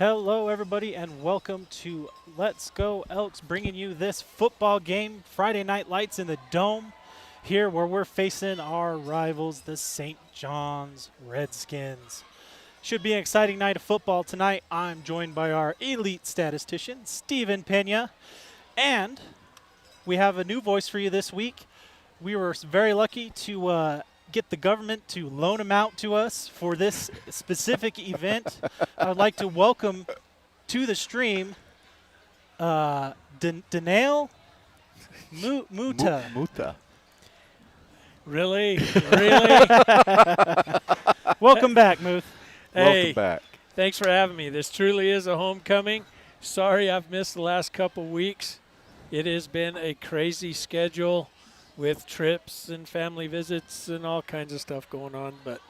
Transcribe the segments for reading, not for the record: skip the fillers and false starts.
Hello, everybody, and welcome to Let's Go Elks, bringing you this football game, Friday Night Lights in the Dome, here where we're facing our rivals, the St. John's Redskins. Should be an exciting night of football tonight. I'm joined by our elite statistician, Steven Pena, and we have a new voice for you this week. We were very lucky to get the government to loan him out to us for this specific event. I would like to welcome to the stream Daniel Muta. Muta. Really? Really? Welcome back, Muth. Hey, Welcome back. thanks for having me. This truly is a homecoming. Sorry I've missed the last couple weeks. It has been a crazy schedule with trips and family visits and all kinds of stuff going on, but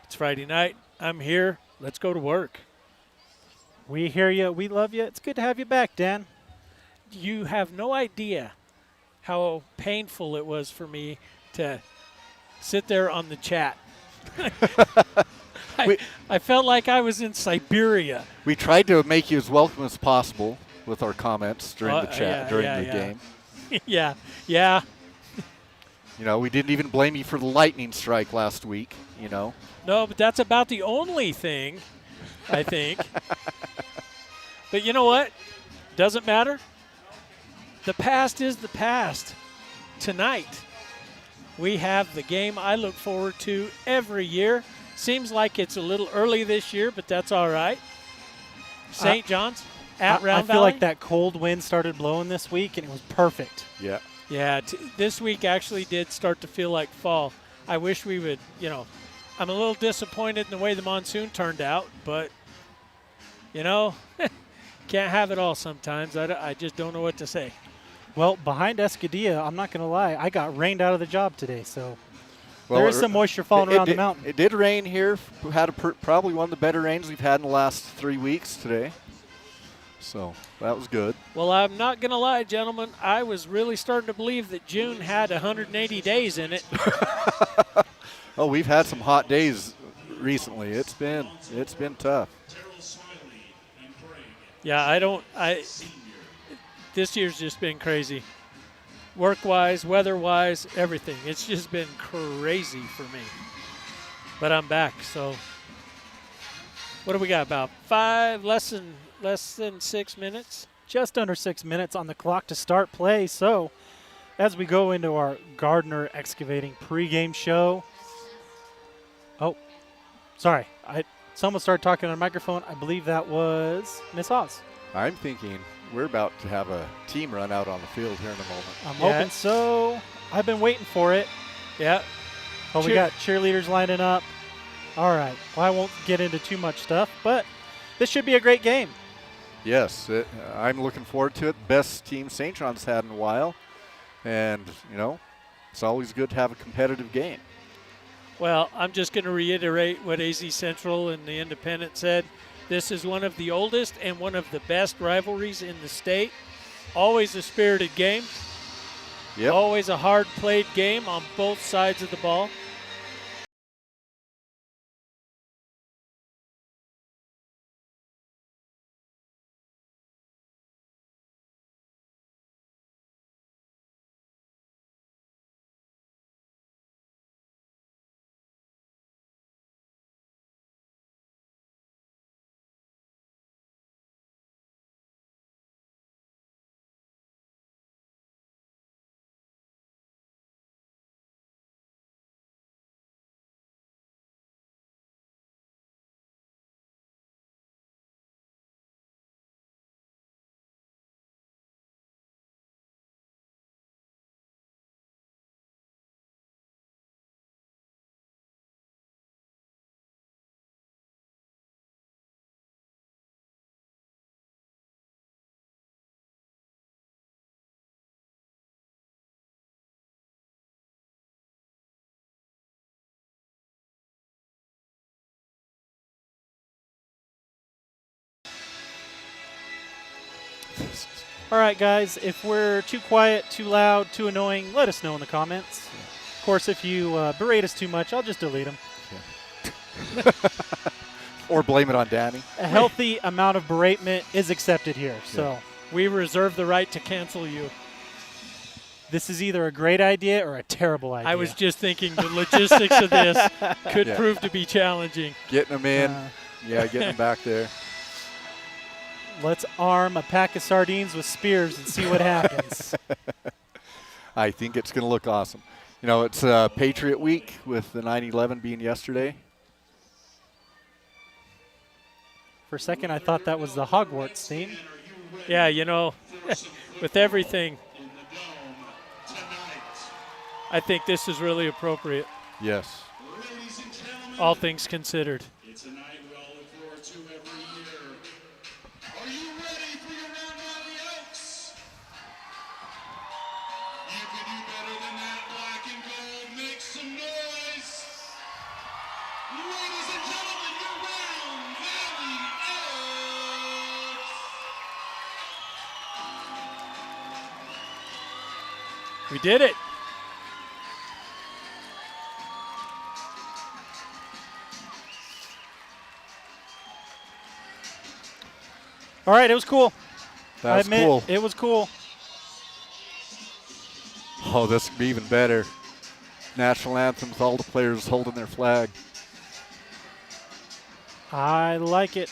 it's Friday night. I'm here. Let's go to work. We hear you. We love you. It's good to have you back, Dan. You have no idea how painful it was for me to sit there on the chat. I felt like I was in Siberia. We tried to make you as welcome as possible with our comments during the chat, during the game. Yeah. You know, we didn't even blame you for the lightning strike last week, you know. No, but that's about the only thing, I think. But you know what? Doesn't matter. The past is the past. Tonight, we have the game I look forward to every year. Seems like it's a little early this year, but that's all right. St. John's at Round I feel Valley. like that cold wind started blowing this week, and it was perfect. Yeah. Yeah, this week actually did start to feel like fall. I wish we would, I'm a little disappointed in the way the monsoon turned out, but, can't have it all sometimes. I just don't know what to say. Well, behind Escadilla, I'm not going to lie, I got rained out of the job today, so there is some moisture falling around the mountain. It did rain here. We had probably one of the better rains we've had in the last 3 weeks today. So that was good. Well, I'm not going to lie, gentlemen. I was really starting to believe that June had 180 days in it. Oh, we've had some hot days recently. It's been tough. Yeah, this year's just been crazy. Work-wise, weather-wise, everything. It's just been crazy for me. But I'm back, so what do we got, about less than 6 minutes? Just under 6 minutes on the clock to start play. So as we go into our Gardner Excavating pregame show. Oh, sorry. Someone started talking on a microphone. I believe that was Miss Oz. I'm thinking we're about to have a team run out on the field here in a moment. I'm hoping so. I've been waiting for it. Yeah. Oh, we got cheerleaders lining up. All right. Well, I won't get into too much stuff, but this should be a great game. Yes, I'm looking forward to it. Best team St. John's had in a while. And, it's always good to have a competitive game. Well, I'm just going to reiterate what AZ Central and the Independent said. This is one of the oldest and one of the best rivalries in the state. Always a spirited game. Yep. Always a hard-played game on both sides of the ball. All right, guys, if we're too quiet, too loud, too annoying, let us know in the comments. Of course, if you berate us too much, I'll just delete them. Yeah. Or blame it on Danny. A healthy amount of beratement is accepted here. So we reserve the right to cancel you. this is either a great idea or a terrible idea. I was just thinking the logistics of this could prove to be challenging. Getting them in. Getting them back there. Let's arm a pack of sardines with spears and see what happens. I think it's going to look awesome. You know, it's Patriot Week with the 9/11 being yesterday. For a second, I thought that was the Hogwarts theme. Yeah, you know, with everything, I think this is really appropriate. Yes. All things considered. It's a night we all look forward to every year. Are you ready for your round Valley Elks? You can do better than that, black and gold. Make some noise. Ladies and gentlemen, your round Valley Elks. We did it. All right, it was cool. I That's admit, cool. it was cool. Oh, this could be even better. National anthem with all the players holding their flag. I like it.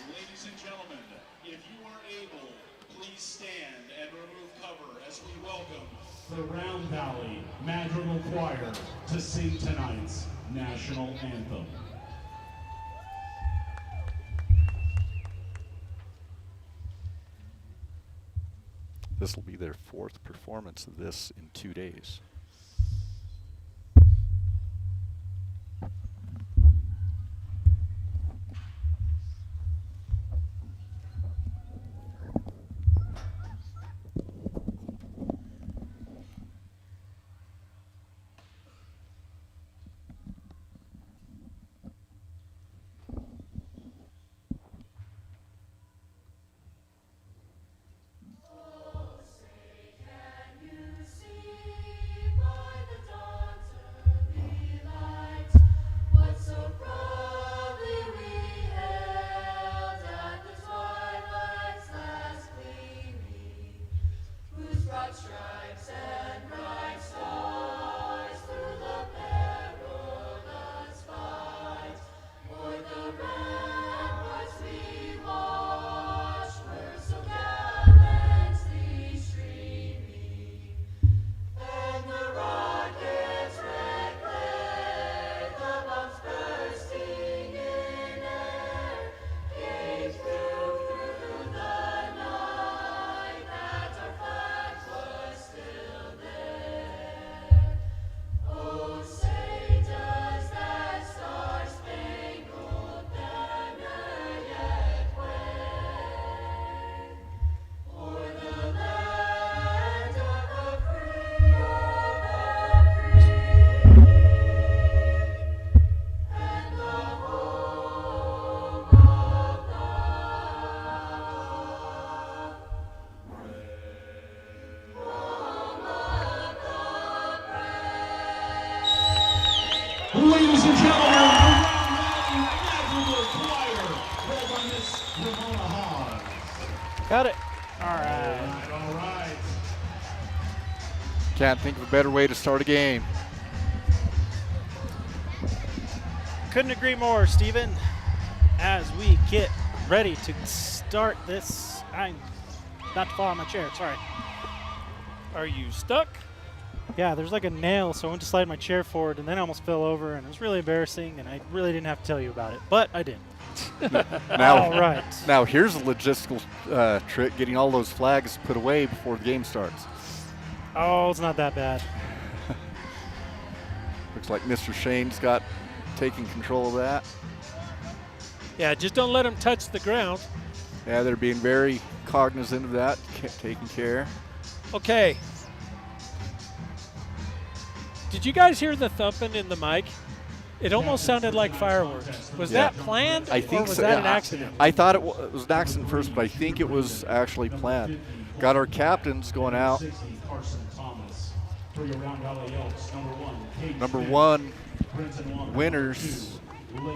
Ladies and gentlemen, if you are able, please stand and remove cover as we welcome the Round Valley Madrigal Choir to sing tonight's national anthem. This will be their 4th performance of this in 2 days. Ladies and gentlemen, the Round Valley Madrigal Choir, led by Miss Ramona Hawes. Got it. All right. All right. Can't think of a better way to start a game. Couldn't agree more, Steven. As we get ready to start this, I'm about to fall on my chair. Sorry. Are you stuck? Yeah, there's like a nail, so I went to slide my chair forward, and then I almost fell over, and it was really embarrassing, and I really didn't have to tell you about it, but I did. Now, All right. Now here's a logistical trick: getting all those flags put away before the game starts. Oh, it's not that bad. Looks like Mr. Shane's got taking control of that. Yeah, just don't let them touch the ground. Yeah, they're being very cognizant of that, taking care. Okay. Did you guys hear the thumping in the mic? It almost sounded like fireworks. Was that planned, I think or was so. that an accident? I thought it was an accident first, but I think it was actually planned. Got our captains going out. For your Round Valley Elks, Number one, Brenton Walker, winners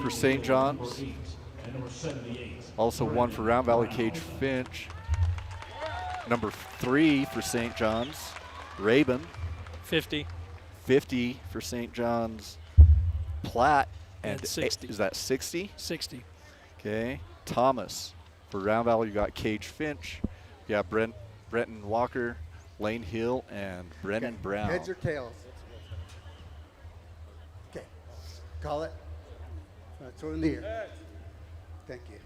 for St. John's. and number 78. Also one for Round Valley Cage Finch. Number 3 for St. John's, Rabin. 50. 50 for St. John's, Platt. And 60. Is that 60? 60. Okay. Thomas. For Round Valley, you got Cage Finch. You got Brenton Walker, Lane Hill, and Brennan Brown. Heads or tails? Okay. Call it. Throw it in the air. Thank you.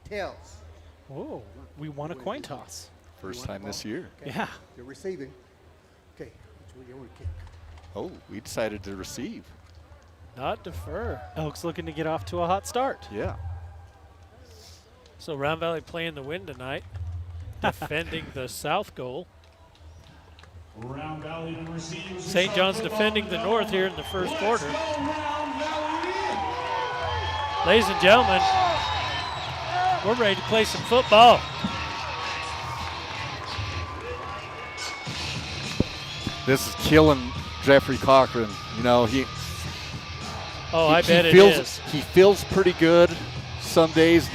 Tails. Whoa, we won a coin toss. First time this year. Okay. Yeah. You're receiving. Okay. Which one you want to kick? Oh, we decided to receive. Not defer. Elks looking to get off to a hot start. Yeah. So Round Valley playing the win tonight, defending the south goal. Round Valley to receive. St. John's defending the north here in the first quarter. Ladies and gentlemen, we're ready to play some football. This is killing Jeffrey Cochran. You know, I bet it feels, is. He feels pretty good some days.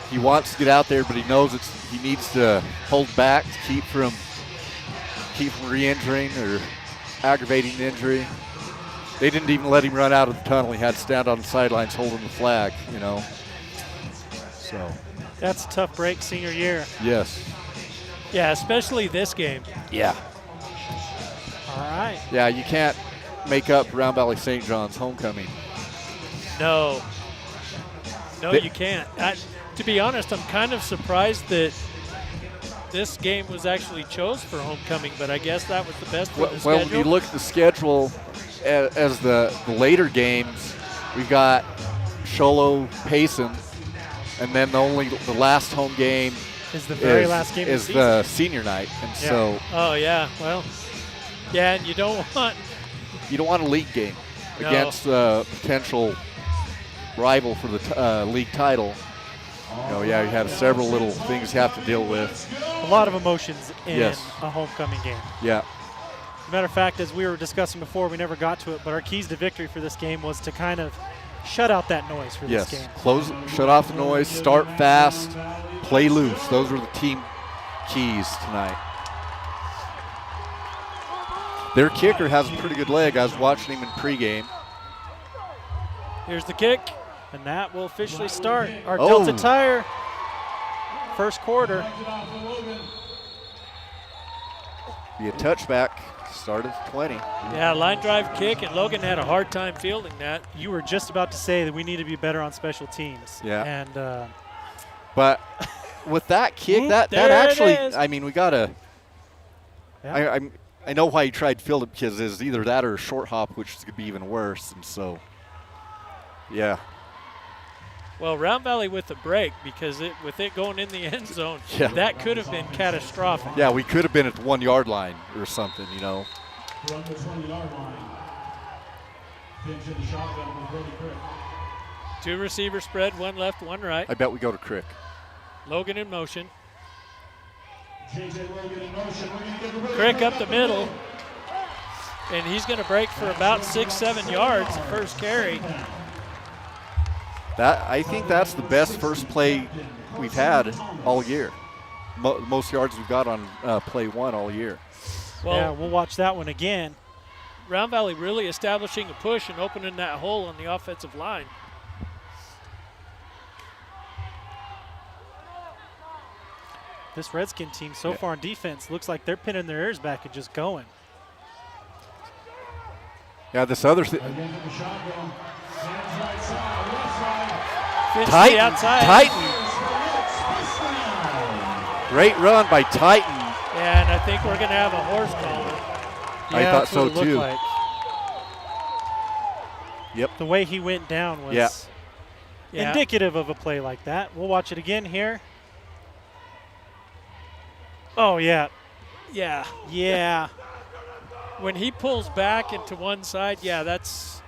He wants to get out there, but he knows he needs to hold back to keep from re-injuring or aggravating the injury. They didn't even let him run out of the tunnel. He had to stand on the sidelines holding the flag, you know. So. That's a tough break senior year. Yes. Yeah, especially this game. Yeah. All right. Yeah, you can't make up Round Valley St. John's homecoming. No. No, you can't. To be honest, I'm kind of surprised that this game was actually chose for homecoming, but I guess that was the best for the schedule. Well, when you look at the schedule as the later games, we've got Sholo Payson, and then the last home game is the very last game is of the the senior night, and so. Oh yeah, well, yeah, and you don't want a league game against a potential rival for the league title. You have several little things you have to deal with. A lot of emotions in Yes. a homecoming game. Yeah. Matter of fact, as we were discussing before, we never got to it, but our keys to victory for this game was to kind of shut out that noise for this game. Shut off the noise, start fast, play loose. Those were the team keys tonight. Their kicker has a pretty good leg. I was watching him in pregame. Here's the kick. And that will officially start our Delta Tire first quarter. Be a touchback. Start at 20. Yeah, line drive kick, and Logan had a hard time fielding that. You were just about to say that we need to be better on special teams. Yeah. And but with that kick, that actually, I mean, we got to. Yeah. I know why he tried to field it, because it's either that or a short hop, which is going to be even worse. And so, yeah. Well, Round Valley with the break, because with it going in the end zone, that could have been catastrophic. Yeah, we could have been at the 1 yard line or something, you know. From the 20-yard line. Finch in the shotgun with Brody Crick. 2 receiver spread, 1 left, 1 right. I bet we go to Crick. Logan in motion. JJ Logan in motion. We're going to give the Crick up the middle. And he's going to break for about 6-7 yards the first carry. I think that's the best first play we've had all year. Most yards we've got on play 1 all year. Well, yeah, we'll watch that one again. Round Valley really establishing a push and opening that hole on the offensive line. This Redskin team so far on defense looks like they're pinning their ears back and just going. Yeah, this other thing. Titan. Great run by Titan. Yeah, and I think we're going to have a horse collar. I thought so too. Like. Yep. The way he went down was indicative of a play like that. We'll watch it again here. Oh, yeah. Yeah. Yeah. When he pulls back into one side, yeah, that's.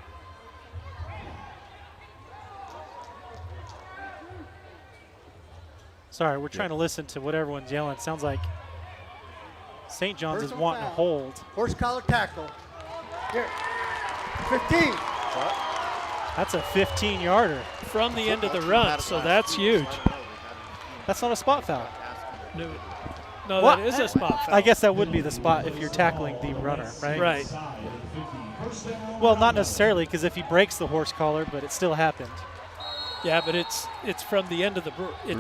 Sorry, we're trying to listen to what everyone's yelling. Sounds like St. John's is Personal wanting to foul. hold. Horse collar tackle. Here. 15. That's a 15-yarder. From the end of the run, so that's huge. That's not a spot foul. No, What? that is a spot foul. I guess that would be the spot if you're tackling the runner, right? Right. Well, not necessarily, because if he breaks the horse collar, but it still happened. Yeah, but it's from the end of the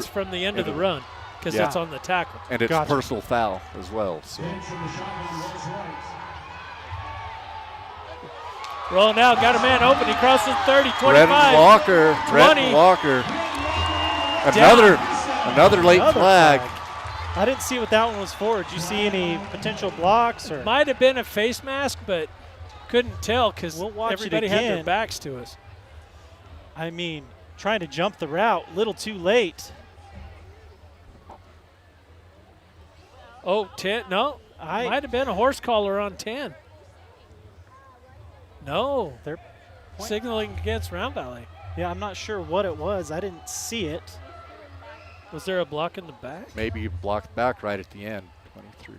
from the end of the run because Yeah. it's on the tackle. And it's Gotcha. personal foul as well. So. Rolling out, got a man open. He crosses 30, 25. Brendan Walker. 20. Brendan Walker. Another late Another flag. I didn't see what that one was for. Did you see any potential blocks? Or Might have been a face mask, but couldn't tell because We'll watch it everybody had their again. backs to us. I mean, trying to jump the route, little too late. Oh, 10. No, might have been a horse collar on 10. No, They're signaling against Round Valley. Yeah, I'm not sure what it was. I didn't see it. Was there a block in the back? Maybe you blocked back right at the end. 23.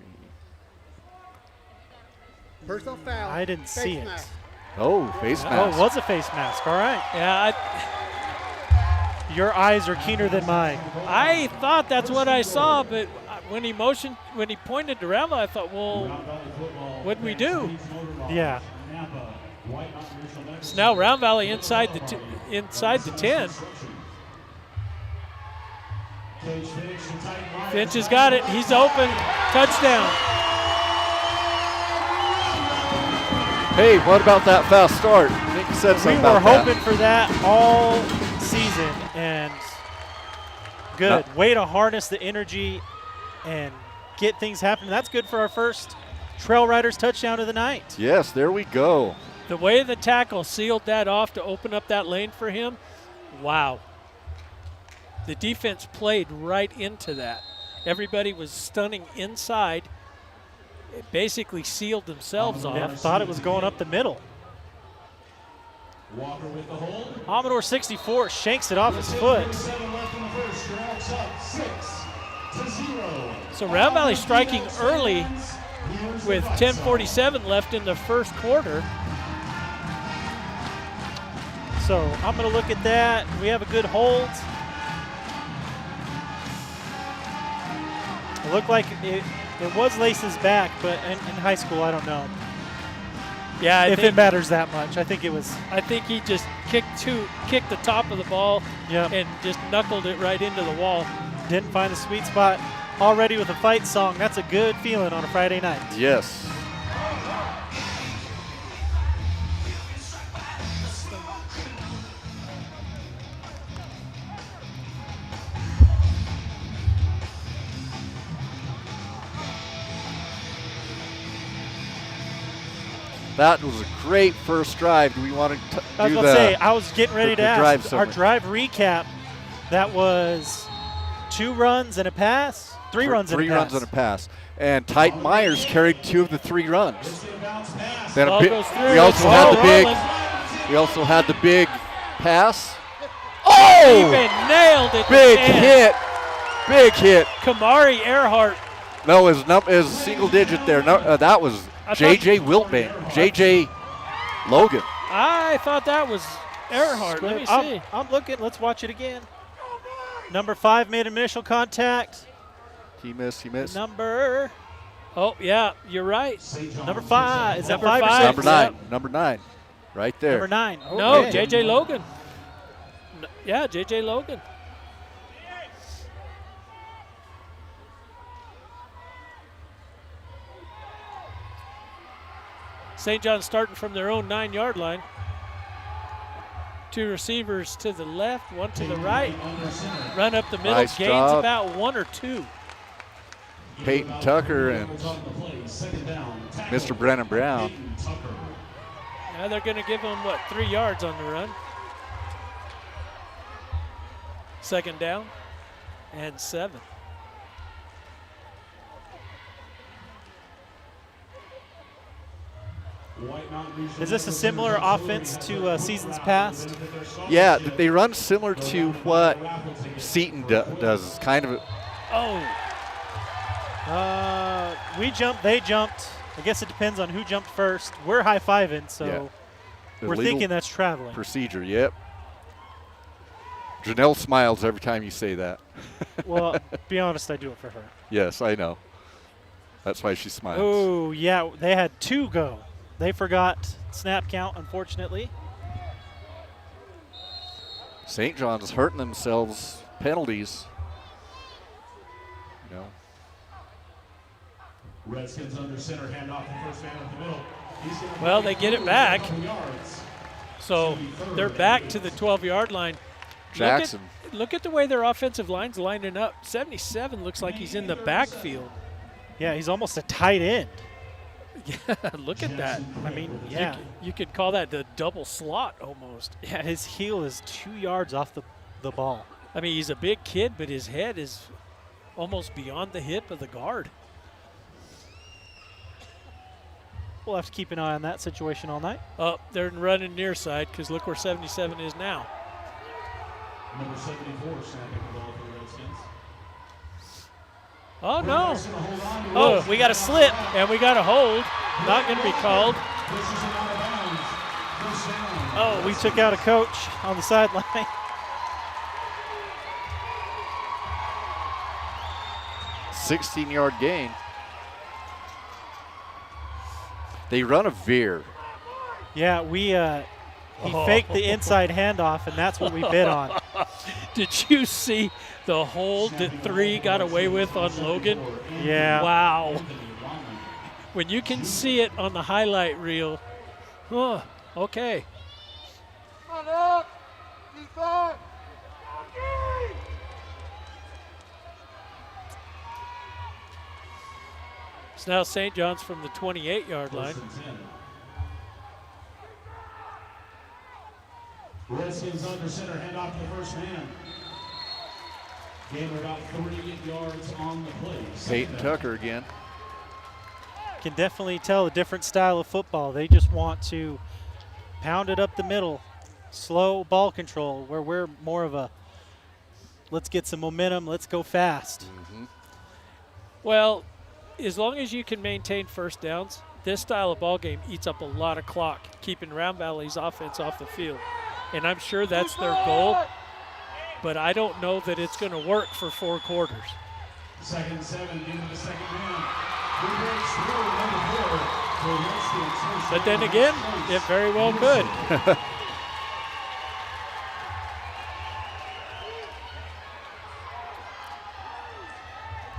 Personal foul. I didn't Face see it. mask. Oh, face Oh, mask. it was a face mask. All right. Yeah, Your eyes are keener than mine. I thought that's what I saw, but when he pointed to Round Valley, I thought, well, what'd we do? Yeah. So now Round Valley inside the 10. Finch has got it. He's open. Touchdown. Hey, what about that fast start? I think you said We something were about that. hoping for that all season, and good. Way to harness the energy and get things happening. That's good for our first Trail Riders touchdown of the night. Yes, there we go. The way the tackle sealed that off to open up that lane for him, wow. The defense played right into that. Everybody was stunning inside. It basically sealed themselves off. Yeah, thought it was going up the middle. Walker with the hold. Amador 64 shanks it off his foot. 7 left in the first. You're Elks up 6-0. So Round Valley striking early with 10:47 left in the first quarter. So I'm going to look at that. We have a good hold. It looked like it was Lace's back, but in high school, I don't know Yeah, if it matters that much. I think it was. I think he just kicked the top of the ball Yep. and just knuckled it right into the wall. Didn't find the sweet spot. Already with a fight song. That's a good feeling on a Friday night. Yes. That was a great first drive. Do we want to I was do going to say, I was getting ready to the drive ask. Our summary? drive recap, that was 2 runs and a pass? 3 runs and a pass. 3 runs and a pass. And Titan Myers carried 2 of the 3 runs. Then Ball goes through. we also Ball had the big. rolling. We also had the big pass. Oh! Even nailed it. Big Man. hit. Big hit. Kamari Earhart. No, it was single digit there. No, that was I thought- J.J. Wiltman. J.J. Logan. I thought that was Earhart. Let me see. I'm looking. Let's watch it again. Number 5 made initial contact. He missed. Number Oh, yeah, you're right. 5. Is that Number 5 or 6? five. Number 9. Number 9. Right there. Number 9. No, Okay. J.J. Logan. Yeah, J.J. Logan. St. John's starting from their own 9-yard line. 2 receivers to the left, 1 to the right. Run up the middle, Nice gains job. about 1 or 2. Peyton Tucker and Mr. Brennan Brown. Now they're going to give them, 3 yards on the run. 2nd down and 7. Is this a similar offense to seasons past? Yeah, they run similar to what Seton does. Kind of. Oh, we jumped, they jumped. I guess it depends on who jumped first. We're high-fiving, so we're thinking that's traveling. Procedure, yep. Janelle smiles every time you say that. Well, be honest, I do it for her. Yes, I know. That's why she smiles. Oh, yeah, they had 2 go. They forgot snap count, unfortunately. St. John's hurting themselves. Penalties. You know. Redskins under center, hand off the first man up the middle. Well, they get it back. So they're back to the 12-yard line. Jackson. Look at the way their offensive line's lining up. 77 looks like he's in the backfield. Yeah, he's almost a tight end. Yeah, look at that. I mean, yeah. You could call that the double slot almost. Yeah, his heel is 2 yards off the ball. I mean, he's a big kid, but his head is almost beyond the hip of the guard. We'll have to keep an eye on that situation all night. Oh, they're running near side because look where 77 is now. Number 74 snapping the ball for the Redskins. Oh, no. Oh, we got a slip. And we got a hold. Not going to be called. This is an out of bounds. First down. Oh, we took out a coach on the sideline. $16-yard gain. They run a veer. Yeah, he faked the inside handoff, and that's what we bid on. Did you see the hold that 3 got away with on Logan? Yeah. Wow. When you can see it on the highlight reel, okay. It's now St. John's from the 28-yard line. Redskins under center, hand off to the first man. Gain about 3 yards on the play. Peyton Tucker again. Can definitely tell a different style of football. They just want to pound it up the middle, slow ball control, where we're more of a let's get some momentum, let's go fast. Mm-hmm. Well, as long as you can maintain first downs, this style of ball game eats up a lot of clock, keeping Round Valley's offense off the field. And I'm sure that's their goal, but I don't know that it's going to work for 4 quarters. 2nd and 7, into the second man. Who breaks through number 4 for Redskins. But then again, it very well could.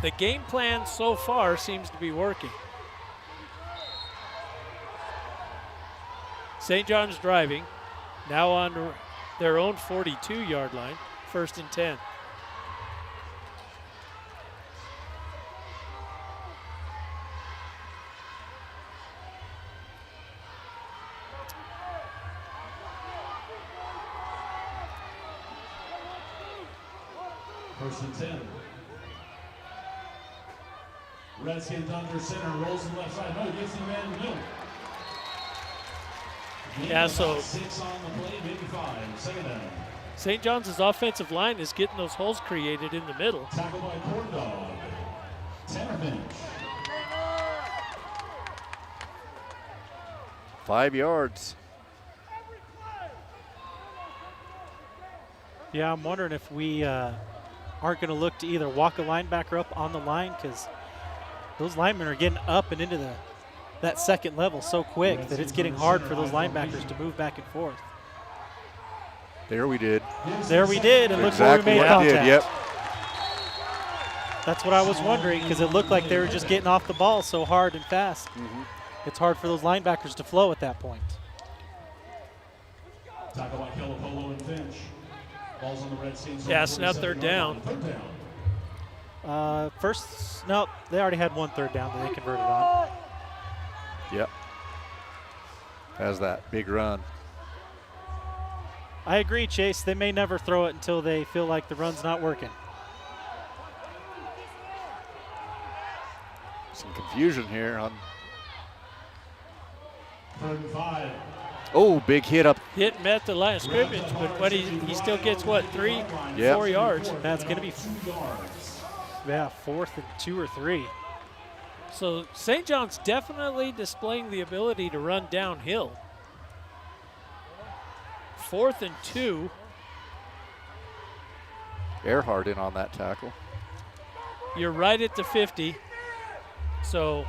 The game plan so far seems to be working. St. John's driving, now on their own 42-yard line, 1st and 10. First and 10. Redskins under center, rolls to the left side. No, gets the man in the middle. Yeah, so 6 on the play, maybe 5. Second down. St. John's offensive line is getting those holes created in the middle. Tackled by Corn Dog. Tanner Finch. 5 yards. Yeah, I'm wondering if we aren't going to look to either walk a linebacker up on the line, because those linemen are getting up and into that second level so quick that it's getting hard for those linebackers to move back and forth. There we did. There we did, and look Exactly where we made what we contact. did, yep. That's what I was wondering, because it looked like they were just getting off the ball so hard and fast. Mm-hmm. It's hard for those linebackers to flow at that point. Tackle by Kelapolo and Finch. Ball's on the Redskins. Yeah, it's now 3rd down. First, no, they already had 1 3rd down that they converted on. Yep. Has that big run. I agree, Chase. They may never throw it until they feel like the run's not working. Some confusion here on. 3rd and 5. Oh, big hit up. Hit met the line of scrimmage, but what he still gets, what, 3, Yep. 4 yards? That's going to be, 4th and 2 or 3. So St. John's definitely displaying the ability to run downhill. 4th and 2. Earhart in on that tackle. You're right at the 50. So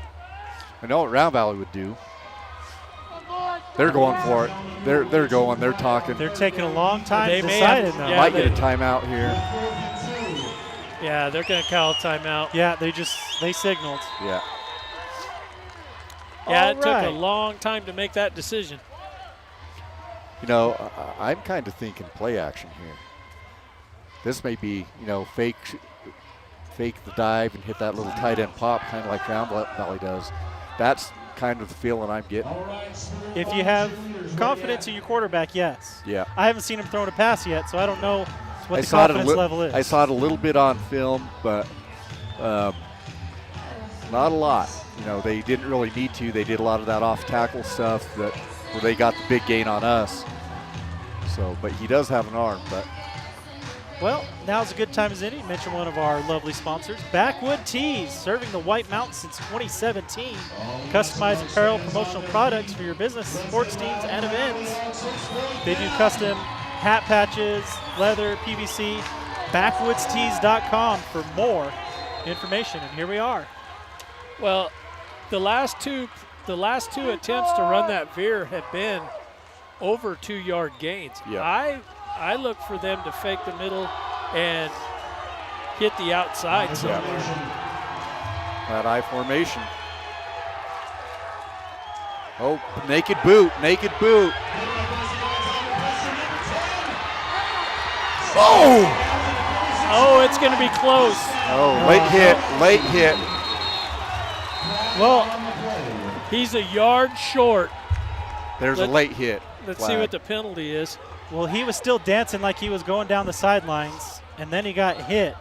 I know what Round Valley would do. They're going for it. They're going. They're talking. They're taking a long time They to may decide have- it now. yeah. Might get a timeout here. yeah, they're going to call a timeout. Yeah, they signaled. Yeah. Yeah, All it took a right. long time to make that decision. You know, I'm kind of thinking play action here. This may be, you know, fake the dive and hit that little tight end pop, kind of like Round Valley does. That's kind of the feeling I'm getting. If you have confidence in your quarterback, yes. Yeah. I haven't seen him throw a pass yet, so I don't know what the saw it confidence level is. I saw it a little bit on film, but not a lot. You know, they didn't really need to. They did a lot of that off-tackle stuff where they got the big gain on us. So, but he does have an arm. But Well, now's a good time as any. Mention one of our lovely sponsors, Backwood Tees, serving the White Mountains since 2017. Customized apparel, promotional products for your business, sports teams, and events. They do custom hat patches, leather, PVC. Backwoodstees.com for more information. And here we are. Well, the last two attempts to run that veer have been over 2-yard gains. Yeah. I look for them to fake the middle and hit the outside somewhere. that I formation. Oh, naked boot. Oh, it's going to be close. Oh, late hit. Well, He's a yard short. There's a late hit. Let's see what the penalty is. well, he was still dancing like he was going down the sidelines, and then he got hit.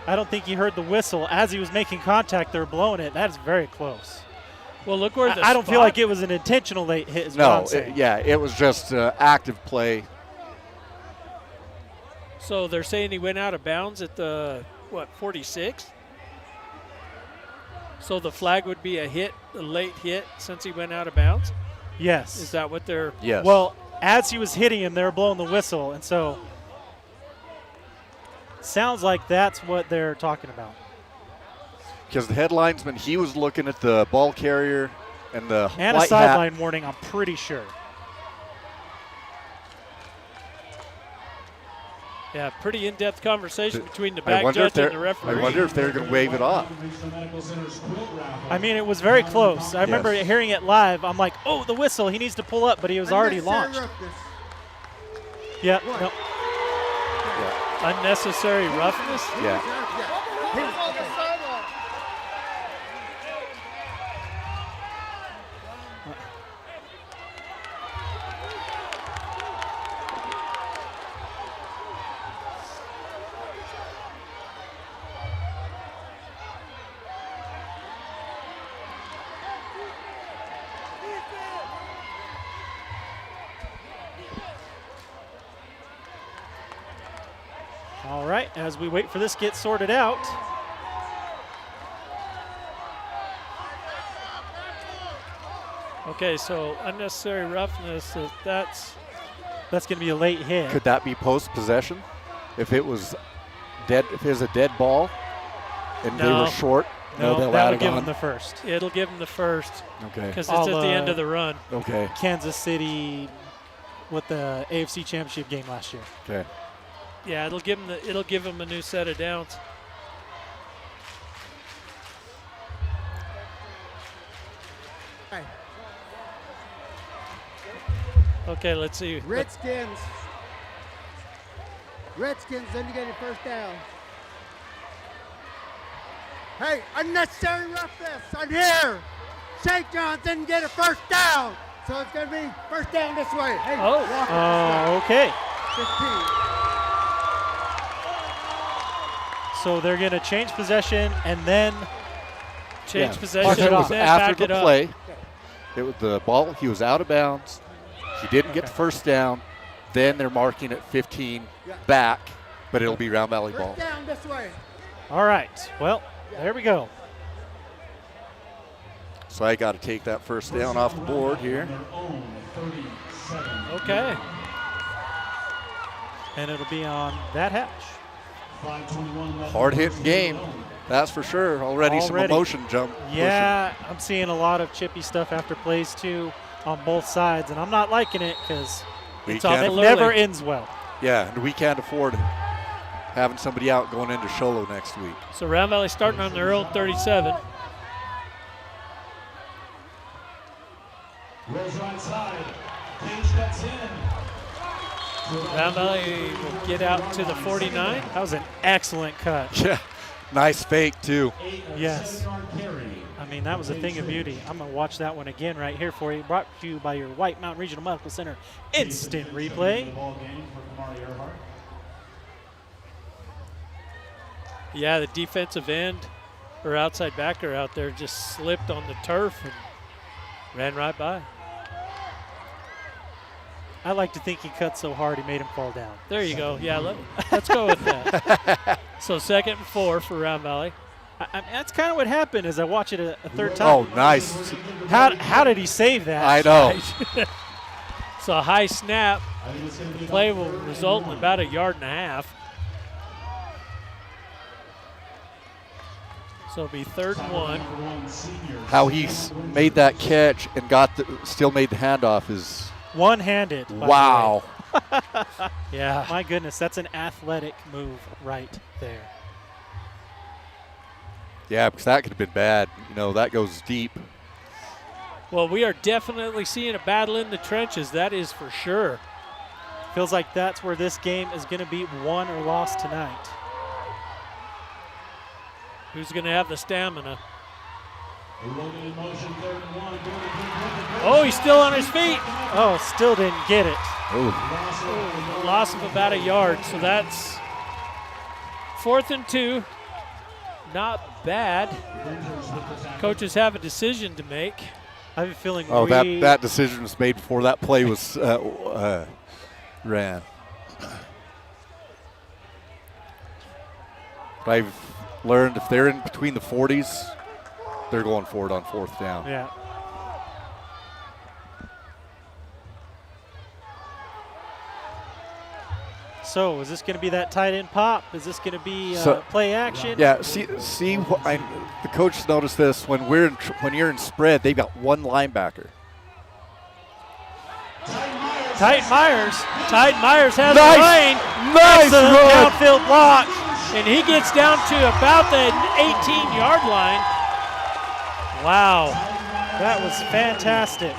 I don't think he heard the whistle. As he was making contact, they were blowing it. That is very close. Well, look where the I don't feel spot- like it was an intentional late hit is what No, I'm saying. it was just active play. So they're saying he went out of bounds at the, 46? So the flag would be a late hit since he went out of bounds? Yes. Is that what they're... Yes. Well, as he was hitting him, they were blowing the whistle, and so sounds like that's what they're talking about. Because the headlinesman, he was looking at the ball carrier and the And a white sideline hat. warning, I'm pretty sure. Yeah, pretty in-depth conversation between the I back wonder if judge and the they're referee. going to wave it off. I mean, it was very close. I remember hearing it live. I'm like, oh, the whistle. He needs to pull up, but he was already launched. Yeah. No. Unnecessary roughness? Yeah. All right, as we wait for this to get sorted out. Okay, so unnecessary roughness, that's That's going to be a late hit. Could that be post possession? If it was dead, if it was a dead ball and they No. were short, No, they'll that add would it give him on. the first. it'll give him the first Okay. because it's at the end of the run. Okay. Kansas City with the AFC Championship game last year. Okay. Yeah, it'll give him a new set of downs. Okay, let's see. Redskins, then you get a first down. Hey, unnecessary roughness on here. St. John's didn't get a first down. So it's going to be first down this way. Hey, Oh. Walker, this way. Okay. 15. So they're going to change possession and then Change Yeah. possession. It off. then After back it the up. play, it was the ball. He was out of bounds. He didn't get the first down. Then they're marking it 15 back, but it'll be Round Valley ball. First down this way. all right. Well, there we go. So I got to take that first down off the board here. Okay. And it'll be on that hash. Hard-hitting game, that's for sure. Already some emotion jump. Yeah, I'm seeing a lot of chippy stuff after plays too on both sides, and I'm not liking it because it never ends well. Yeah, and we can't afford having somebody out going into Sholo next week. So Round Valley starting on their own 37. Rolls right side. Page cuts in. Round Valley will get out to the 49. That was an excellent cut. Yeah, nice fake too. Yes. I mean, that was a thing of beauty. I'm going to watch that one again right here for you. Brought to you by your White Mountain Regional Medical Center Instant Replay. Yeah, the defensive end or outside backer out there just slipped on the turf and ran right by. I like to think he cut so hard he made him fall down. There you go. Yeah, let's go with that. So 2nd and 4 for Round Valley. That's kind of what happened as I watch it a third time. Oh, nice. How did he save that? I know. So a high snap. The play will result in about 1.5 yards. So it'll be 3rd and 1. How he made that catch and still made the handoff is one-handed. Wow. Yeah. My goodness, that's an athletic move right there. Yeah, because that could have been bad. You know, that goes deep. Well, we are definitely seeing a battle in the trenches. That is for sure. Feels like that's where this game is going to be won or lost tonight. Who's going to have the stamina? Oh, he's still on his feet. Oh, still didn't get it. Oh, loss of about 1 yard. So that's 4th and 2. Not bad. Coaches have a decision to make. I have a feeling. Oh, that decision was made before that play was ran. But I've learned if they're in between the 40s, they're going for it on 4th down. Yeah. So is this going to be that tight end pop? Is this going to be play action? Yeah. The coach noticed this when you're in spread, they've got one linebacker. Titan Myers has nice, the lane. Nice downfield block. And he gets down to about the 18-yard line. Wow, that was fantastic.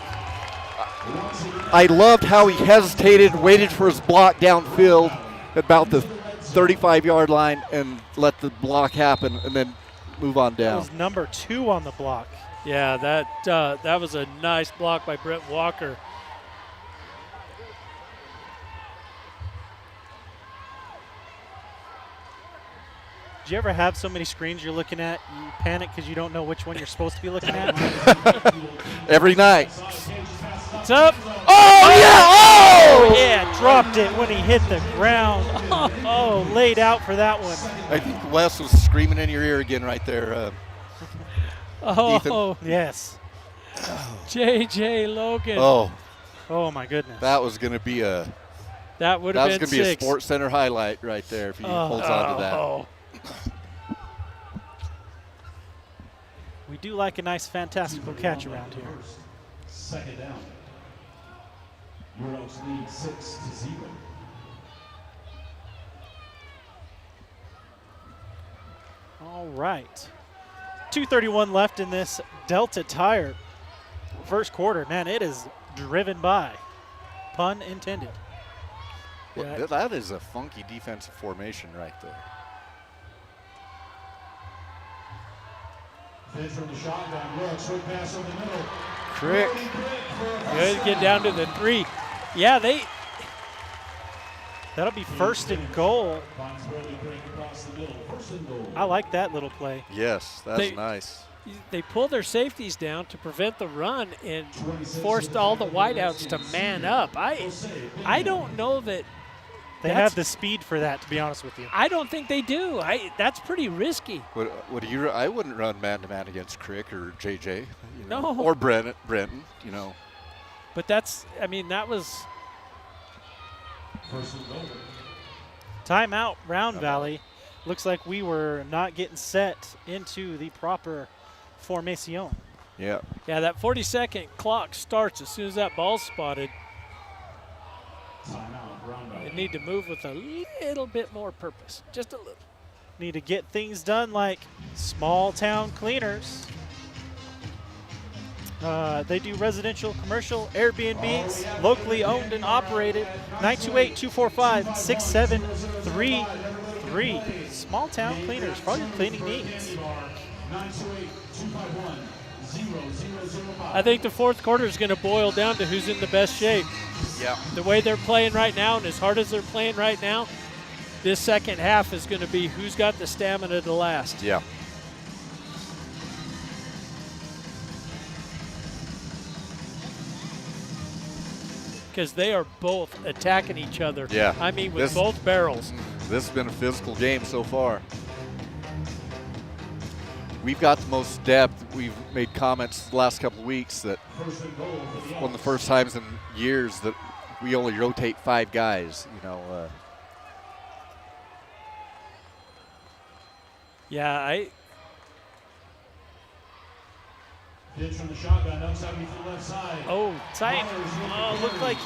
I loved how he hesitated, waited for his block downfield at about the 35-yard line and let the block happen and then move on down. That was number 2 on the block. Yeah, that was a nice block by Brett Walker. Do you ever have so many screens you're looking at, you panic because you don't know which one you're supposed to be looking at? Every night. It's up. Oh, yeah! Oh! Yeah, dropped it when he hit the ground. Oh, laid out for that one. I think Wes was screaming in your ear again right there. Oh, yes. J.J. Logan. Oh, my goodness. That was going to be that would have been going to be a Sports Center highlight right there if he holds on to that. We do like a nice, fantastical catch around here. 2nd down. Muros lead 6-0. All right. 2:31 left in this Delta Tire first quarter. Man, it is driven by. Pun intended. Well, that is a funky defensive formation right there. From the shotgun, looks, quick pass over the middle. Crick. Good, get down to the 3. Yeah, that'll be 1st and goal. I like that little play. Yes, that's nice. They pulled their safeties down to prevent the run and forced all the wideouts to man up. I don't know that they have the speed for that, to be honest with you. I don't think they do. That's pretty risky. I wouldn't run man-to-man against Crick or JJ. You No. Or Brenton, you know. But that's, I mean, that was. Timeout, Round Valley. Looks like we were not getting set into the proper formation. Yeah. Yeah, that 40-second clock starts as soon as that ball's spotted. They need to move with a little bit more purpose, just a little. Need to get things done like small town cleaners. They do residential, commercial, Airbnbs, locally owned and operated. 928-245-6733. Small town cleaners for all your cleaning needs. I think the fourth quarter is going to boil down to who's in the best shape. Yeah. The way they're playing right now and as hard as they're playing right now, this second half is going to be who's got the stamina to last. Yeah. Because they are both attacking each other. Yeah. I mean, with both barrels. This has been a physical game so far. We've got the most depth. We've made comments the last couple of weeks that one of the first times in years that we only rotate 5 guys, you know. Yeah, Pitch from the shotgun, outside to the left side. Oh, tight. Oh, looked like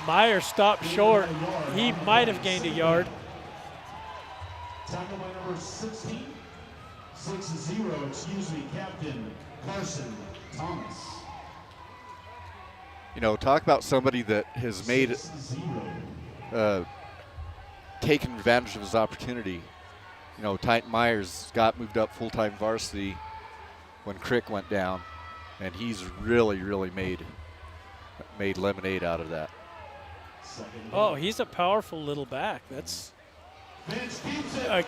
Meyer stopped short. He might have gained a yard. Tackled by number 16. 6-0, excuse me, Captain Carson Thomas. You know, talk about somebody that has made taken advantage of his opportunity. You know, Titan Myers got moved up full-time varsity when Crick went down, and he's really made lemonade out of that. Oh, he's a powerful little back. That's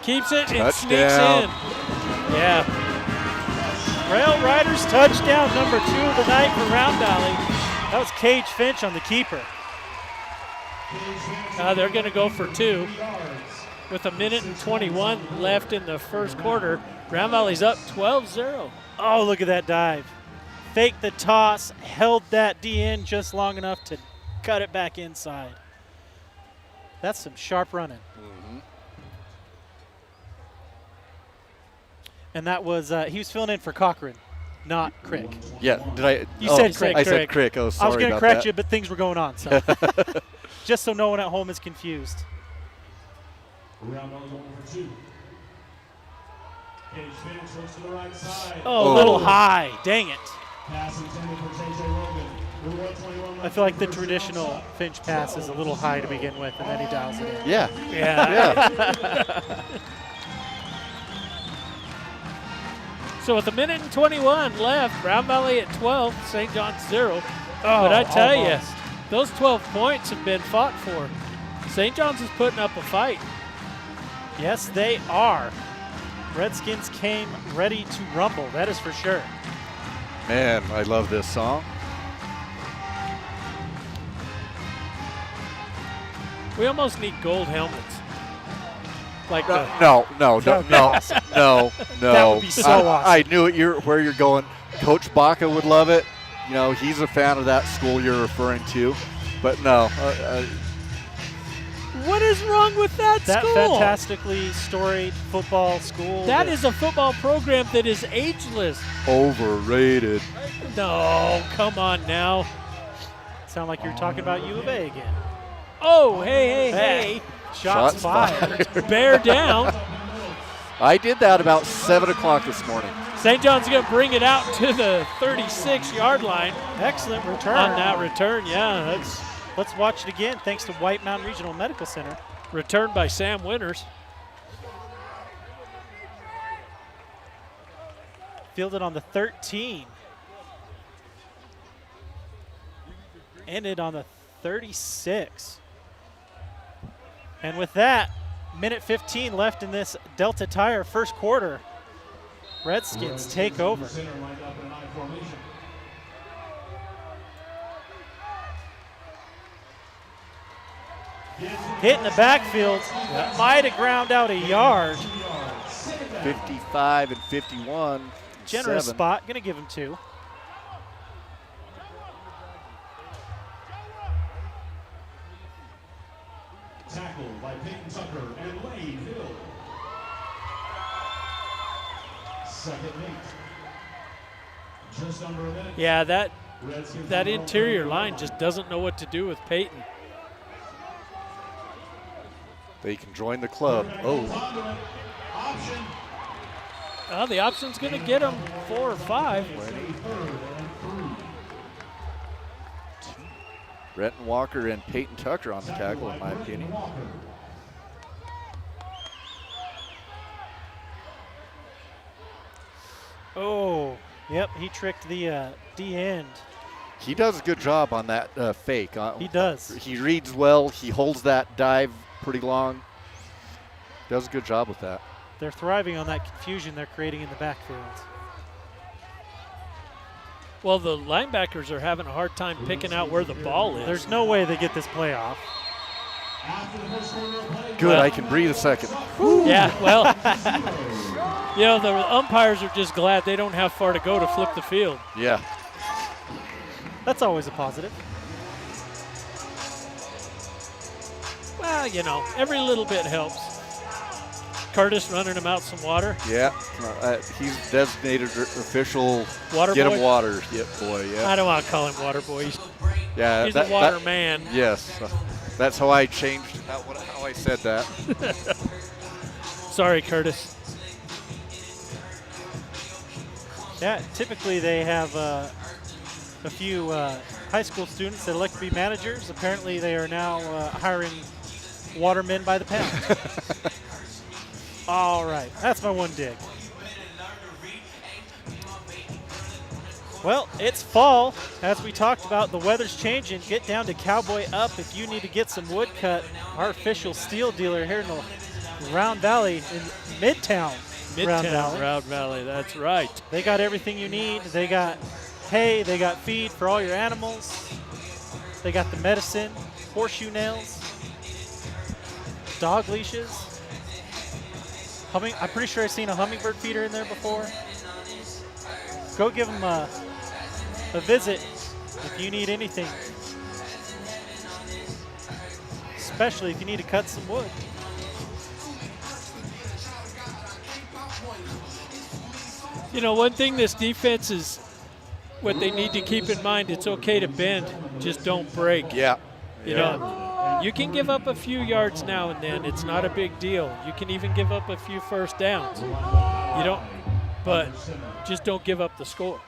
keeps it and Touchdown. sneaks in. Yeah. Rail Riders touchdown number 2 of the night for Round Valley. That was Cage Finch on the keeper. They're going to go for 2. With 1:21 left in the first quarter, Round Valley's up 12-0. Oh, look at that dive. Faked the toss, held that D in just long enough to cut it back inside. That's some sharp running. Mm-hmm. And that was, he was filling in for Cochran, not Crick. Yeah, did I? You said Crick. I said Crick. Oh, sorry I was going to about correct that. you, but things were going on. So just so no one at home is confused. Round Valley going for 2. Cage Finch looks to the right side. Oh, a little high. Dang it. Pass intended for J.J. Logan. Number 121 I feel like the traditional Finch pass is a little high to begin with, and then he dials it in. Yeah. Yeah. So with 1:21 left, Round Valley at 12, St. John's 0. But I tell you, those 12 points have been fought for. St. John's is putting up a fight. Yes, they are. Redskins came ready to rumble, that is for sure. Man, I love this song. We almost need gold helmets. Like No. That would be so awesome. I knew where you're going. Coach Baca would love it. You know, he's a fan of that school you're referring to. But no. what is wrong with that school? That fantastically storied football school. That is a football program that is ageless. Overrated. No, come on now. Sound like you're talking about U of A again. Oh, hey. Shots fired. Bear down. I did that about 7 o'clock this morning. St. John's going to bring it out to the 36-yard line. Excellent return. On that return, yeah. Let's watch it again, thanks to White Mountain Regional Medical Center. Returned by Sam Winters. Fielded on the 13. Ended on the 36. And with that, minute 15 left in this Delta Tire first quarter. Redskins take over. Center lined up in an I formation. Hit in the backfield. Might have ground out a yard. 55 and 51. Generous 7. spot. Going to give him 2. Second and 8. Just under a minute. Yeah, that Redskins interior line just doesn't know what to do with Peyton. They can join the club. Oh, Option. The option's going to get him 4 or 5. Brenton Walker and Peyton Tucker on the tackle, in my opinion. Oh, yep, he tricked the D end. He does a good job on that fake. He does. He reads well. He holds that dive pretty long. Does a good job with that. They're thriving on that confusion they're creating in the backfield. Well, the linebackers are having a hard time picking out where the ball is. There's no way they get this play off. Good, I can breathe a second. Yeah, well, you know, the umpires are just glad they don't have far to go to flip the field. Yeah. That's always a positive. Well, you know, every little bit helps. Curtis running him out some water. Yeah, he's designated official. Water get boy? him water. Yep, boy. Yeah. I don't want to call him water boy. He's Yeah, a water man. Yes, that's how I changed how I said that. Sorry, Curtis. Yeah, typically they have a few high school students that elect to be managers. Apparently they are now hiring watermen by the pound. All right, that's my one dig. Well, it's fall. As we talked about, the weather's changing. Get down to Cowboy Up if you need to get some wood cut. Our official steel dealer here in the Round Valley, in Midtown Round Valley, that's right. They got everything you need. They got hay, they got feed for all your animals. They got the medicine, horseshoe nails, dog leashes. I'm pretty sure I've seen a hummingbird feeder in there before. Go give them a visit if you need anything, especially if you need to cut some wood. You know, one thing this defense is, what they need to keep in mind, it's okay to bend, just don't break. Yeah. You know, you can give up a few yards now and then. It's not a big deal. You can even give up a few first downs. You don't, but just don't give up the score.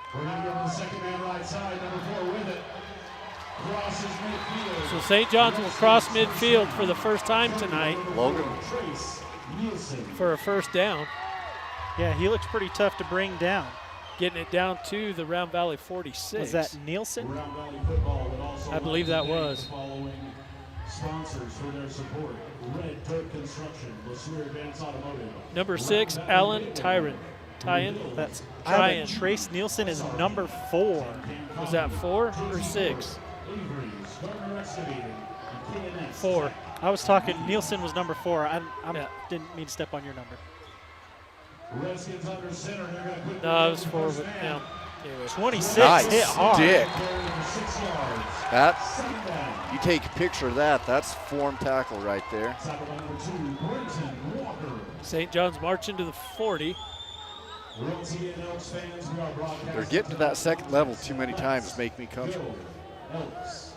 So St. John's will cross midfield for the first time tonight. Logan. For a first down. Yeah, he looks pretty tough to bring down. Getting it down to the Round Valley 46. Was that Nielsen? I believe that was. Sponsors for their support: Red Dirt Construction, LeSueur Advanced Automotive. Number 6, Alan Tyen. That's Tyen. Trace Nielsen is number 4. Was that 4 or 6? 4. I was talking. Nielsen was number 4. I Yeah. didn't mean to step on your number. Redskins under center. They're going to put No, it was 4 with him. 26 Nice hit hard. stick. 6 yards. That, you take a picture of that. That's form tackle right there. Tackle by number 2, Brenton Walker. St. John's marching to the 40. Realty and Elks fans, we are broadcasting. They're getting to that second level too many times. Make me comfortable. Elks.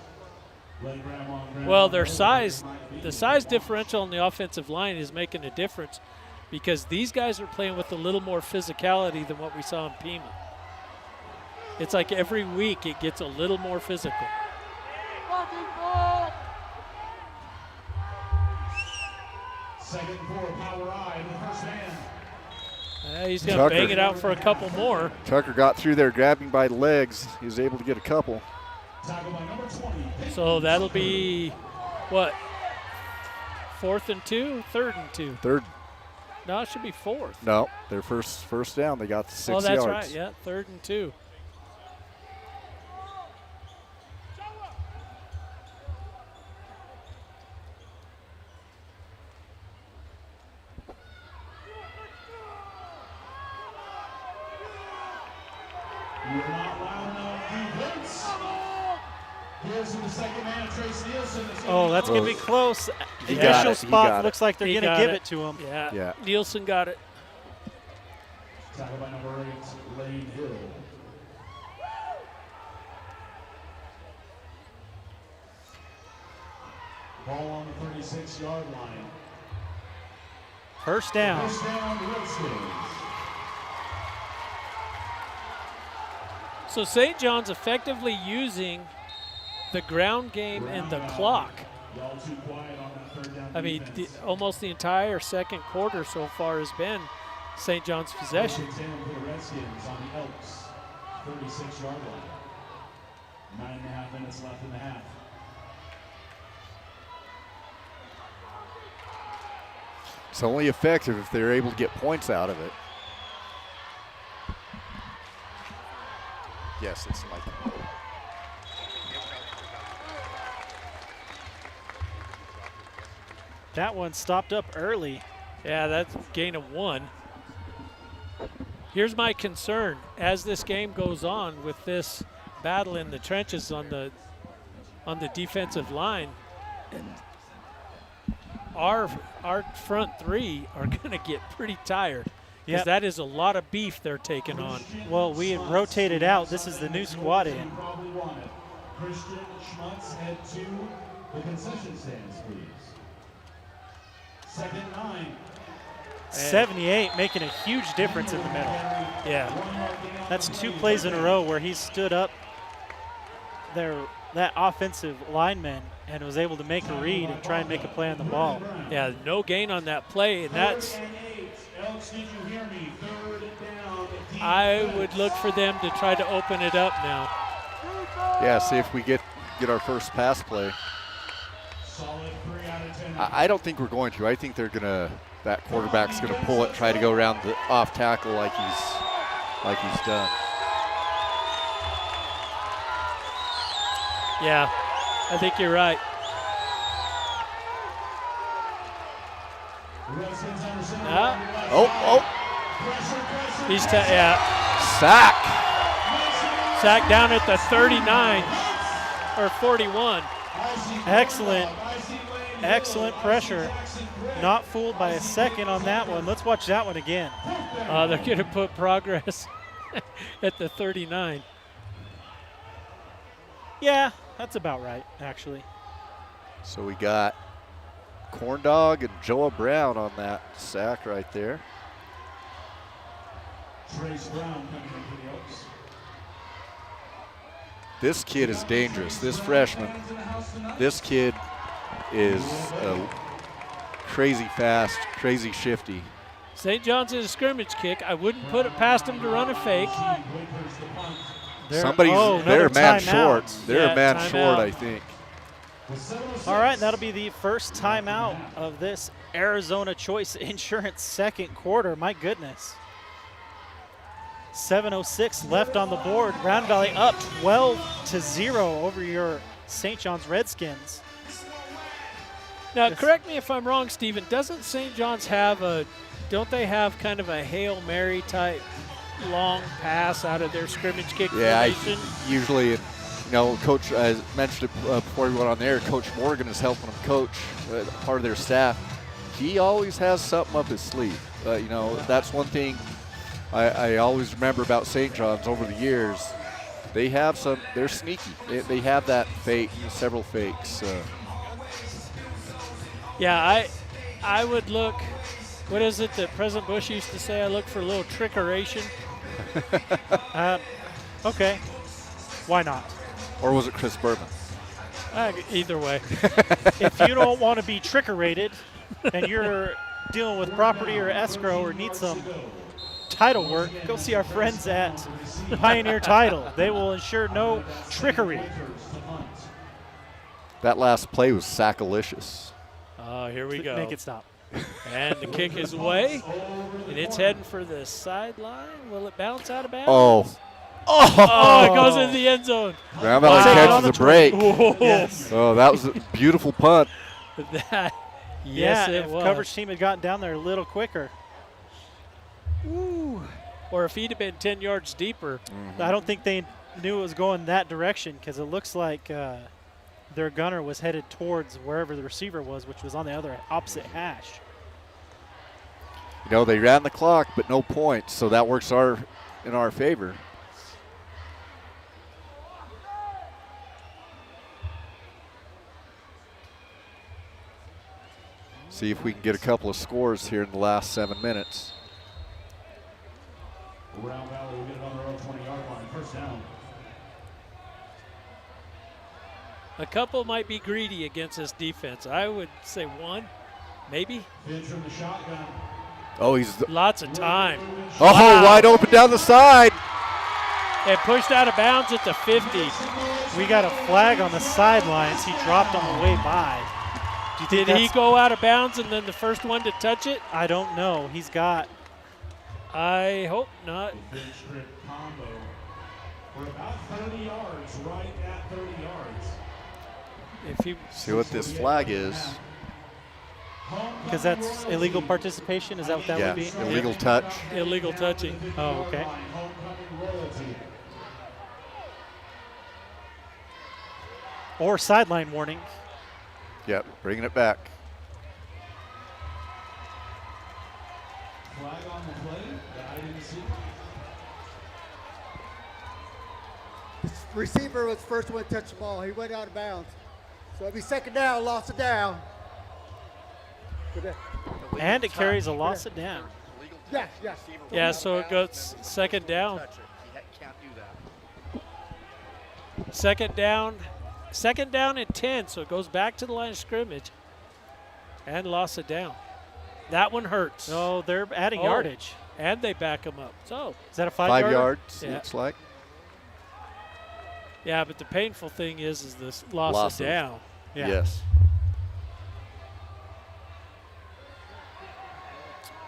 Let grandma and grandma Well, their size, the size differential on the offensive line is making a difference because these guys are playing with a little more physicality than what we saw in Pima. It's like every week it gets a little more physical. Second and 4, power I in the first man. He's going to bang it out for a couple more. Tucker got through there, grabbing by the legs. He was able to get a couple. Tackle by number 20. So that'll be, what, 4th and 2? 3rd and 2? Third. No, it should be 4th. No, their first down. They got the 6 yards. Oh, that's right. Yeah, 3rd and 2. You're not loud enough defense. Here's the second man, Trace Nielsen. Oh, that's going to be close. He The got initial it. He spot got looks like they're He going to got give it. it to him. Yeah. Yeah. Nielsen got it. Tackled by number 8, Lane Hill. Ball on the 36-yard line. First down. First down, Redskins. So St. John's effectively using the ground game and the clock. Y'all too quiet on that third down I mean, defense. almost the entire second quarter so far has been St. John's possession. First and 10 for the Redskins on the Elks 36-yard line. 9.5 minutes left in the half. It's only effective if they're able to get points out of it. Yes, it's like That one stopped up early. Yeah, that's a gain of 1. Here's my concern as this game goes on with this battle in the trenches on the defensive line. Our front three are going to get pretty tired because Yep. that is a lot of beef they're taking on. Well, we had rotated out. This is the new squad in. Probably wanted. Christian Schmutz, head to the concession stands, please. Second 9. 78, making a huge difference in the middle. Yeah, That's 2 plays in a row where he stood up there, that offensive lineman, and was able to make a read and try and make a play on the ball. yeah, no gain on that play, and that's. Elks, did you hear me? Third down. I would look for them to try to open it up now. yeah. See if we get our first pass play. Solid 3 out of 10. I don't think we're going to. I think that quarterback's gonna pull it, try to go around the off tackle like he's done. Yeah, I think you're right. Redskins under center. Ah, he's Sack. sacked down at the 39 or 41. Excellent pressure. Not fooled by a second on that one. Let's watch that one again. They're going to put progress at the 39. Yeah, that's about right, actually. So we got Corn Dog and Joa Brown on that sack right there. Trace Brown coming in for the Elks. This kid is dangerous. This freshman. This kid is crazy fast, crazy shifty. St. John's is a scrimmage kick. I wouldn't put it past him to run a fake. They're a another man timeout. short. They're Yeah, a man timeout. short, I think. All right, that'll be the first timeout of this Arizona Choice Insurance second quarter. My goodness. 7:06 left on the board. Round Valley up 12-0 over your St. John's Redskins. Now, correct me if I'm wrong, Stephen. Doesn't St. John's don't they have kind of a Hail Mary type long pass out of their scrimmage kick formation? Usually, Coach, I mentioned it before we went on there, Coach Morgan is helping them coach, part of their staff. He always has something up his sleeve. That's one thing I always remember about St. John's over the years. They're sneaky. They have that fake, several fakes. Yeah, I would look, what is it that President Bush used to say? I look for a little trickeration. Okay, why not? Or was it Chris Berman? Either way. If you don't want to be trickerated and you're dealing with property or escrow or need some title work, go see our friends at Pioneer Title. They will ensure no trickery. That last play was sackalicious. Oh, here we go. Make it stop. And the kick is away, and it's heading for the sideline. Will it bounce out of bounds? Oh, It goes in the end zone. Round Valley catches the break. Yes. Oh, that was a beautiful punt. Yes, Yeah, it if was. coverage team had gotten down there a little quicker. Or if he'd have been 10 yards deeper. I don't think they knew it was going that direction because it looks like their gunner was headed towards wherever the receiver was, which was on the other opposite hash. You know, they ran the clock, but no points, so that works in our favor. See if we can get a couple of scores here in the last 7 minutes. Round Valley will get it on their own 20-yard line. First down. A couple might be greedy against this defense. I would say one, maybe. Pitch from the shotgun. Oh, he's Lots of time. wide open down the side. And pushed out of bounds at the 50. We got a flag on the sidelines. He dropped on the way by. Do you think Did he that's- go out of bounds and then the first one to touch it? I don't know. He's got. I hope not. Big strip combo. We're about 30 yards, right at 30 yards. If he See what this flag is. Because that's illegal participation? Is that what that Yeah, would be? illegal touch. illegal touching. Oh, okay. Homecoming royalty. Or sideline warning. Yep, bringing it back. Flag on the play that I didn't see. The receiver was the first one to touch the ball. He went out of bounds. So it'll be second down, lost it down. And it carries a loss it down. Yeah, yeah. Yeah, so it goes second down. Second down and 10, so it goes back to the line of scrimmage and lost it down. That one hurts. No, they're adding Oh. yardage. And they back him up. So, Is that a 5 5 yards, Yeah. looks like. yeah, but the painful thing is this loss Loss it of- down. Yeah. Yes.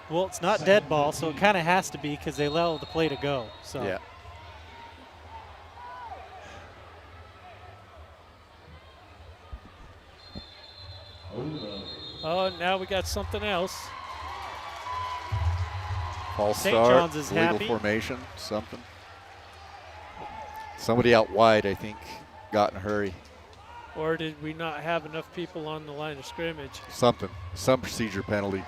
Well, it's not dead ball, so it kind of has to be because they allow the play to go. So Yeah. Oh, now we got something else. False St. start, John's is illegal happy. formation, something. Somebody out wide, I think, got in a hurry. Or did we not have enough people on the line of scrimmage? Something, some procedure penalty.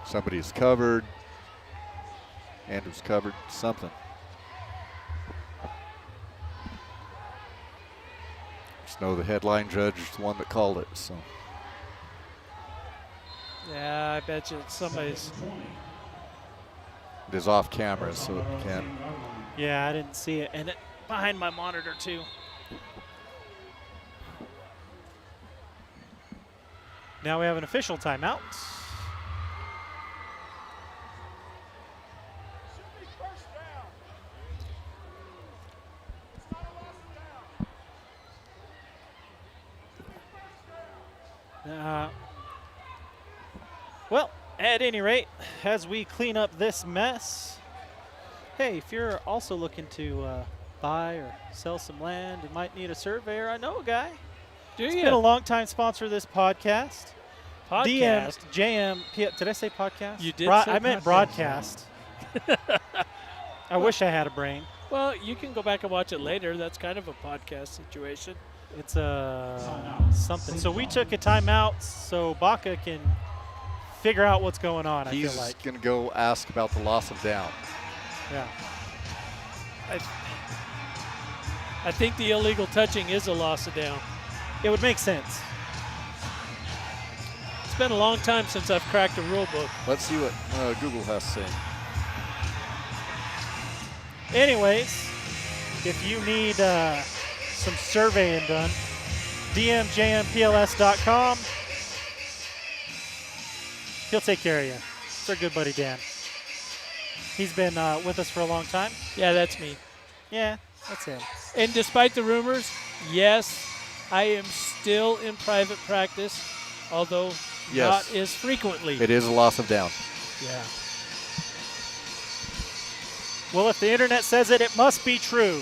Somebody is covered. Andrew's covered, something. Just know the headline judge is the one that called it, so. Yeah, I bet you somebody's. It is off camera, so it can. yeah, I didn't see it, and it behind my monitor too. Now we have an official timeout. Well, at any rate, as we clean up this mess, hey, if you're also looking to buy or sell some land and might need a surveyor, I know a guy. Do He's you? been a longtime sponsor of this podcast. Podcast. Did I say podcast? You did say I meant podcast. broadcast. I wish I had a brain. Well, you can go back and watch it later. That's kind of a podcast situation. It's something. So we took a timeout so Baca can figure out what's going on, I He's feel like. going to go ask about the loss of down. Yeah. I think the illegal touching is a loss of down. It would make sense. It's been a long time since I've cracked a rule book. Let's see what Google has to say. Anyways, if you need some surveying done, DMJMPLS.com. He'll take care of you. It's our good buddy Dan. He's been with us for a long time. Yeah, that's me. Yeah, that's him. And despite the rumors, yes, I am still in private practice, although Yes. not as frequently. It is a loss of down. Yeah. Well, if the internet says it, it must be true.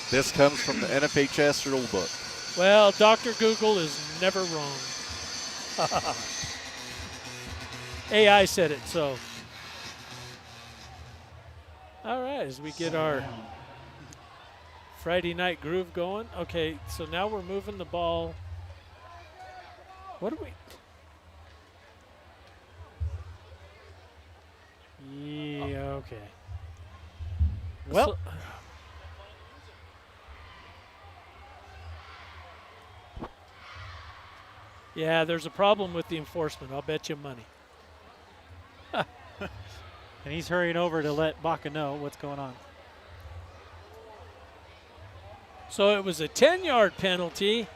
This comes from the NFHS rule book. Well, Dr. Google is never wrong. AI said it, so. All right, as we get our Friday night groove going. Okay, so now we're moving the ball. What are we? Yeah, okay. Well, yeah, there's a problem with the enforcement. I'll bet you money. and he's hurrying over to let Baca know what's going on. So it was a 10-yard penalty,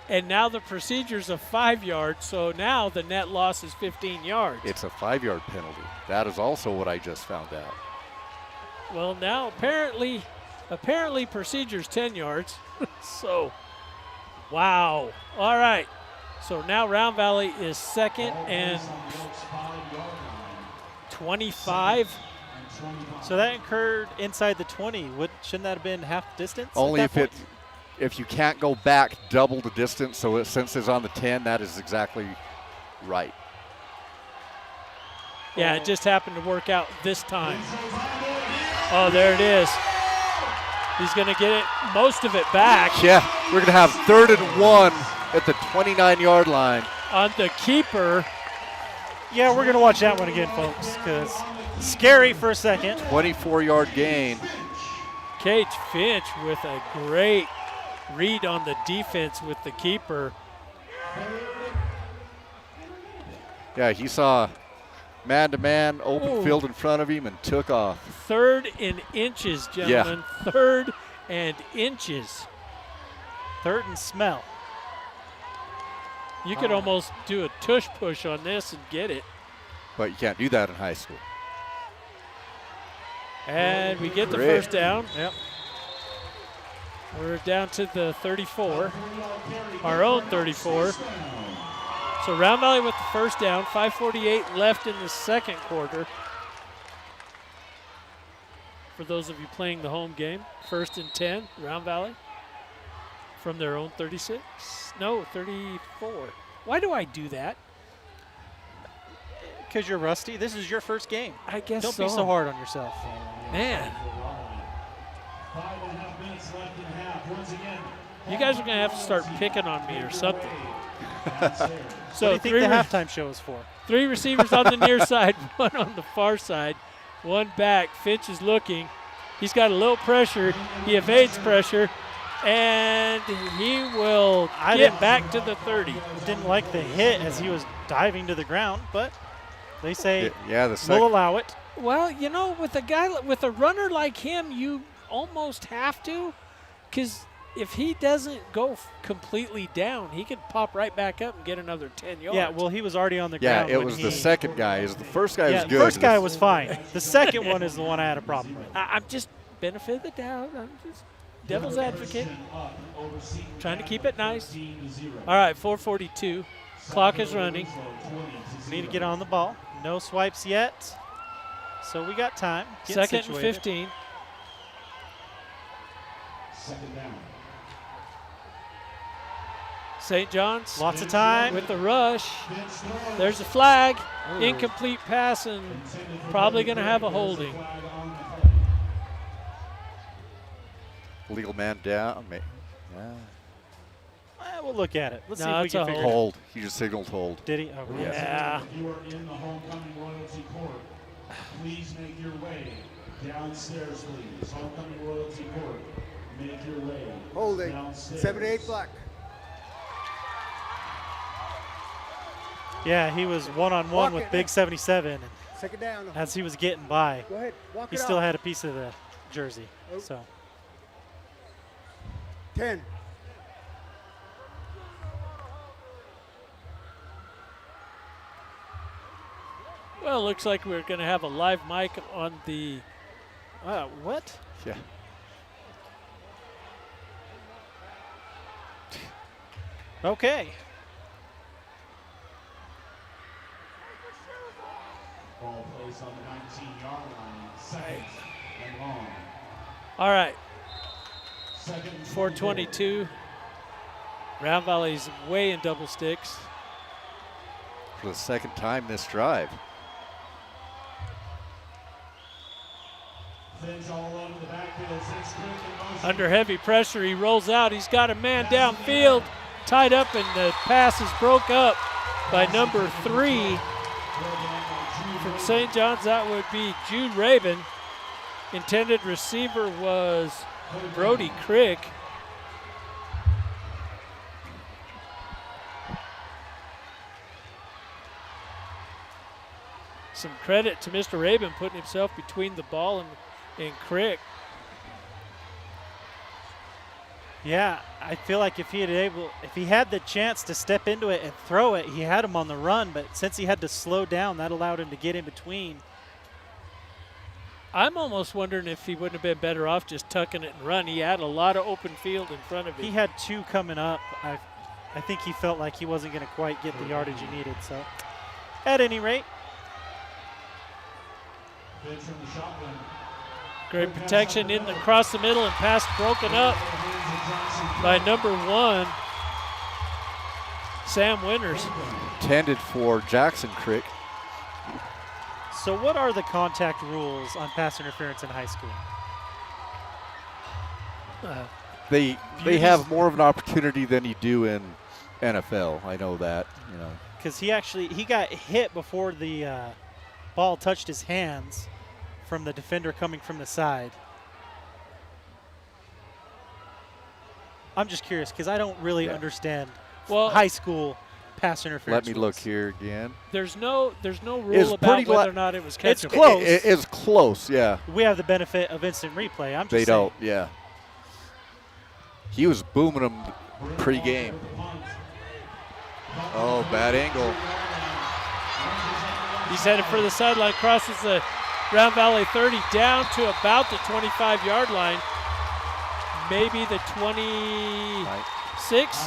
and now the procedure's a 5 yards. So now the net loss is 15 yards. It's a 5-yard penalty. That is also what I just found out. Well, now apparently procedure's 10 yards. So, wow. All right. So now Round Valley is second and 25. So that occurred inside the 20. Shouldn't that have been half distance? Only if you can't go back double the distance. So since it's on the 10, that is exactly right. Yeah, it just happened to work out this time. Oh, there it is. He's going to get it, most of it back. Yeah, we're going to have 3rd and 1 at the 29-yard line. On the keeper. Yeah, we're going to watch that one again, folks, because scary for a second. 24-yard gain. Cage Finch with a great read on the defense with the keeper. Yeah, he saw man-to-man, open field in front of him, and took off. 3rd and inches, gentlemen. Yeah. 3rd and inches. 3rd and smell. You could almost do a tush push on this and get it. But you can't do that in high school. And we get the first down. Yep. We're down to the 34, our own 34. So Round Valley with the first down, 5:48 left in the second quarter. For those of you playing the home game, 1st and 10, Round Valley from their own 36. No, 34. Why do I do that? Because you're rusty. This is your first game. I guess Don't be so hard on yourself. Man. 5.5 minutes left in half. Once again, you guys are going to have to start picking on me or something. So what do you think the halftime show is for? 3 receivers on the near side, 1 on the far side, 1 back. Finch is looking. He's got a little pressure. He evades pressure, and he will get back to the 30. Didn't like the hit as he was diving to the ground, but they say we'll allow it. Well, you know, with a runner like him, you almost have to, because if he doesn't go completely down, he could pop right back up and get another 10 yards. Yeah, well, he was already on the ground. Yeah, it was the second guy. The first guy was good. The first guy was fine. The second one is the one I had a problem with. I'm just benefit of the doubt. I'm just devil's advocate. Trying to keep it nice. All right, 4:42. Clock is running. We need to get on the ball. No swipes yet. So we got time. Second and 15. second down. St. John's. Lots of time. With the rush. There's a flag. Incomplete pass, and probably going to have a holding. Legal man down. We'll look at it. Let's see No, if we it's can a figure Hold. He just signaled hold. Did he? Oh, yes. Yeah. If you are in the homecoming royalty court, please make your way downstairs, please. Homecoming royalty court, make your way Holding. downstairs. 78 black. Yeah, he was one-on-one with Big 77. Second down. As he was getting by, Go ahead. Walk he it still out. had a piece of the jersey. Oh. So 10. Well, looks like we're going to have a live mic on the. what? Yeah. Okay. Ball placed on the 19-yard line. Second and long. All right. Second and 4:22. Round Valley's way in double sticks. For the second time this drive. Finch all over the backfield. Six quick in motion. Under heavy pressure, he rolls out. He's got a man downfield, tied up, and the pass is broke up by number 3 from St. John's, that would be Jude Rabin. Intended receiver was Brody Crick. Some credit to Mr. Rabin putting himself between the ball and Crick. Yeah, I feel like if he had the chance to step into it and throw it, he had him on the run, but since he had to slow down, that allowed him to get in between. I'm almost wondering if he wouldn't have been better off just tucking it and run. He had a lot of open field in front of him. He had 2 coming up. I think he felt like he wasn't going to quite get the yardage he needed. So, at any rate. Great protection in across the middle and pass broken up by number 1, Sam Winters. Intended for Jackson Crick. So what are the contact rules on pass interference in high school? They have more of an opportunity than you do in NFL. I know that, you know. Because he got hit before the ball touched his hands from the defender coming from the side. I'm just curious because I don't really understand high school pass interference. Let me look here again. There's no rule about whether or not it was catchable. It's close. It's close, yeah. We have the benefit of instant replay. I'm just saying. They don't, yeah. He was booming them pre-game. Oh, bad angle. He's headed for the sideline, crosses the Round Valley 30 down to about the 25-yard line, maybe the 26.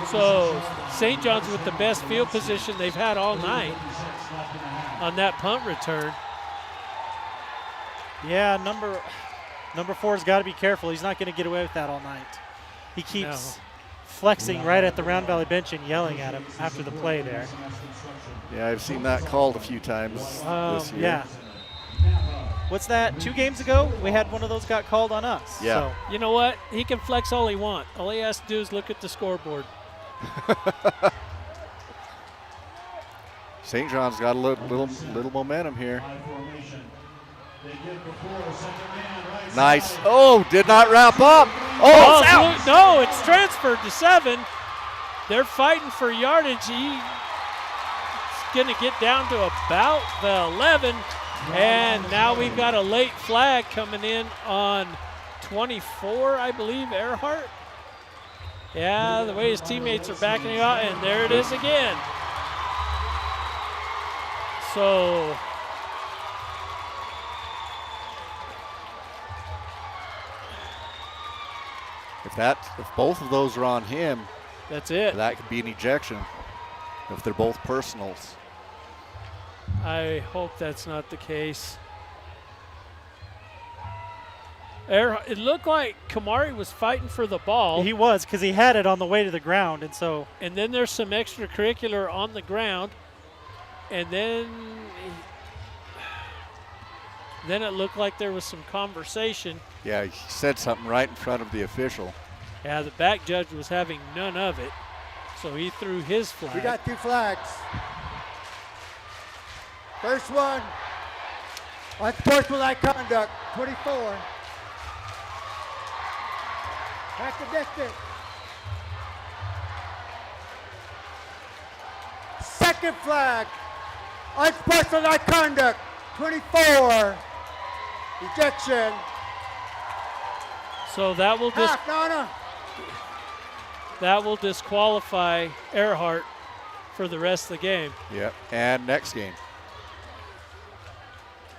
So St. John's with the best field position they've had all night on that punt return. Yeah, number 4's got to be careful. He's not going to get away with that all night. He keeps flexing right at the Round Valley bench and yelling at him after the play there. Yeah, I've seen that called a few times this year. Yeah. What's that? 2 games ago, we had one of those got called on us. Yeah. So. You know what? He can flex all he wants. All he has to do is look at the scoreboard. St. John's got a little momentum here. Nice. Oh, did not wrap up. Oh, it's out. No, it's transferred to 7. They're fighting for yardage. He's going to get down to about the 11. And now we've got a late flag coming in on 24, I believe, Earhart. Yeah, the way his teammates are backing him out, and there it is again. So if both of those are on him, that's it. That could be an ejection if they're both personals. I hope that's not the case. It looked like Kamari was fighting for the ball. He was, because he had it on the way to the ground, and so. And then there's some extracurricular on the ground, and then it looked like there was some conversation. Yeah, he said something right in front of the official. Yeah, the back judge was having none of it, so he threw his flag. We got 2 flags. First one, unsportsmanlike conduct, 24. Back to distance. Second flag, unsportsmanlike conduct, 24. Ejection. So that will disqualify Earhart for the rest of the game. Yep, and next game.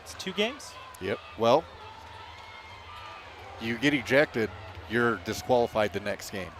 It's 2 games? Yep. Well, you get ejected, you're disqualified the next game.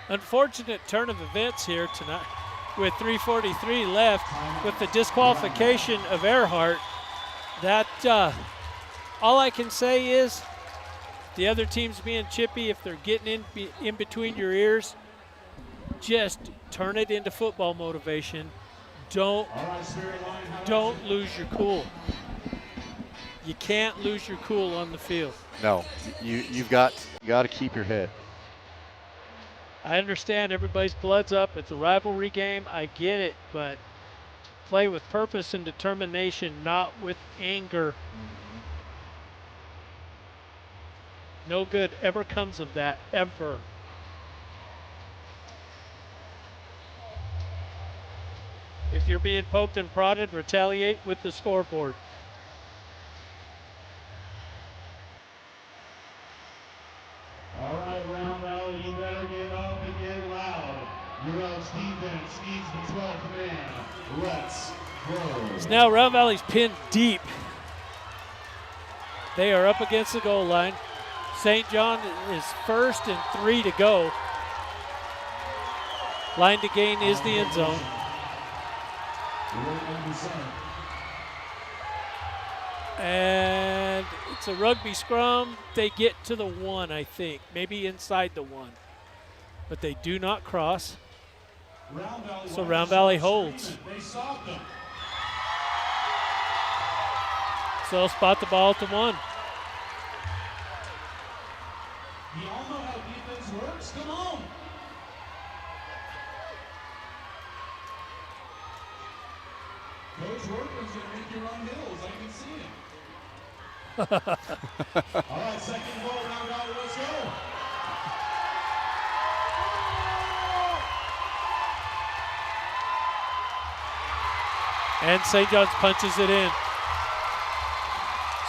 Unfortunate turn of events here tonight with 3:43 left with the disqualification of Earhart. That all I can say is the other team's being chippy. If they're getting in between your ears, just turn it into football motivation. Don't lose your cool. You can't lose your cool on the field. No, you've got to keep your head. I understand everybody's blood's up. It's a rivalry game. I get it, but play with purpose and determination, not with anger. No good ever comes of that, ever. If you're being poked and prodded, retaliate with the scoreboard. All right, Round Valley, you better get up and get loud. Your Elks defense needs the 12th man. Let's go. So now Round Valley's pinned deep. They are up against the goal line. St. John is first and 3 to go. Line to gain is the end zone. And it's a rugby scrum. They get to the 1, I think. Maybe inside the 1. But they do not cross. So Round Valley holds. So they'll spot the ball to 1. You all know how defense works? Come on. Coach Workman's going to make you run hills. I can see him. All right, second ball, Round Valley, let's go. And St. John's punches it in.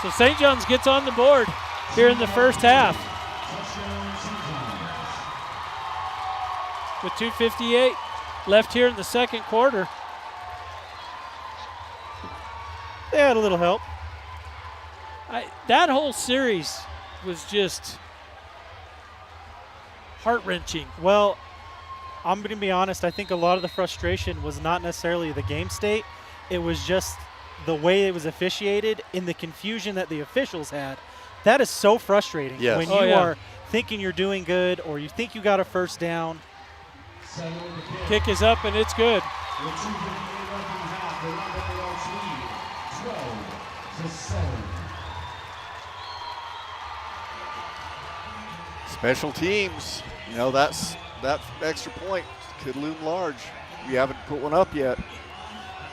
So St. John's gets on the board here in the first half. With 2:58 left here in the second quarter. They had a little help. That whole series was just heart-wrenching. Well, I'm going to be honest. I think a lot of the frustration was not necessarily the game state. It was just the way it was officiated and the confusion that the officials had. That is so frustrating Yes. when Oh, you yeah. are thinking you're doing good or you think you got a first down. Kick is up and it's good. With 2:58 left in the half, the Round Valley Elks lead 12-7. Special teams, that extra point could loom large. We haven't put one up yet.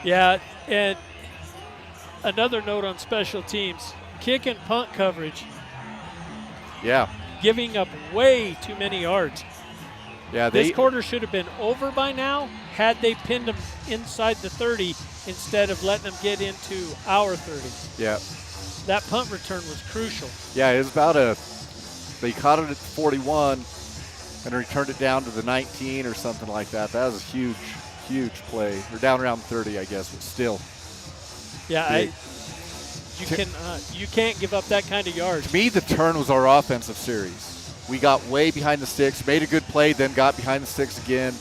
Yeah, and another note on special teams. Kick and punt coverage, Yeah, giving up way too many yards. yeah. This quarter should have been over by now had they pinned them inside the 30 instead of letting them get into our 30. Yeah, That punt return was crucial. yeah. It was they caught it at 41 and returned it down to the 19 or something like that. That was a huge play. Or down around 30, I guess, but still. Yeah, Big. you can't give up that kind of yards. To me, the turn was our offensive series. We got way behind the sticks, made a good play, then got behind the sticks again.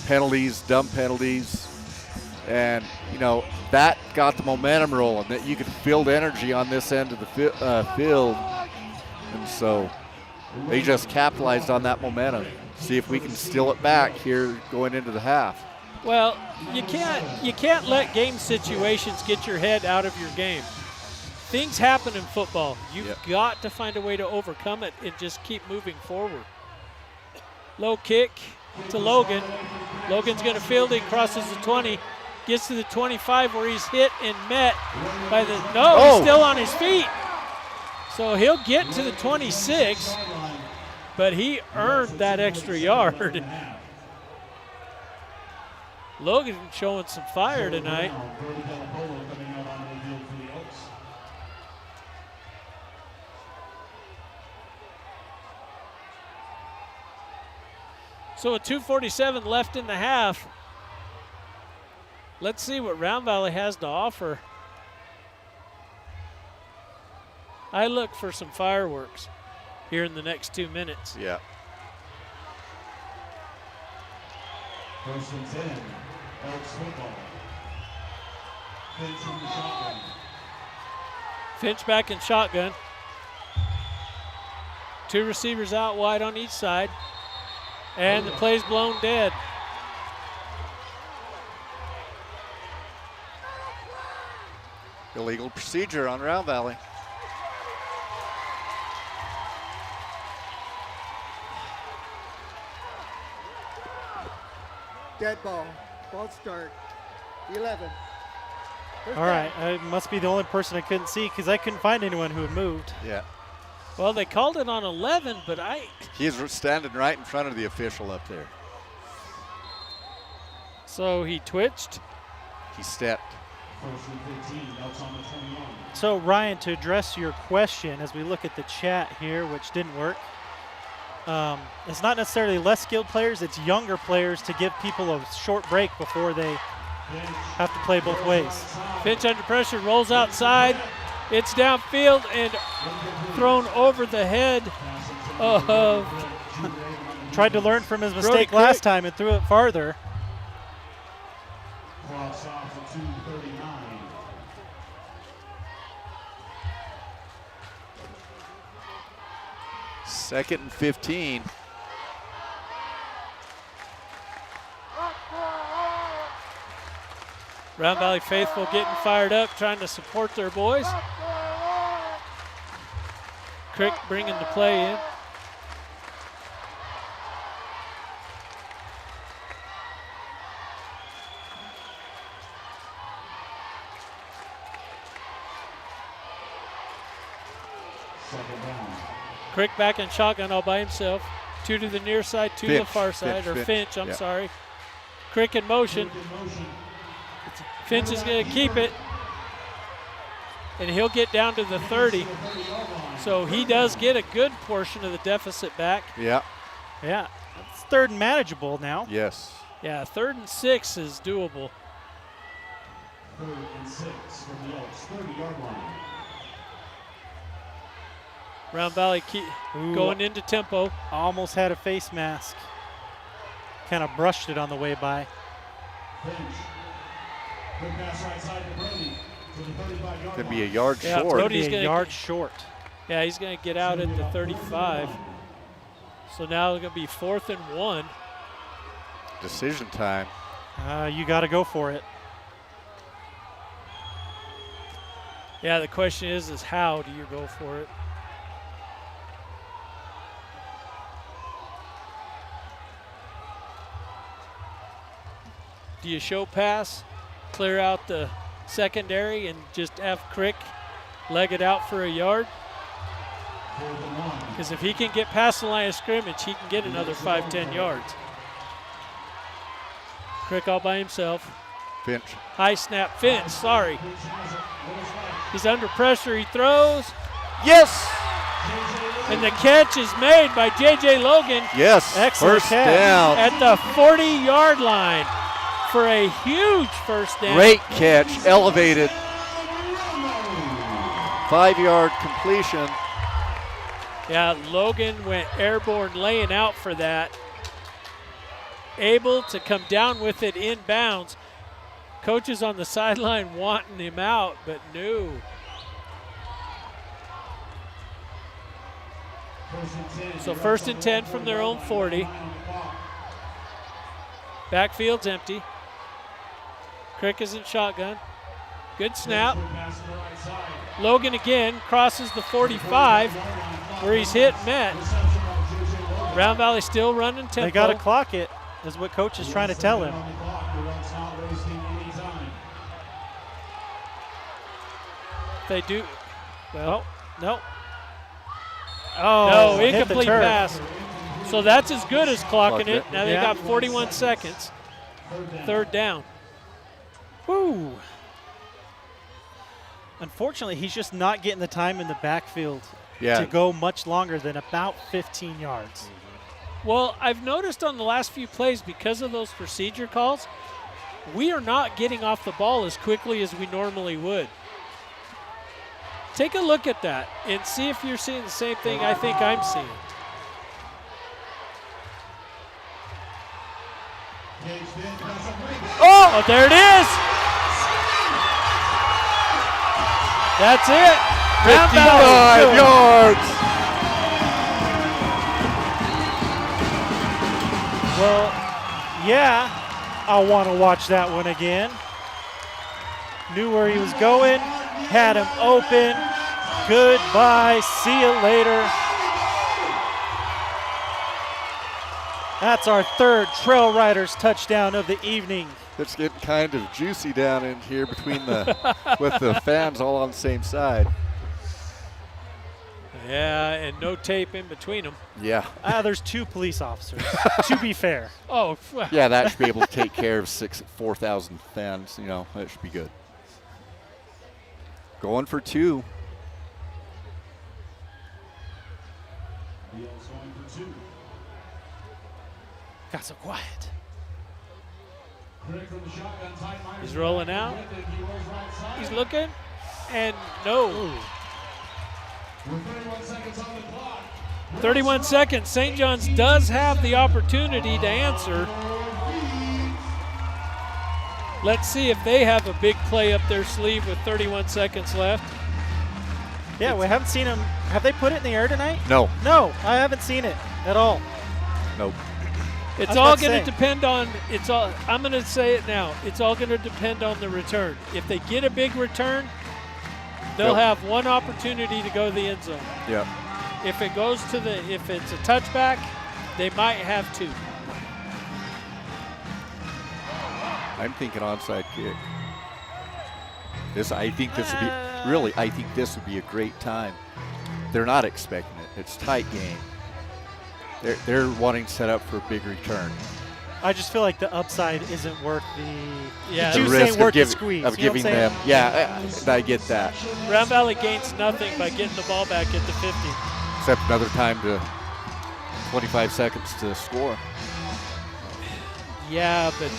Penalties, dumb penalties. And, that got the momentum rolling, that you could feel the energy on this end of the field. And so they just capitalized on that momentum. See if we can steal it back here going into the half. Well, you can't let game situations get your head out of your game. Things happen in football. You've got to find a way to overcome it and just keep moving forward. Low kick to Logan. Logan's going to field it, crosses the 20, gets to the 25 where he's hit and met by the – no, he's still on his feet. So he'll get to the 26, but he earned that extra yard. Logan showing some fire tonight. So with 2:47 left in the half, let's see what Round Valley has to offer. I look for some fireworks here in the next 2 minutes. Yeah. First and 10, Elks football. Finch from the shotgun. Finch back in shotgun. 2 receivers out wide on each side. And the play's blown dead. Illegal procedure on Round Valley. Dead ball. Ball start. 11. First All right, down. I must be the only person I couldn't see because I couldn't find anyone who had moved. Yeah. Well, they called it on 11, but He's standing right in front of the official up there. So he twitched. He stepped. First and 15, Elks on the 21. So, Ryan, to address your question, as we look at the chat here, which didn't work, it's not necessarily less skilled players, it's younger players to give people a short break before they have to play both ways. Finch under pressure, rolls outside. It's downfield and thrown over the head of Tried to learn from his mistake Crick. last time and threw it farther. Cross off at 239. Second and 15. Round Valley faithful getting fired up, trying to support their boys. Crick bringing the play in. Second down. Crick back in shotgun all by himself. 2 to the near side, 2 to the Finch, far side, or Finch, Finch, I'm yeah. sorry. Crick in motion. Finch is going to keep it. And he'll get down to the 30. So he does get a good portion of the deficit back. Yeah. Yeah, it's third and manageable now. Yes. Yeah, 3rd and 6 is doable. 3rd and 6 from the Elks, 30-yard line. Round Valley Ooh. going into tempo. Almost had a face mask. Kind of brushed it on the way by. Finch. Quick pass right side to Brody to the 35-yard Could line. be a yard Yeah, short. Brody- Be He's a gonna yard get- short. Yeah, he's going to get out at the 35. So now it's going to be 4th and 1. Decision time. You got to go for it. Yeah, the question is how do you go for it? Do you show pass, clear out the secondary, and just have Crick leg it out for a yard? Because if he can get past the line of scrimmage, he can get another 5-10 yards. Crick all by himself. Finch. High snap, Finch, sorry. He's under pressure, he throws, Yes. and the catch is made by J.J. Logan Yes. Excellent First catch. down. at the 40-yard line for a huge first down. Great catch. Elevated. 5-yard completion. Yeah, Logan went airborne laying out for that. Able to come down with it inbounds. Coaches on the sideline wanting him out, but no. So 1st and 10 from their own 40. Backfield's empty. Crick is in shotgun. Good snap. Logan again crosses the 45 where he's hit and met. Round Valley still running tempo. They got to clock it, is what coach is trying to tell him. They do. Well, No. no, hit the incomplete turf. pass. So that's as good as clocking Clocked it. it. Now they Yeah. got 41 seconds. 3rd down. Woo. Unfortunately, he's just not getting the time in the backfield Yeah. to go much longer than about 15 yards. Well, I've noticed on the last few plays, because of those procedure calls, we are not getting off the ball as quickly as we normally would. Take a look at that and see if you're seeing the same thing I think I'm seeing. Oh, there it is. That's it. Round 55 yards. Well, yeah, I want to watch that one again. Knew where he was going, had him open. Goodbye, see you later. That's our third Trail Riders touchdown of the evening. It's getting kind of juicy down in here between with the fans all on the same side. Yeah, and no tape in between them. Yeah. There's 2 police officers, to be fair. Oh, yeah, that should be able to take care of 4,000 fans. You know, that should be good. Going for 2. Got so quiet. He's rolling out. He's looking. And no. Ooh. 31 seconds. St. John's does have the opportunity to answer. Let's see if they have a big play up their sleeve with 31 seconds left. Yeah, we haven't seen him. Have they put it in the air tonight? No. No, I haven't seen it at all. Nope. It's all going to depend on, I'm going to say it now, it's all going to depend on the return. If they get a big return, they'll have one opportunity to go to the end zone. Yep. If it goes if it's a touchback, they might have 2. I'm thinking onside kick. I think this would be a great time. They're not expecting it. It's a tight game. They're wanting to set up for a big return. I just feel like the upside isn't worth the the risk ain't worth of, the squeeze. of giving them. Yeah, I get that. Round Valley gains nothing by getting the ball back at the 50. Except another time to 25 seconds to score. Yeah, but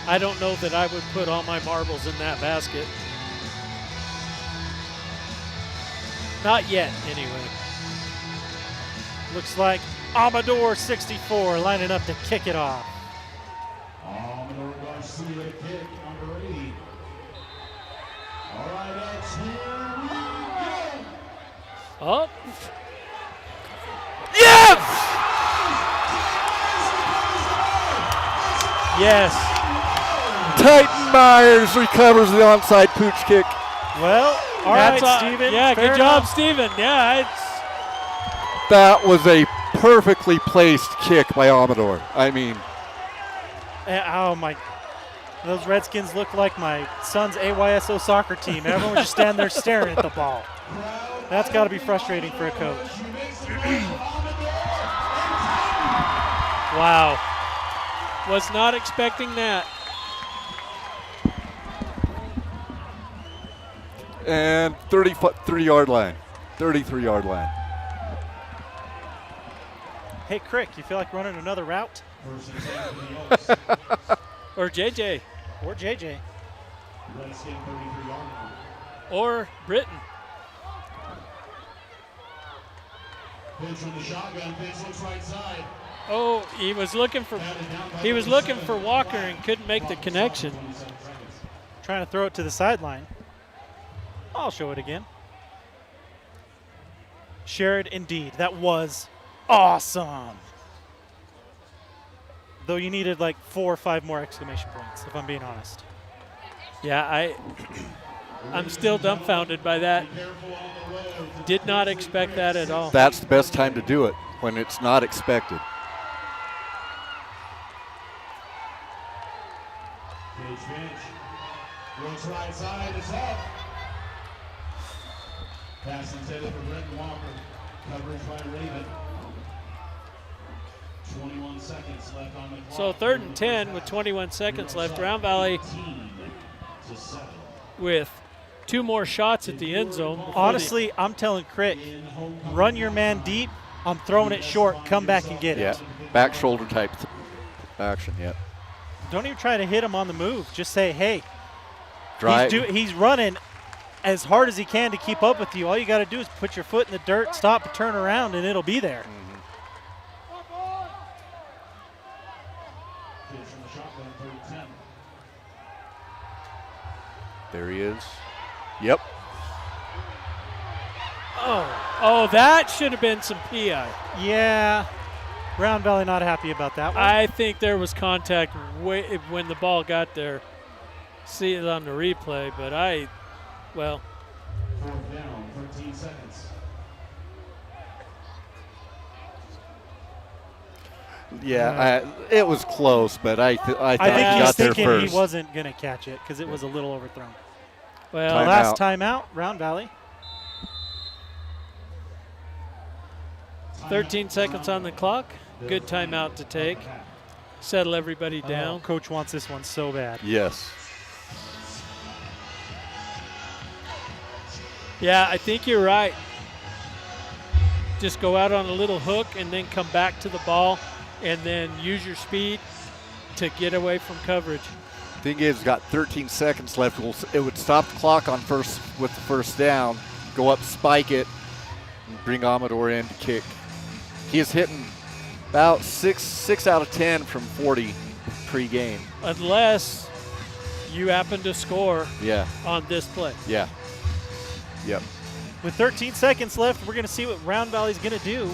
I don't know that I would put all my marbles in that basket. Not yet, anyway. Looks like Amador 64 lining up to kick it off. Amador Garcia kick, number 80. All right, X, here we go. Oh. Yes! Yes. Titan Myers recovers the onside pooch kick. Well, all right, Steven. Yeah, fair good job, enough. Steven. Yeah, That was a perfectly placed kick by Amador. I mean, Oh my! Those Redskins look like my son's AYSO soccer team. Everyone was just standing there staring at the ball. That's got to be frustrating for a coach. wow. Was not expecting that. and 33-yard line. 33-yard line. Hey, Crick, you feel like running another route? Or JJ. Or JJ. Or Britton. Pitch from the shotgun. Pitch looks right side. Oh, he was looking for Walker and couldn't make the connection. Trying to throw it to the sideline. I'll show it again. Sherrod, indeed. That was awesome. Though you needed like 4 or 5 more exclamation points, if I'm being honest. Yeah, I'm still dumbfounded by that. Did not expect that at all. That's the best time to do it, when it's not expected. Cage bench. Looks right side. It's up. Pass intended for Brenton Walker. Coverage by Raven. 21 seconds left on the clock. So 3rd and 10 with 21 seconds left. Round Valley with 2 more shots at the end zone. Honestly, I'm telling Crick, run your man deep. I'm throwing it short. Come back and get it. Yeah, back shoulder type action, yeah. Don't even try to hit him on the move. Just say, hey, Drive. he's running as hard as he can to keep up with you. All you got to do is put your foot in the dirt, stop and turn around, and it'll be there. Shotgun, 3rd 10. There he is. Yep. Oh, that should have been some PI. Yeah. Round Valley not happy about that one. I think there was contact when the ball got there. See it on the replay, but well. 4th down, 13 seconds. Yeah, it was close, but I thought I he think he's got there thinking first. he wasn't going to catch it because it was a little overthrown. Well, Timeout. Last timeout, Round Valley. 13 seconds on the clock. Good timeout to take. Settle everybody down. Coach wants this one so bad. Yes. Yeah, I think you're right. Just go out on a little hook and then come back to the ball and then use your speed to get away from coverage. Thing is, got 13 seconds left. It would stop the clock on first with the first down, go up, spike it, and bring Amador in to kick. He is hitting about 6 out of 10 from 40 pre-game. Unless you happen to score Yeah, on this play. yeah, yep. With 13 seconds left, we're going to see what Round Valley's going to do.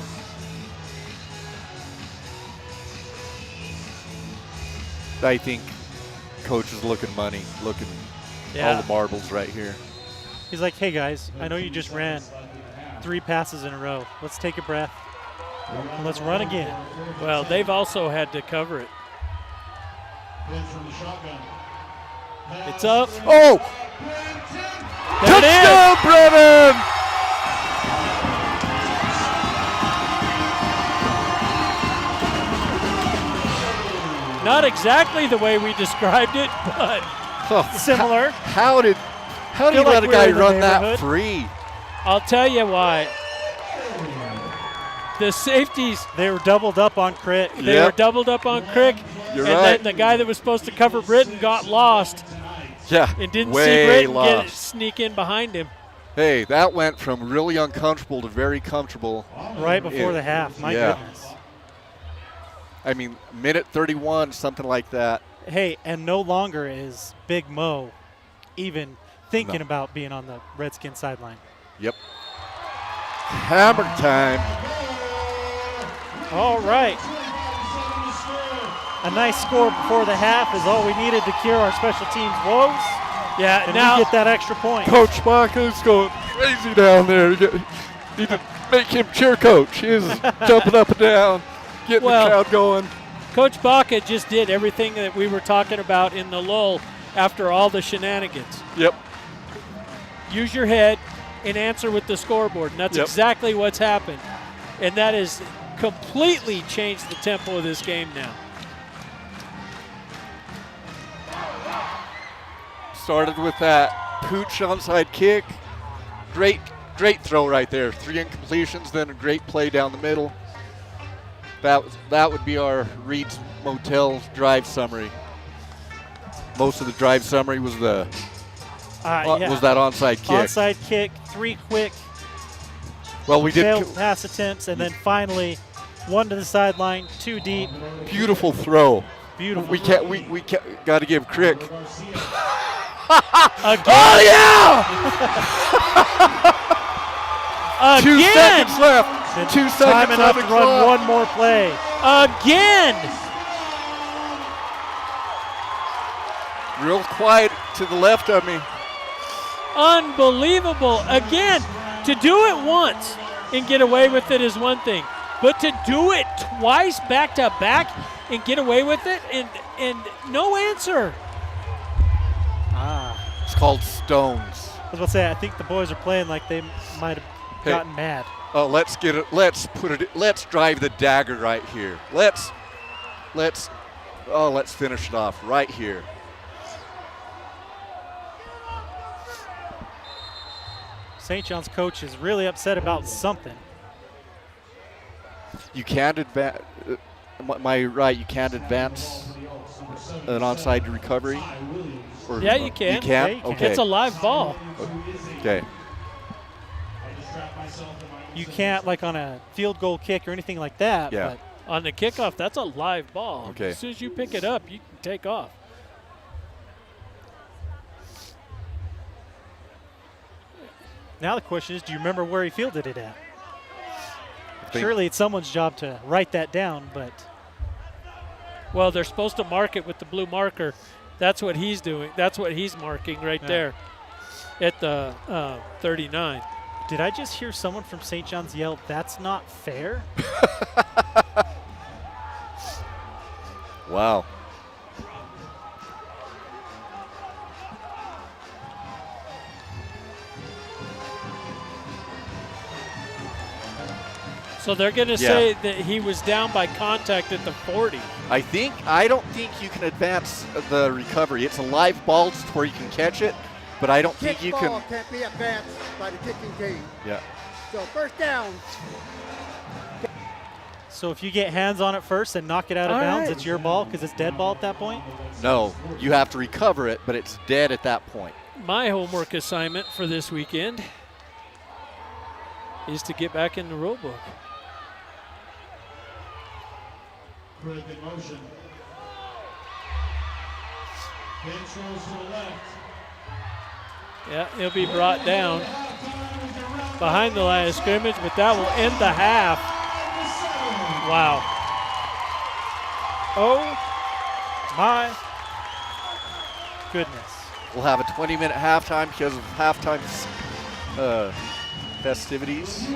I think Coach is looking money, looking all the marbles right here. He's like, hey, guys, I know you just ran 3 passes in a row. Let's take a breath. And let's run again. Well, they've also had to cover it. Pitch from the shotgun. It's up. Oh! There it is. Touchdown, Brennan! Not exactly the way we described it, but Similar. How do you Feel like let a we're guy in the run that neighborhood. free? I'll tell you why. The safeties, They were doubled up on Crit. they were doubled up on Crick, You're and right. then the guy that was supposed to cover Britton got lost Yeah, and didn't see way Britton lost. sneak in behind him. Hey, that went from really uncomfortable to very comfortable. Right before Yeah. the half. My Yeah. goodness. I mean, minute 31, something like that. Hey, and no longer is Big Mo even thinking No. about being on the Redskins sideline. Yep. Hammer time. All right. A nice score before the half is all we needed to cure our special teams woes. Yeah, And now we get that extra point. Coach Baca's going crazy down there. You need to make him cheer coach. He is jumping up and down, getting Well- the crowd going. Coach Baca just did everything that we were talking about in the lull after all the shenanigans. Yep. Use your head and answer with the scoreboard. And that's Yep. exactly what's happened. And that has completely changed the tempo of this game now. Started with that pooch onside kick. Great throw right there. 3 incompletions, then a great play down the middle. That would be our Reed's Motel drive summary. Most of the drive summary was Yeah. was that onside kick. Onside kick, 3 quick Well, we did failed pass attempts, and then finally 1 to the sideline, 2 deep. beautiful throw. Beautiful. We got to give Crick. Again. Oh yeah! 2 Again. seconds left. 2 seconds Time enough on to the run clock. 1 more play. Again. Real quiet to the left of me. Unbelievable. Again, to do it once and get away with it is one thing, but to do it twice back to back and get away with it and no answer. It's called Stones. I was about to say, I think the boys are playing like they might have Hey. gotten mad. Oh, let's get it. Let's drive the dagger right here. Let's finish it off right here. St. John's coach is really upset about something. You can't advance. Am I right? You can't advance an onside recovery. Or Yeah, you can. You can. Yeah, you can. Okay. It's a live ball. Okay. You can't, like on a field goal kick or anything like that, Yeah. but On the kickoff, that's a live ball. Okay. As soon as you pick it up, you can take off. Now the question is, do you remember where he fielded it at? think- Surely it's someone's job to write that down, but Well, they're supposed to mark it with the blue marker. That's what he's doing. That's what he's marking right there at the 39. did I just hear someone from St. John's yell, "That's not fair"? Wow. So they're going to say that he was down by contact at the 40. I don't think you can advance the recovery. It's a live ball to where you can catch it, but I don't think you Ball can. can't be advanced by the kicking team. Yeah. So first down. So if you get hands on it first and knock it out of All bounds, right. it's your ball because it's dead ball at that point? No, you have to recover it, but it's dead at that point. My homework assignment for this weekend is to get back in the rule book. Quick in motion. Pitch rolls to the left. Yeah, he'll be brought down behind the line of scrimmage, but that will end the half. Wow. Oh my goodness. We'll have a 20-minute halftime because of halftime festivities.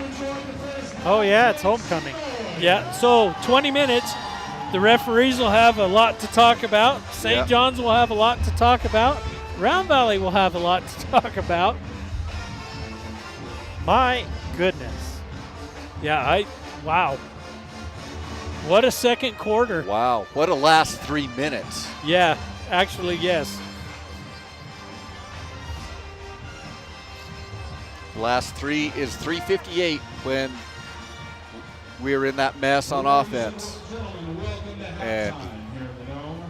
Oh yeah, it's homecoming. Yeah, so 20 minutes. The referees will have a lot to talk about. St. Yep. John's will have a lot to talk about. Round Valley will have a lot to talk about. My goodness. Yeah, wow. What a second quarter. Wow, what a last 3 minutes. Yeah, actually, yes. The last three is 3:58 when we were in that mess on offense. And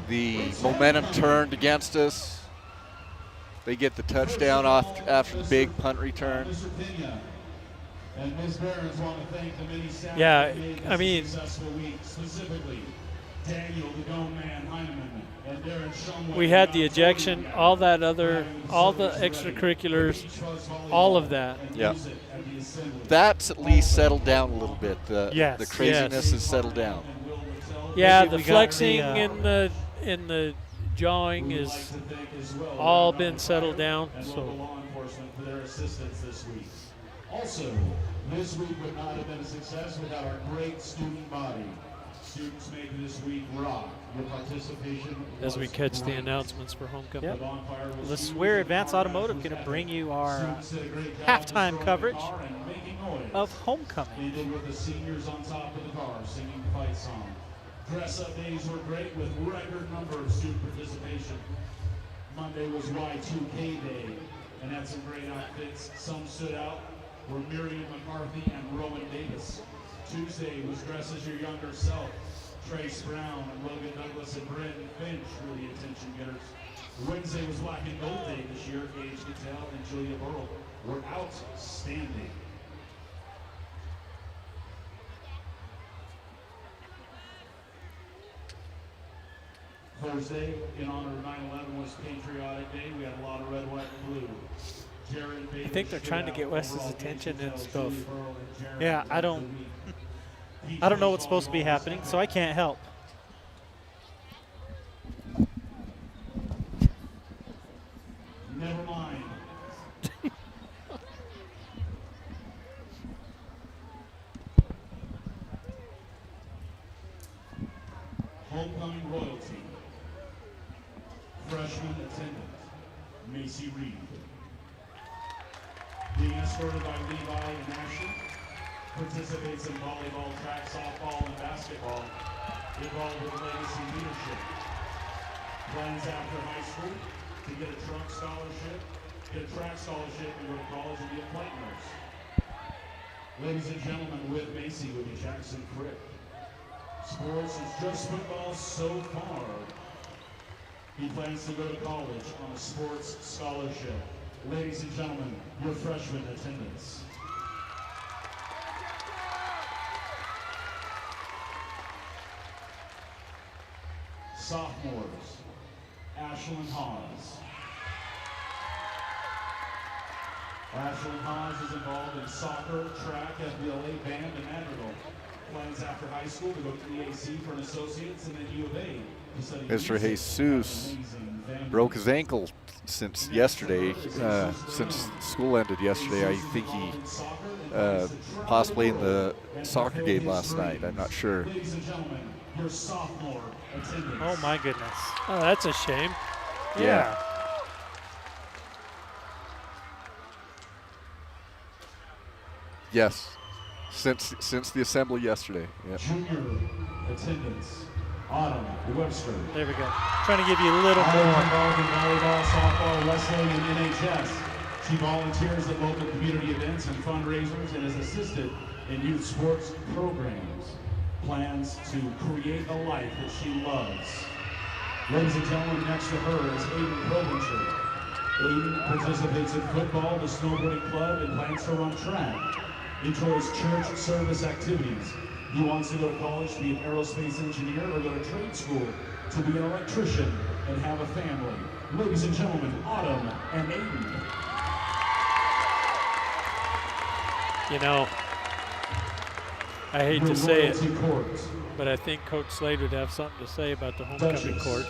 the momentum turned against us. They get the touchdown off after the big punt return. And Ms. Barons want to thank the many staff Yeah, that made this I mean- a successful week, specifically Daniel the Dome Man Heineman and Darren Shumway. We had the ejection, all that other, all the extracurriculars, all of that. Yeah. That's at least settled down a little bit. Yes. The craziness has settled down. Yeah, Maybe the we got flexing the, in the jawing is all been settled down. And local law enforcement for their assistance this week. Also, this week would not have been a success without our great student body. Students made this week rock. Your participation As we was catch the great. announcements for homecoming. Yep. The bonfire was LeSueur huge, Advanced and Automotive was going to epic. bring you our Students did a great job halftime destroying the coverage car and making noise. of homecoming. They did with the seniors on top of the car singing the fight song. Dress-up days were great with record number of student participation. Monday was Y2K Day and had some great outfits. Some stood out were Miriam McCarthy and Rowan Davis. Tuesday was Dress as Your Younger Self. Trace Brown and Logan Douglas and Brandon Finch were the attention getters. Wednesday was Black and Gold Day this year. Gage Cattell and Julia Burrell were outstanding. Thursday, in honor of 9/11, was Patriotic Day. We had a lot of red, white, and blue. Jared Bailey I think they're stood trying to out get Wes's overall. attention and Gage stuff. Cattell, Julia Burrell, and Jared Yeah, I Bailey don't- of the week. I don't know what's supposed to be happening, so I can't help. Never mind. Homecoming royalty. Freshman attendant, Macy Reed. Being escorted by Levi and Ashley, participates in volleyball, track, softball, and basketball, involved with legacy leadership. Plans after high school to get a track scholarship, and go to college and be a flight nurse. Ladies and gentlemen, with Macy will be Jackson Crick. Sports is just football so far. He plans to go to college on a sports scholarship. Ladies and gentlemen, your freshman attendance. Ashlyn Hawes. Ashlyn Hawes is involved in soccer, track, FBLA, band, and madrigal. Plans after high school to go to EAC for an associate's and then U of A. Mr. Jesus broke his ankle since yesterday, since school ended yesterday. I think he possibly in the soccer game last night. I'm not sure. Ladies and gentlemen, your sophomore attendance. Oh my goodness. Oh, that's a shame. Yeah. Yes, since the assembly yesterday. Yep. Junior attendance. Autumn Webster. There we go. Trying to give you a little Autumn more. involved in volleyball, softball, wrestling, and NHS. She volunteers at local community events and fundraisers and is assisted in youth sports programs. Plans to create a life that she loves. Ladies and gentlemen, next to her is Aiden Provencher. Aiden participates in football, the snowboarding club, and plans to run track. Enjoys church service activities. He wants to go to college to be an aerospace engineer or go to trade school to be an electrician and have a family. Ladies and gentlemen, Autumn and Aiden. You know, I hate to say it, but I think Coach Slade would have something to say about the homecoming court.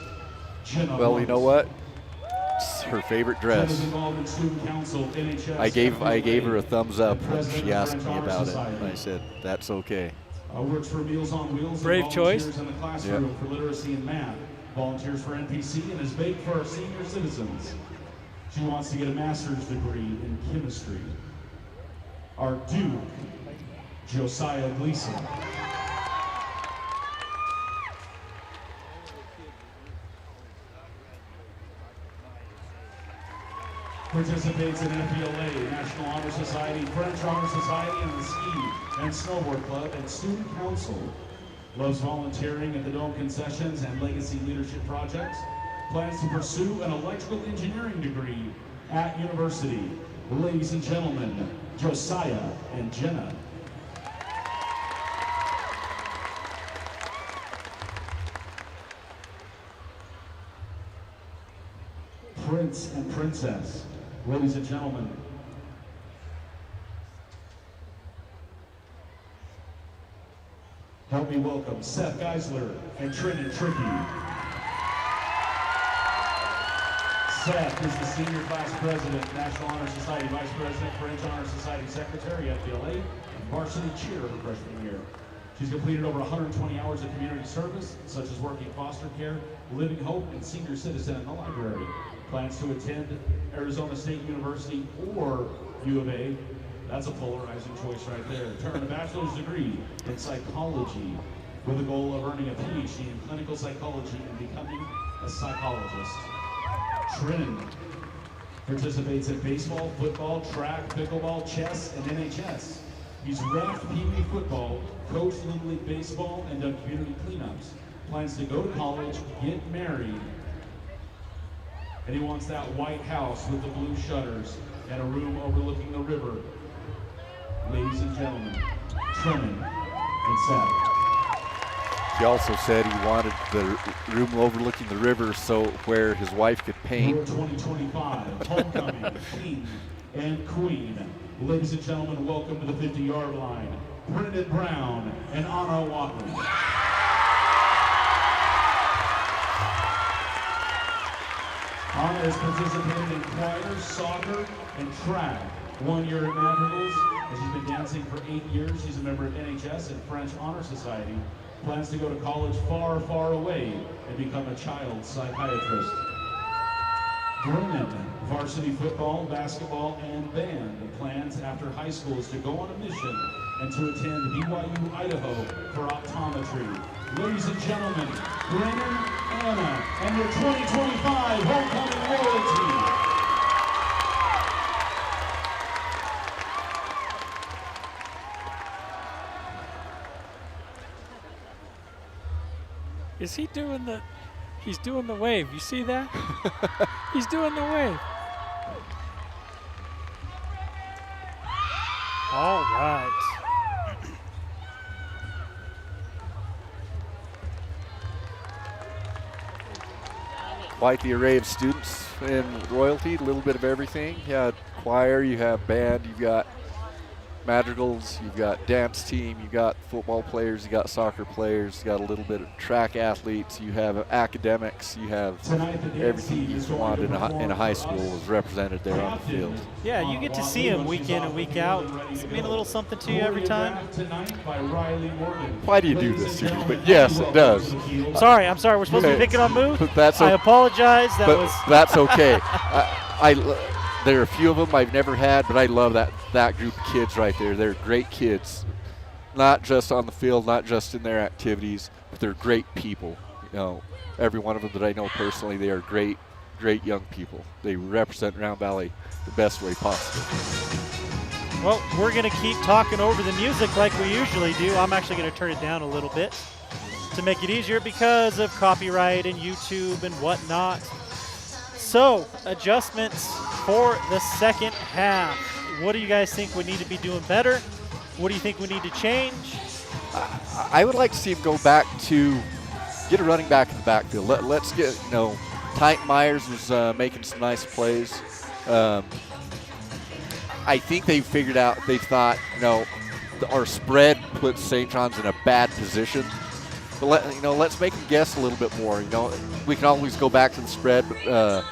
Well, you know what? It's her favorite dress. I gave her a thumbs up when she asked me about it. And I said, that's okay. Works for Meals on Wheels. Brave choice. In the classroom for literacy and math. Volunteers for NPC and is baked for our senior citizens. She wants to get a master's degree in chemistry. Our Duke, Josiah Gleason. Participates in FBLA, National Honor Society, French Honor Society, and the Ski and Snowboard Club and Student Council. Loves volunteering at the Dome Concessions and Legacy Leadership Projects. Plans to pursue an electrical engineering degree at university. Ladies and gentlemen, Josiah and Jenna. Prince and Princess. Ladies and gentlemen, help me welcome Seth Geisler and Trenton Tricky. Seth is the Senior Class President, National Honor Society Vice President, French Honor Society Secretary at FBLA, and varsity cheer her freshman year. She's completed over 120 hours of community service, such as working foster care, Living Hope, and senior citizen in the library. Plans to attend Arizona State University or U of A. That's a polarizing choice right there. To earn a bachelor's degree in psychology with the goal of earning a PhD in clinical psychology and becoming a psychologist. Trin participates in baseball, football, track, pickleball, chess, and NHS. He's ref Pee Wee football, coached Little League baseball, and done community cleanups. Plans to go to college, get married, and he wants that white house with the blue shutters and a room overlooking the river. Ladies and gentlemen, Trenton and Seth. He also said he wanted the room overlooking the river so where his wife could paint. 2025, homecoming, king and queen. Ladies and gentlemen, welcome to the 50-yard line, Brendan Brown and Anna Walker. Anna has participated in choir, soccer, and track. 1 year at Madrigals, and she's been dancing for 8 years. She's a member of NHS and French Honor Society. Plans to go to college far, far away and become a child psychiatrist. Brennan, varsity football, basketball, and band. Plans after high school is to go on a mission and to attend BYU, Idaho for optometry. Ladies and gentlemen, Brennan, Anna, and your 2025 homecoming royalty. Is he doing the, he's doing the wave. You see that? He's doing the wave. All right. quite the array of students in Royalty, a little bit of everything. You have choir, you have band, you've got madrigals, you've got dance team, you've got football players, you got soccer players, you got a little bit of track athletes, you have academics, you have everything you want in a high school is represented there on the field. Yeah, you get to see them week in and week out. Does it mean a little something to you every time? Why do you do this to me? But yes, it does. Sorry, we're supposed to be picking on Moose. I apologize. That's okay. There are a few of them I've never had, but I love that group of kids right there. They're great kids, not just on the field, not just in their activities, but they're great people. You know, every one of them that I know personally, they are great, great young people. They represent Round Valley the best way possible. Well, we're going to keep talking over the music like we usually do. I'm actually going to turn it down a little bit to make it easier because of copyright and YouTube and whatnot. So, adjustments for the second half. What do you guys think we need to be doing better? What do you think we need to change? I would like to see him go back to get a running back in the backfield. Let's get, Tyke Myers was making some nice plays. I think they've thought, our spread puts St. John's in a bad position. But let's make them guess a little bit more. We can always go back to the spread, but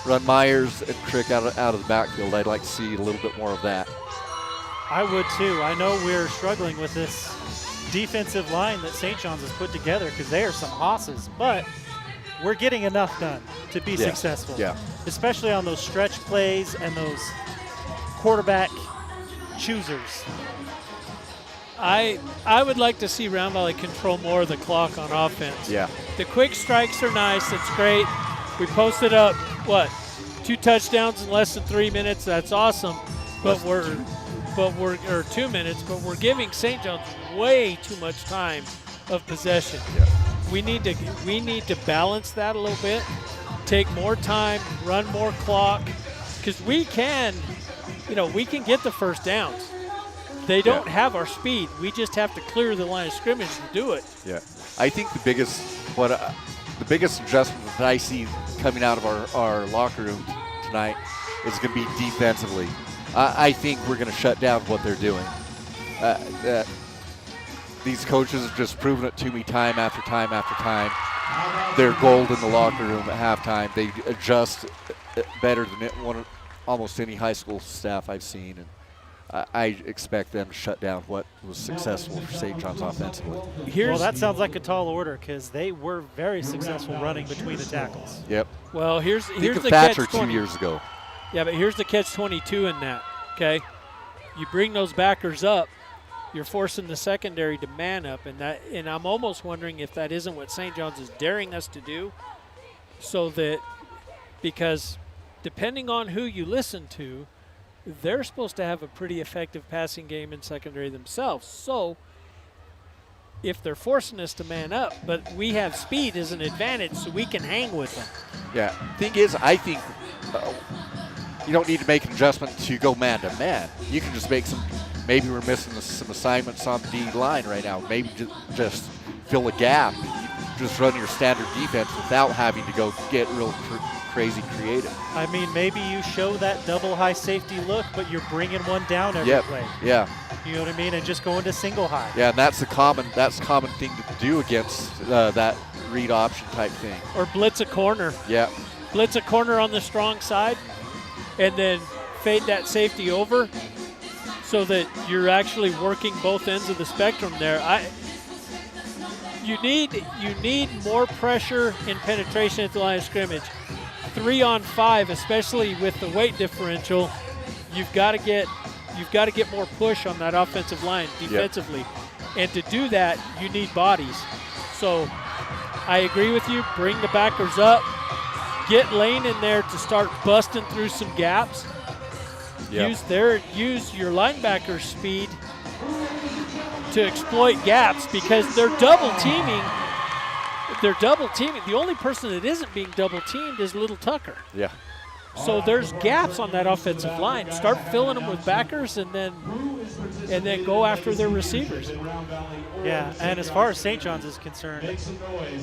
run Myers and Crick out of the backfield. I'd like to see a little bit more of that. I would too. I know we're struggling with this defensive line that St. John's has put together because they are some hosses, but we're getting enough done to be successful. Yeah. Especially on those stretch plays and those quarterback choosers. I would like to see Round Valley control more of the clock on offense. Yeah. The quick strikes are nice. That's great. We posted up, 2 touchdowns in less than 3 minutes. That's awesome. But we're 2 minutes. But we're giving St. John's way too much time of possession. Yeah. We need to balance that a little bit. Take more time, run more clock, because we can get the first downs. They don't have our speed. We just have to clear the line of scrimmage to do it. Yeah, I think the biggest adjustment that I see coming out of our locker room tonight is going to be defensively. I think we're going to shut down what they're doing. These coaches have just proven it to me time after time after time. They're gold in the locker room at halftime. They adjust better than almost any high school staff I've seen. And I expect them to shut down what was successful for St. John's offensively. Well, that sounds like a tall order because they were very successful running between the tackles. Yep. Well, here's the Thatcher catch 2 years ago. Yeah, but here's the catch-22 in that, okay? You bring those backers up, you're forcing the secondary to man up, and I'm almost wondering if that isn't what St. John's is daring us to do, so that because depending on who you listen to, they're supposed to have a pretty effective passing game in secondary themselves. So if they're forcing us to man up, but we have speed as an advantage so we can hang with them. Yeah, thing is, I think you don't need to make an adjustment to go man to man. You can just make maybe we're missing some assignments on the D line right now. Maybe just fill a gap. Just run your standard defense without having to go get real crazy creative. I mean, maybe you show that double high safety look, but you're bringing one down every play. Yeah. You know what I mean? And just going to single high. Yeah, and that's a common thing to do against that read option type thing. Or blitz a corner. Yeah. Blitz a corner on the strong side, and then fade that safety over so that you're actually working both ends of the spectrum there. You need more pressure and penetration at the line of scrimmage. 3-on-5, especially with the weight differential, you've got to get more push on that offensive line defensively. Yep. And to do that, you need bodies. So I agree with you. Bring the backers up. Get Lane in there to start busting through some gaps. Yep. Use your linebacker speed to exploit gaps because they're double teaming. The only person that isn't being double teamed is Little Tucker. Yeah. So there's gaps on that offensive line. Start filling them with backers and then and then go after their receivers. Yeah, and as far as St. John's is concerned,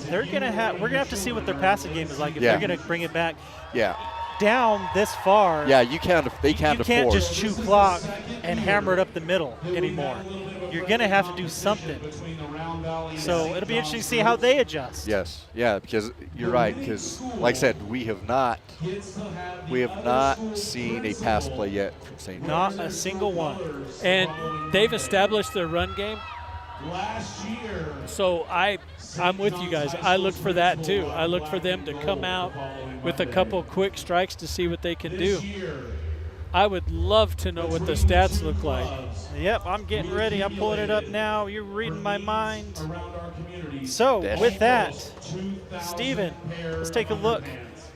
we're gonna have to see what their passing game is like if they're gonna bring it back. Yeah. Down this far. Yeah, you can't. They can't afford. You can't just chew clock and hammer it up the middle anymore. You're gonna have to do something. So it'll be interesting to see how they adjust. Yes. Yeah, because you're right. Because like I said, we have not seen a pass play yet from St. John's. Not a single one. And they've established their run game. So I'm with you guys. I look for that too. I look for them to come out with a couple quick strikes to see what they can do. I would love to know what the stats look like. Yep, I'm getting ready. I'm pulling it up now. You're reading my mind. So with that, Steven, let's take a look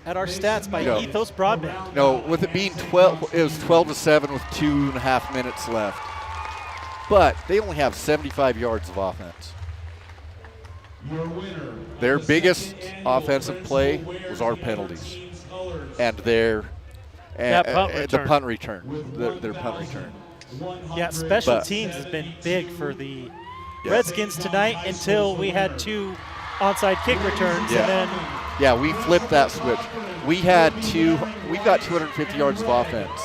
at our stats by Ethos Broadband. No, with it being 12, it was 12-7 with 2.5 minutes left. But they only have 75 yards of offense. Their biggest offensive play was our penalties, and the punt return. Their punt return. Yeah, special teams has been big for the Redskins tonight until we had 2 onside kick returns, and then we flipped that switch. We've got 250 yards of offense.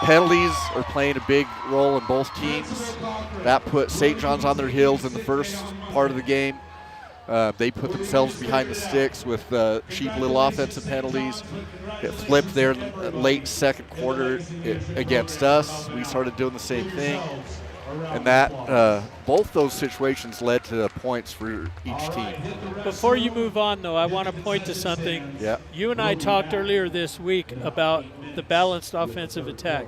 Penalties are playing a big role in both teams. That put St. John's on their heels in the first part of the game. They put themselves behind the sticks with cheap little offensive penalties. It flipped there in the late second quarter against us. We started doing the same thing. And that both those situations led to points for each team. Before you move on, though, I want to point to something. Yeah. You and I talked earlier this week about the balanced offensive attack.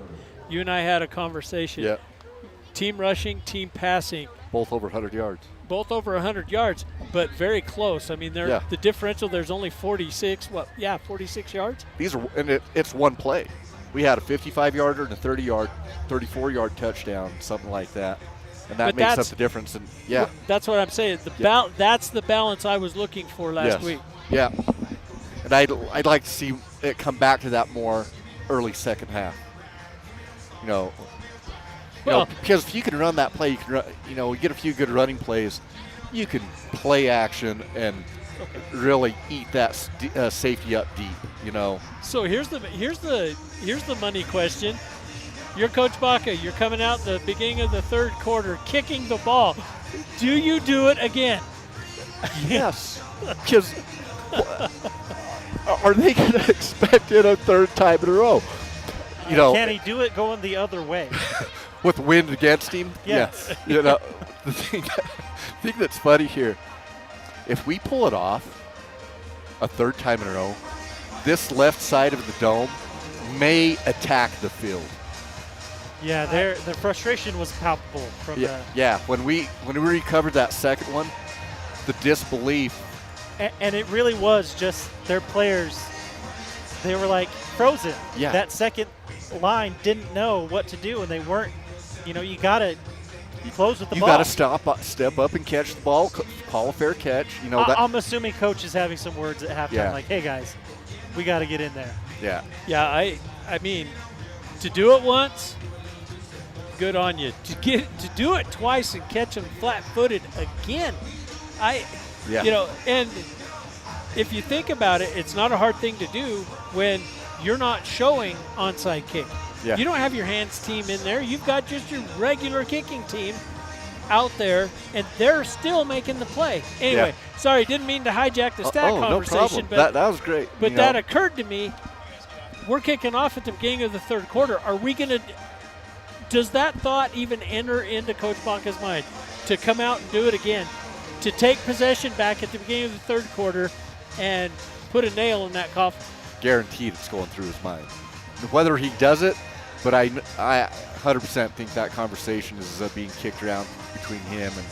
You and I had a conversation. Yeah. Team rushing, team passing. Both over 100 yards. Both over 100 yards, but very close. I mean, the differential, there's only 46 yards? It's one play. We had a 55-yarder and a 34-yard touchdown, something like that. And that makes up the difference. And that's what I'm saying. That's the balance I was looking for last week. Yeah. And I'd like to see it come back to that more early second half. Because if you can run that play, you can run, get a few good running plays, you can play action and really eat that safety up deep. So here's the money question. You're Coach Baca. You're coming out the beginning of the third quarter, kicking the ball. Do you do it again? Yes. Because are they going to expect it a third time in a row? Can he do it going the other way? With wind against him? Yes. The thing that's funny here, if we pull it off a third time in a row, this left side of the dome may attack the field. Yeah, the frustration was palpable from when we recovered that second one, the disbelief. And it really was just their players. They were like frozen. Yeah. That second line didn't know what to do, and they weren't. You got to close with the ball. You got to step up and catch the ball, call a fair catch. I'm assuming coach is having some words at halftime, like, "Hey guys, we got to get in there." Yeah. Yeah, I mean, to do it once, good on you. To do it twice and catch them flat-footed again, and if you think about it, it's not a hard thing to do when you're not showing onside kick. Yeah. You don't have your hands team in there. You've got just your regular kicking team out there, and they're still making the play. Anyway, sorry, didn't mean to hijack the stat conversation. No problem. But that was great. But that occurred to me. We're kicking off at the beginning of the third quarter. Are we going to – does that thought even enter into Coach Baca's mind to come out and do it again, to take possession back at the beginning of the third quarter and put a nail in that coffin? Guaranteed it's going through his mind. Whether he does it, but I 100% think that conversation is being kicked around between him and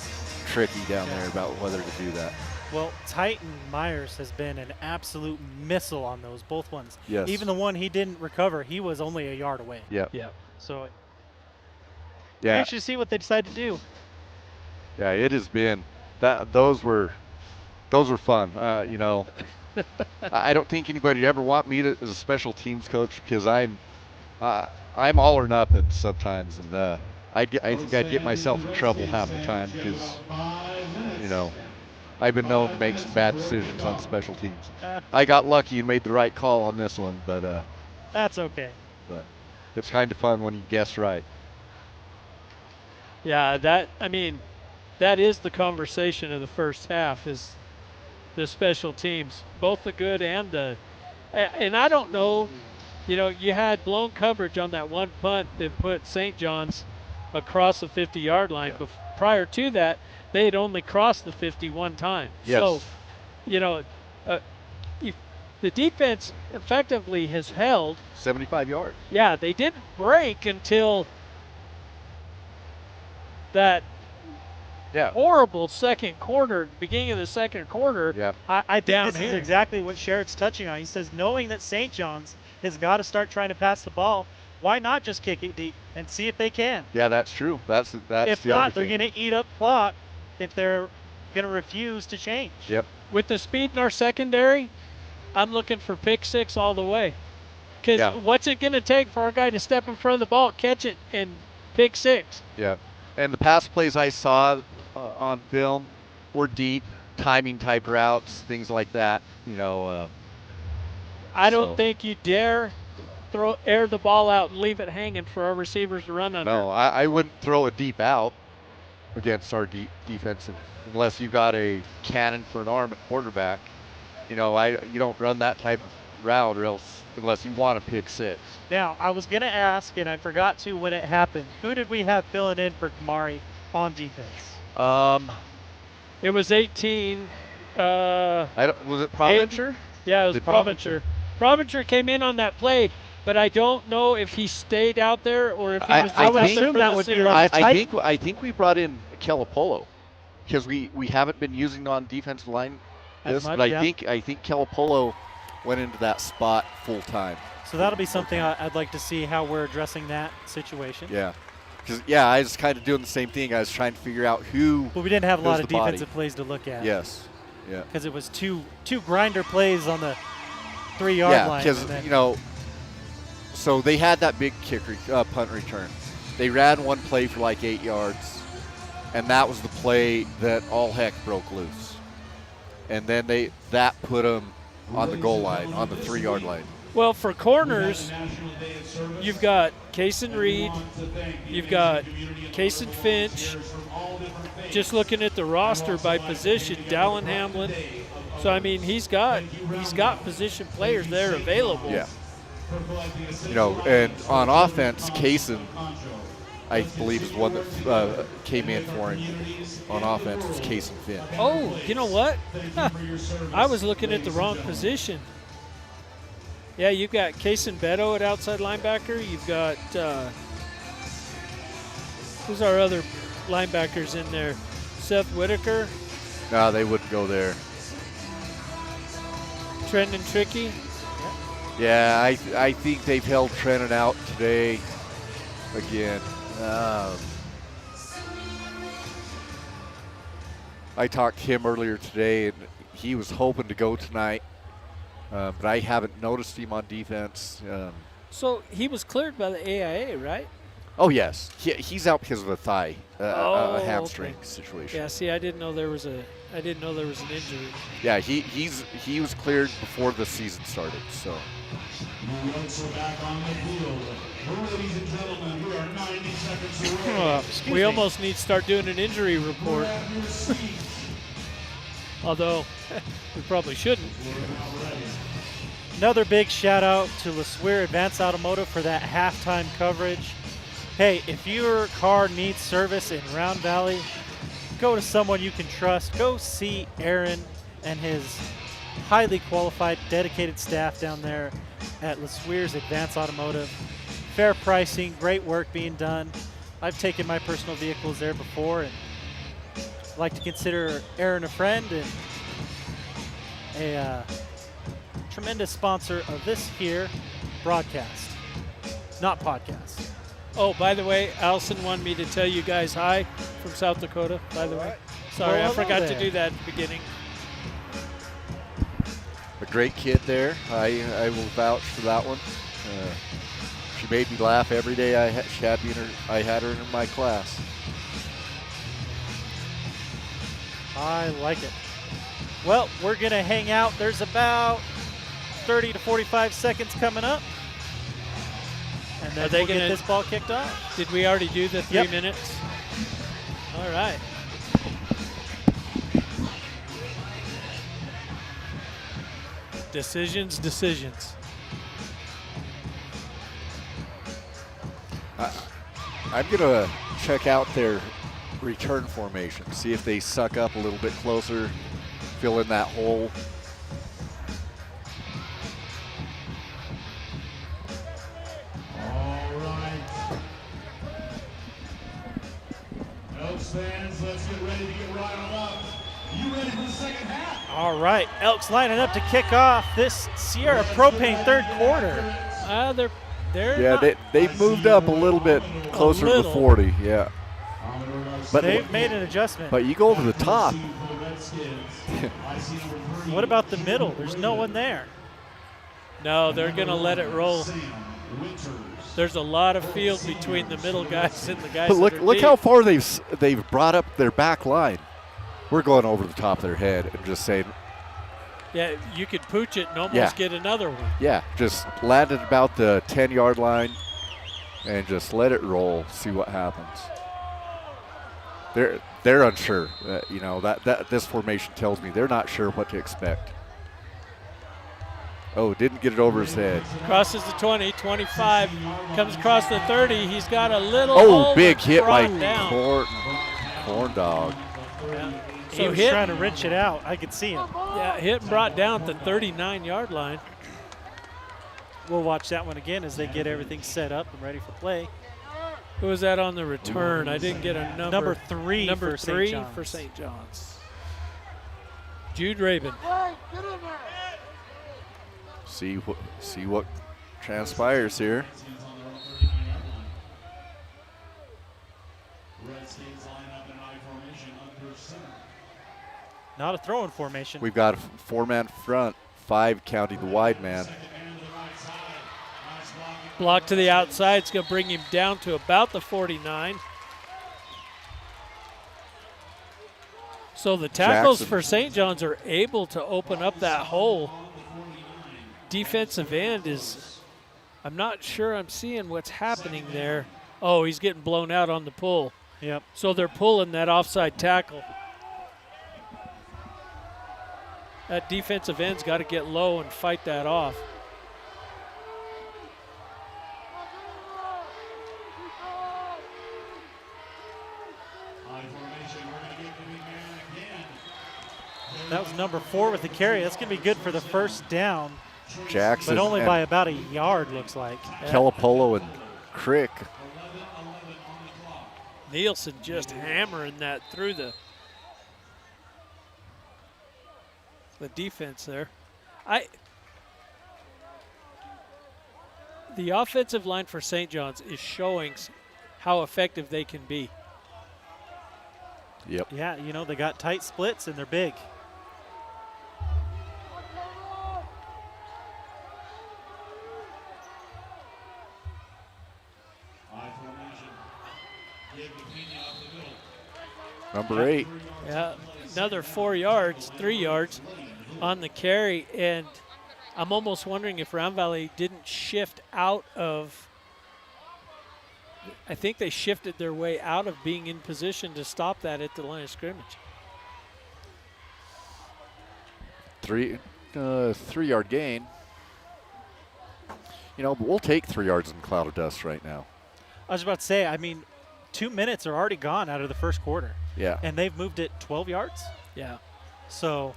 Tricky down there about whether to do that. Well, Titan Myers has been an absolute missile on those, both ones. Yes. Even the one he didn't recover, he was only a yard away. Yeah. So, actually see what they decide to do. Yeah, it has been that. Those were fun. I don't think anybody would ever want me as a special teams coach because I'm I'm all or nothing sometimes, and I think I'd get myself in trouble half the time because, you know, I've been known to make some bad decisions on special teams. I got lucky and made the right call on this one, but That's okay. but it's kind of fun when you guess right. Yeah, that is the conversation of the first half is the special teams, both the good and the. And I don't know, you had blown coverage on that one punt that put St. John's across the 50-yard line. But prior to that, they had only crossed the 50 one time. Yes. So, the defense effectively has held. 75 yards. Yeah, they didn't break until that horrible second quarter, beginning of the second quarter. Yeah. I think this here. is exactly what Sherritt's touching on. He says, knowing that St. John's has got to start trying to pass the ball, why not just kick it deep and see if they can? Yeah, that's true. That's if the not, other they're thing. going to eat up clock if they're going to refuse to change. Yep. With the speed in our secondary, I'm looking for pick six all the way. Because what's it going to take for our guy to step in front of the ball, catch it, and pick six? Yeah. And the pass plays I saw on film were deep, timing type routes, things like that. I don't think you dare air the ball out and leave it hanging for our receivers to run under. No, I wouldn't throw a deep out against our defense unless you got a cannon for an arm at quarterback. You don't run that type of route or else unless you want to pick six. Now, I was going to ask, and I forgot to when it happened, who did we have filling in for Kamari on defense? It was 18. Was it Provencher? Yeah, it was Provencher. Provencher came in on that play, but I don't know if he stayed out there or if he was. I would assume that would be like I think we brought in Kelapolo because we haven't been using on defensive line this, but I think Kelapolo went into that spot full time. So that'll be something I'd like to see how we're addressing that situation. Yeah. Because, I was kind of doing the same thing. I was trying to figure out who. But we didn't have a lot of defensive body. plays to look at. Yes. Yeah. Because it was two grinder plays on the 3-yard line. Yeah, because, so they had that big punt return. They ran one play for like 8 yards, and that was the play that all heck broke loose. And then that put them on the goal line, on the 3-yard line. Well, for corners, you've got Cason Reed, you've got Cason Finch. Just looking at the roster by position, Dallin Hamlin. So he's got position players there available. Yeah. And on offense, Cason, I believe, is one that came in for him on offense. It's Cason Finch. Oh, you know what? I was looking at the wrong position. Yeah, you've got Cason Beto at outside linebacker. You've got who's our other linebackers in there? Seth Whitaker. No, they wouldn't go there. Trenton Tricky. Yeah, I think they've held Trenton out today again. I talked to him earlier today, and he was hoping to go tonight, but I haven't noticed him on defense. So he was cleared by the AIA, right? Oh yes, he's out because of a thigh, a hamstring situation. Yeah, see, I didn't know there was an injury. Yeah, he was cleared before the season started. So. We almost need to start doing an injury report. Although we probably shouldn't. Another big shout out to LeSueur Advanced Automotive for that halftime coverage. Hey, if your car needs service in Round Valley, go to someone you can trust. Go see Aaron and his highly qualified, dedicated staff down there at LeSueur's Advanced Automotive. Fair pricing, great work being done. I've taken my personal vehicles there before and like to consider Aaron a friend and a tremendous sponsor of this here broadcast, not podcast. Oh, by the way, Allison wanted me to tell you guys hi from South Dakota, by the way. Sorry, Well, I forgot there. to do that at the beginning. A great kid there. I will vouch for that one. She made me laugh every day I had her in my class. I like it. Well, we're going to hang out. There's about 30 to 45 seconds coming up. And then we'll get this ball kicked off. Did we already do the 3 minutes? All right. Decisions. I'm going to check out their return formation, see if they suck up a little bit closer, fill in that hole. All right. Elks fans, let's get ready to get riled up. You ready for the second half? All right, Elks lining up to kick off this Sierra Propane third quarter. They've moved up a little bit closer to the 40. Yeah. But they've made an adjustment. But you go to the top. What about the middle? There's no one there. No, they're going to let it roll. There's a lot of field between the middle guys and the guys. But look how far they've brought up their back line. We're going over the top of their head and just saying. Yeah, you could pooch it and almost get another one. Yeah, just land at about the 10-yard line and just let it roll. See what happens. They're unsure. That this formation tells me they're not sure what to expect. Oh, didn't get it over his head. Crosses the 20, 25, comes across the 30. He's got a little big hit by Corn Dog. Yeah. So he was trying to wrench it out. I could see him. Yeah, hit and brought down at the 39-yard line. We'll watch that one again as they get everything set up and ready for play. Who was that on the return? I didn't get a number. Number three for St. John's. Jude Rabin. See what transpires here. Redskins line up in I formation under center. Not a throwing formation. We've got a 4-man front, 5 counting the wide man. Block to the outside. It's going to bring him down to about the 49. So the tackles for St. John's are able to open up that hole. Defensive end is, I'm not sure I'm seeing what's happening there. Oh, he's getting blown out on the pull. Yep. So they're pulling that offside tackle. That defensive end's got to get low and fight that off. That was number 4 with the carry. That's going to be good for the first down. Jackson. But only by about a yard, looks like. Kelapolo and Crick. Nielsen just hammering that through the defense there. The offensive line for St. John's is showing how effective they can be. Yep. Yeah, they got tight splits and they're big. Number 8. Yeah, another 4 yards, 3 yards on the carry, and I'm almost wondering if Round Valley didn't shift out of, I think they shifted their way out of being in position to stop that at the line of scrimmage. 3-yard gain. But we'll take 3 yards in a cloud of dust right now. I was about to say, 2 minutes are already gone out of the first quarter. Yeah. And they've moved it 12 yards? Yeah. So,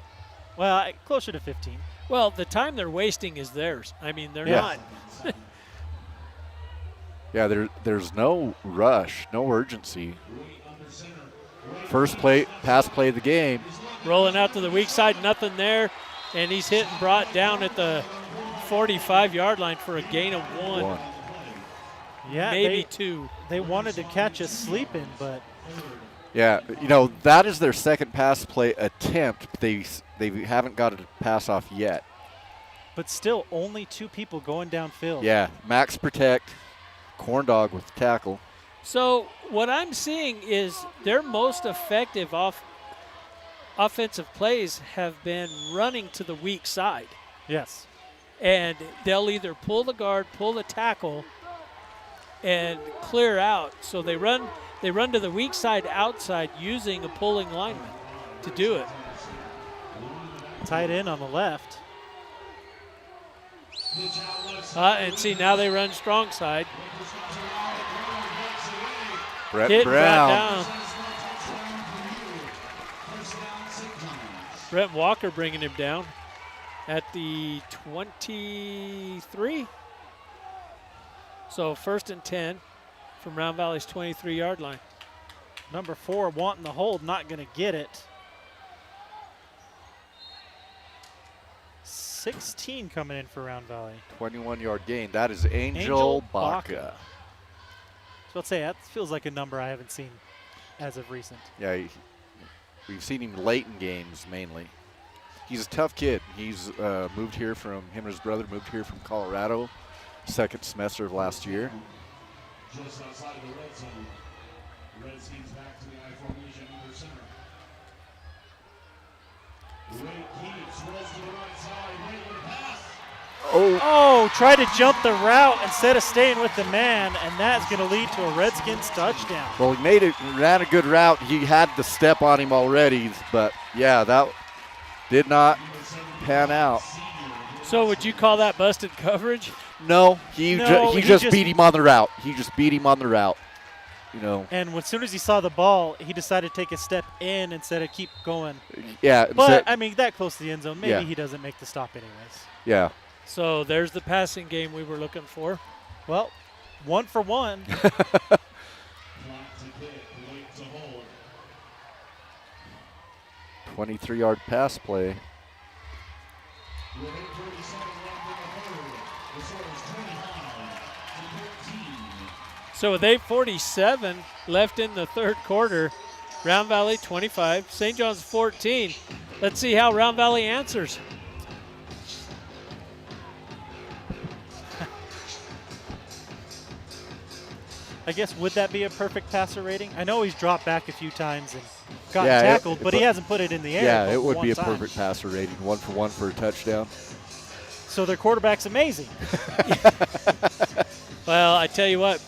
closer to 15. Well, the time they're wasting is theirs. They're not. Yeah, there's no rush, no urgency. First pass play of the game. Rolling out to the weak side, nothing there. And he's hit and brought down at the 45-yard line for a gain of 1. Yeah, maybe 2. They wanted to catch us sleeping, but. Yeah, that is their second pass play attempt. They haven't got a pass off yet. But still, only 2 people going downfield. Yeah, max protect. Corn dog with the tackle. So what I'm seeing is their most effective offensive plays have been running to the weak side. Yes. And they'll either pull the guard, pull the tackle, and clear out. So they run to the weak side outside using a pulling lineman to do it. Tight end on the left. And see, now they run strong side. Brett Hit Brown. down. Brett Walker bringing him down at the 23. So 1st and 10 from Round Valley's 23-yard line. Number 4 wanting the hold, not going to get it. 16 coming in for Round Valley. 21-yard gain. That is Angel Baca. So let's say that feels like a number I haven't seen as of recent. Yeah, we've seen him late in games mainly. He's a tough kid. He's moved here him and his brother moved here from Colorado, second semester of last year. Just outside of the red zone. Redskins back to the I formation under center. Wade keeps, rolls to the right side, Wade with a pass. Oh, tried to jump the route instead of staying with the man, and that's going to lead to a Redskins touchdown. Well, he ran a good route. He had the step on him already, but yeah, that did not pan out. So would you call that busted coverage? No, he No, just beat him on the route. He just beat him on the route. You know. And as soon as he saw the ball, he decided to take a step in instead of keep going. Yeah. But, I mean, that close to the end zone, maybe Yeah. he doesn't make the stop anyways. Yeah. So there's the passing game we were looking for. Well, 1 for 1. 23-yard pass play. So with 8:47 left in the third quarter, Round Valley 25, St. John's 14. Let's see how Round Valley answers. I guess, would that be a perfect passer rating? I know he's dropped back a few times and gotten Yeah, tackled, but he hasn't put it in the air. Yeah, but it would be a one time. perfect passer rating. 1 for 1 for a touchdown. So their quarterback's amazing. Well, I tell you what,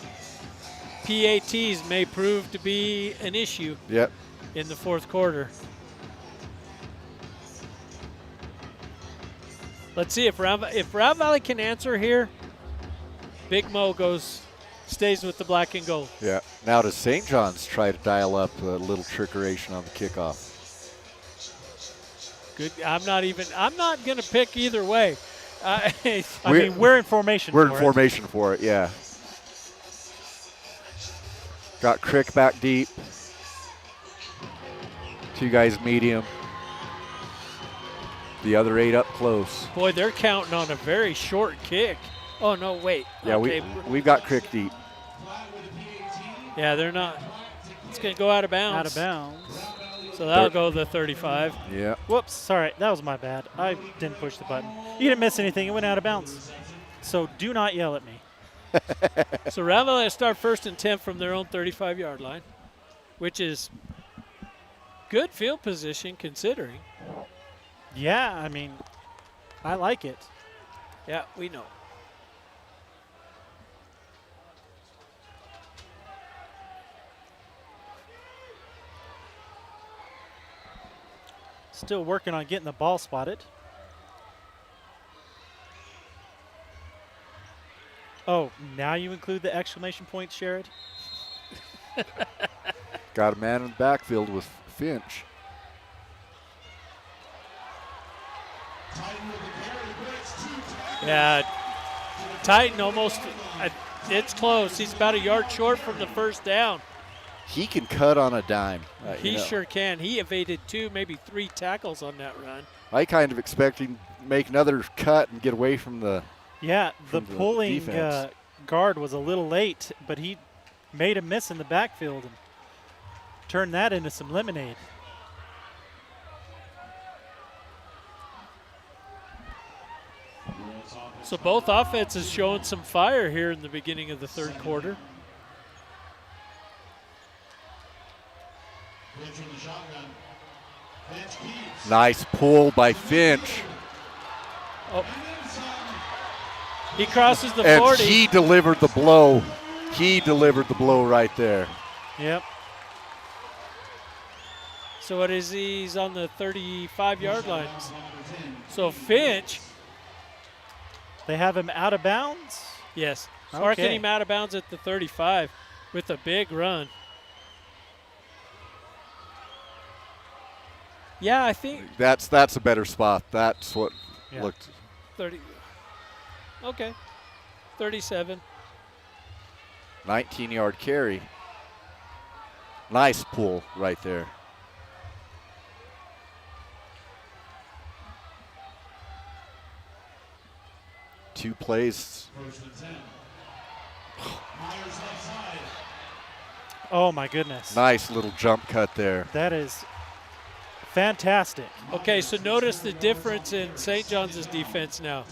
PATs may prove to be an issue Yep. in the fourth quarter. Let's see if Round Valley can answer here. Big Mo stays with the black and gold. Yeah. Now does St. John's try to dial up a little trickeration on the kickoff? Good. I'm not going to pick either way. I mean, we're in formation. We're in formation for it, yeah. Got Crick back deep. 2 guys medium. The other 8 up close. Boy, they're counting on a very short kick. Oh, no, wait. Yeah, okay. we've got Crick deep. Yeah, they're not. It's going to go out of bounds. Out of bounds. So that'll go the 35. Yeah. Whoops, sorry, that was my bad. I didn't push the button. You didn't miss anything. It went out of bounds. So do not yell at me. So Round Valley will start 1st and 10 from their own 35-yard line, which is good field position considering. Yeah, I mean, I like it. Yeah, we know. Still working on getting the ball spotted. Oh, now you include the exclamation point, Sherrod? Got a man in the backfield with Finch. Yeah, Titan almost, it's close. He's about a yard short from the first down. He can cut on a dime. He sure can. He evaded 2, maybe 3 tackles on that run. I kind of expect him to make another cut and get away from the Yeah, the from the pulling defense. guard was a little late, but he made a miss in the backfield and turned that into some lemonade. So both offenses showing some fire here in the beginning of the third quarter. Nice pull by Finch. Oh. He crosses the And 40. he delivered the blow. He delivered the blow right there. Yep. So what is he? He's on the 35-yard line. So Finch, They have him out of bounds. yes, marking Okay. him out of bounds at the 35 with a big run. Yeah, I think That's a better spot. That's what Yeah. looked. 30. Okay, 37. 19-yard carry. Nice pull right there. Two plays. Oh, my goodness. Nice little jump cut there. That is fantastic. Okay, so notice the difference in St. John's defense now.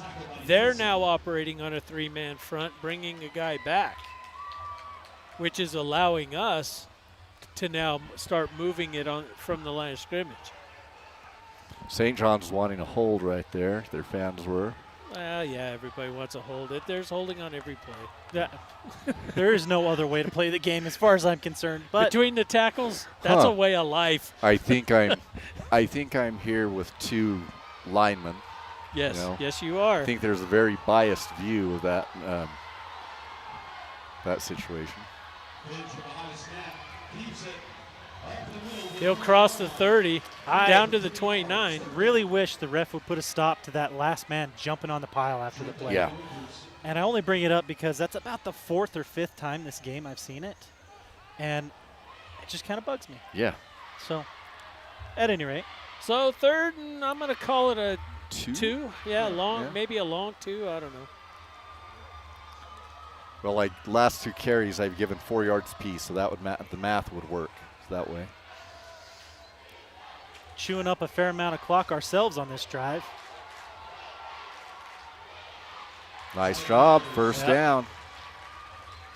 They're now operating on a three-man front, bringing a guy back, which is allowing us to now start moving it on from the line of scrimmage. St. John's wanting a hold right there. Their fans were. Well, yeah, everybody wants a hold. There's holding on every play. Yeah. There is no other way to play the game as far as I'm concerned. But Between the tackles, that's Huh. a way of life. I think I'm here with two linemen. Yes, You know, yes, you are. I think there's a very biased view of that that situation. He'll cross the 30, down to the 29. really wish the ref would put a stop to that last man jumping on the pile after the play. Yeah. And I only bring it up because that's about the fourth or fifth time this game I've seen it. And it just kind of bugs me. Yeah. So, at any rate, So third, and I'm going to call it a Two? two. Yeah, long, Yeah. maybe a long two. I don't know. Well, like last two carries, I've given 4 yards apiece, so that would the math would work that way. chewing up a fair amount of clock ourselves on this drive. Nice job, first Yep. down.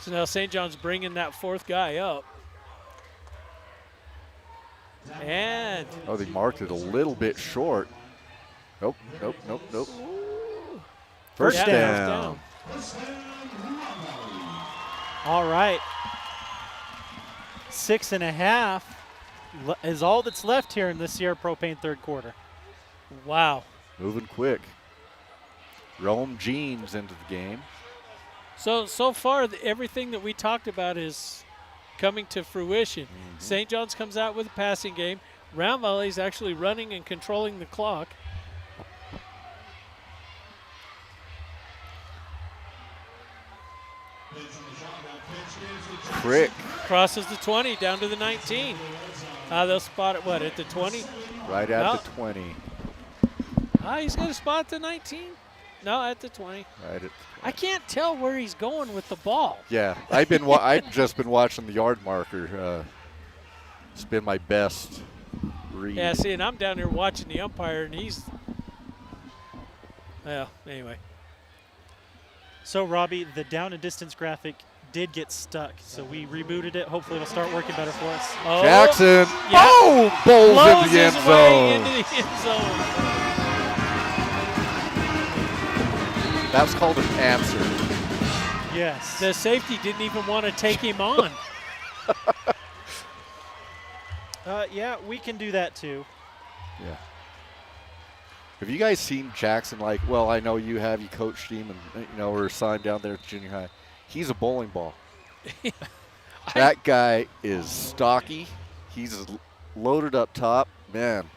So now St. John's bringing that fourth guy up. And Oh, they marked it a little bit short. Nope. First Yeah, down. All right. 6.5 is all that's left here in this Sierra Propane third quarter. wow. Moving quick. Rome Jeans into the game. So far, everything that we talked about is coming to fruition. St. John's comes out with a passing game. Round Valley's actually running and controlling the clock. Crick Crosses the 20 down to the 19. They'll spot it, what, at the 20? right at No. the 20. He's going to spot at the 19? No, at the 20. Right at. I can't tell where he's going with the ball. Yeah, I've just been watching the yard marker. It's been my best read. Yeah, see, and I'm down here watching the umpire, and he's. Well, anyway. So, Robbie, the down and distance graphic did get stuck, so we rebooted it. Hopefully it'll start working better for us. Oh, Jackson, yeah. boom, bowls blows into the his end way zone. into the end zone. That's called an answer. Yes. The safety didn't even want to take him on. Yeah, we can do that too. Yeah. Have you guys seen Jackson? Well, I know you have. You coached him, and were assigned down there at junior high. He's a bowling ball. That guy is stocky. He's loaded up top, man.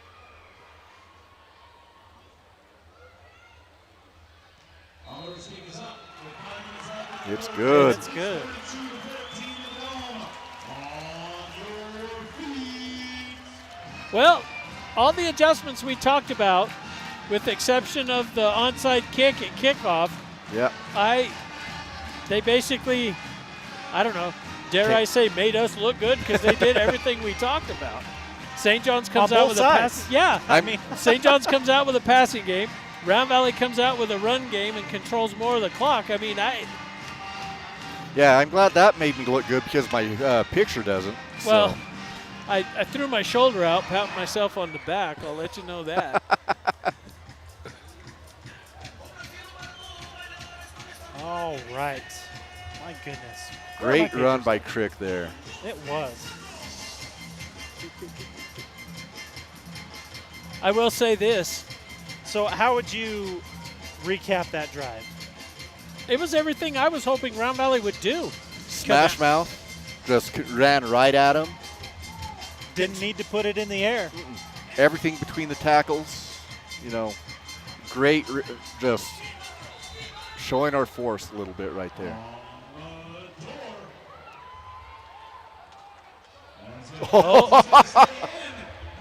It's good. It's good. Well, all the adjustments we talked about, with the exception of the onside kick at kickoff, Yeah. they basically, I don't know, dare I say, made us look good because they did everything we talked about. St. John's comes On out both with a sides. pass. Yeah, I mean, St. John's comes out with a passing game. Round Valley comes out with a run game and controls more of the clock. I mean, Yeah, I'm glad that made me look good because my picture doesn't. Well, so. I threw my shoulder out, patting myself on the back. I'll let you know that. All right. My goodness. Great run by Crick there. It was. I will say this. So how would you recap that drive? It was everything I was hoping Round Valley would do. Smash mouth. Just ran right at him. Didn't need to put it in the air. Everything between the tackles. Great. Just showing our force a little bit right there.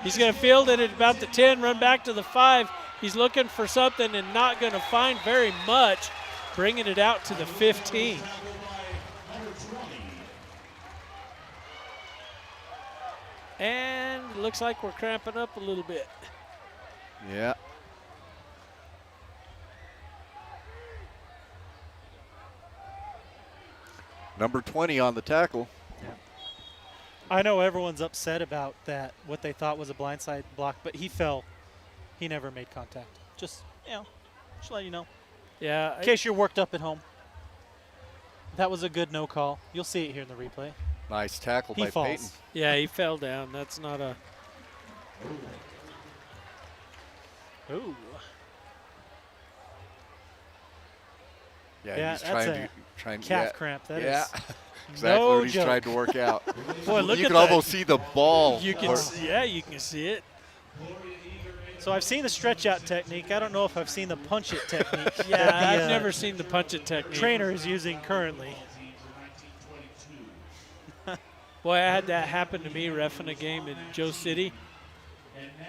He's going to field it at about the 10, run back to the 5. He's looking for something and not going to find very much, bringing it out to the 15. And it looks like we're cramping up a little bit. Yeah. Number 20 on the tackle. I know everyone's upset about that, what they thought was a blindside block, but he fell. He never made contact. Just let you know. Yeah. In case you're worked up at home. That was a good no call. You'll see it here in the replay. Nice tackle He by falls. Peyton. Yeah, he fell down. That's not a. Ooh. Yeah, Yeah, he's that's trying calf cramp. That yeah. is Exactly no what he's joke. trying to work out. Boy, look you at can that. almost see the ball. You can, you can see it. So I've seen the stretch out technique. I don't know if I've seen the punch it technique. Yeah, that the, I've never seen the punch it technique. trainer is using currently. Boy, I had that happen to me reffing a game in Joe City.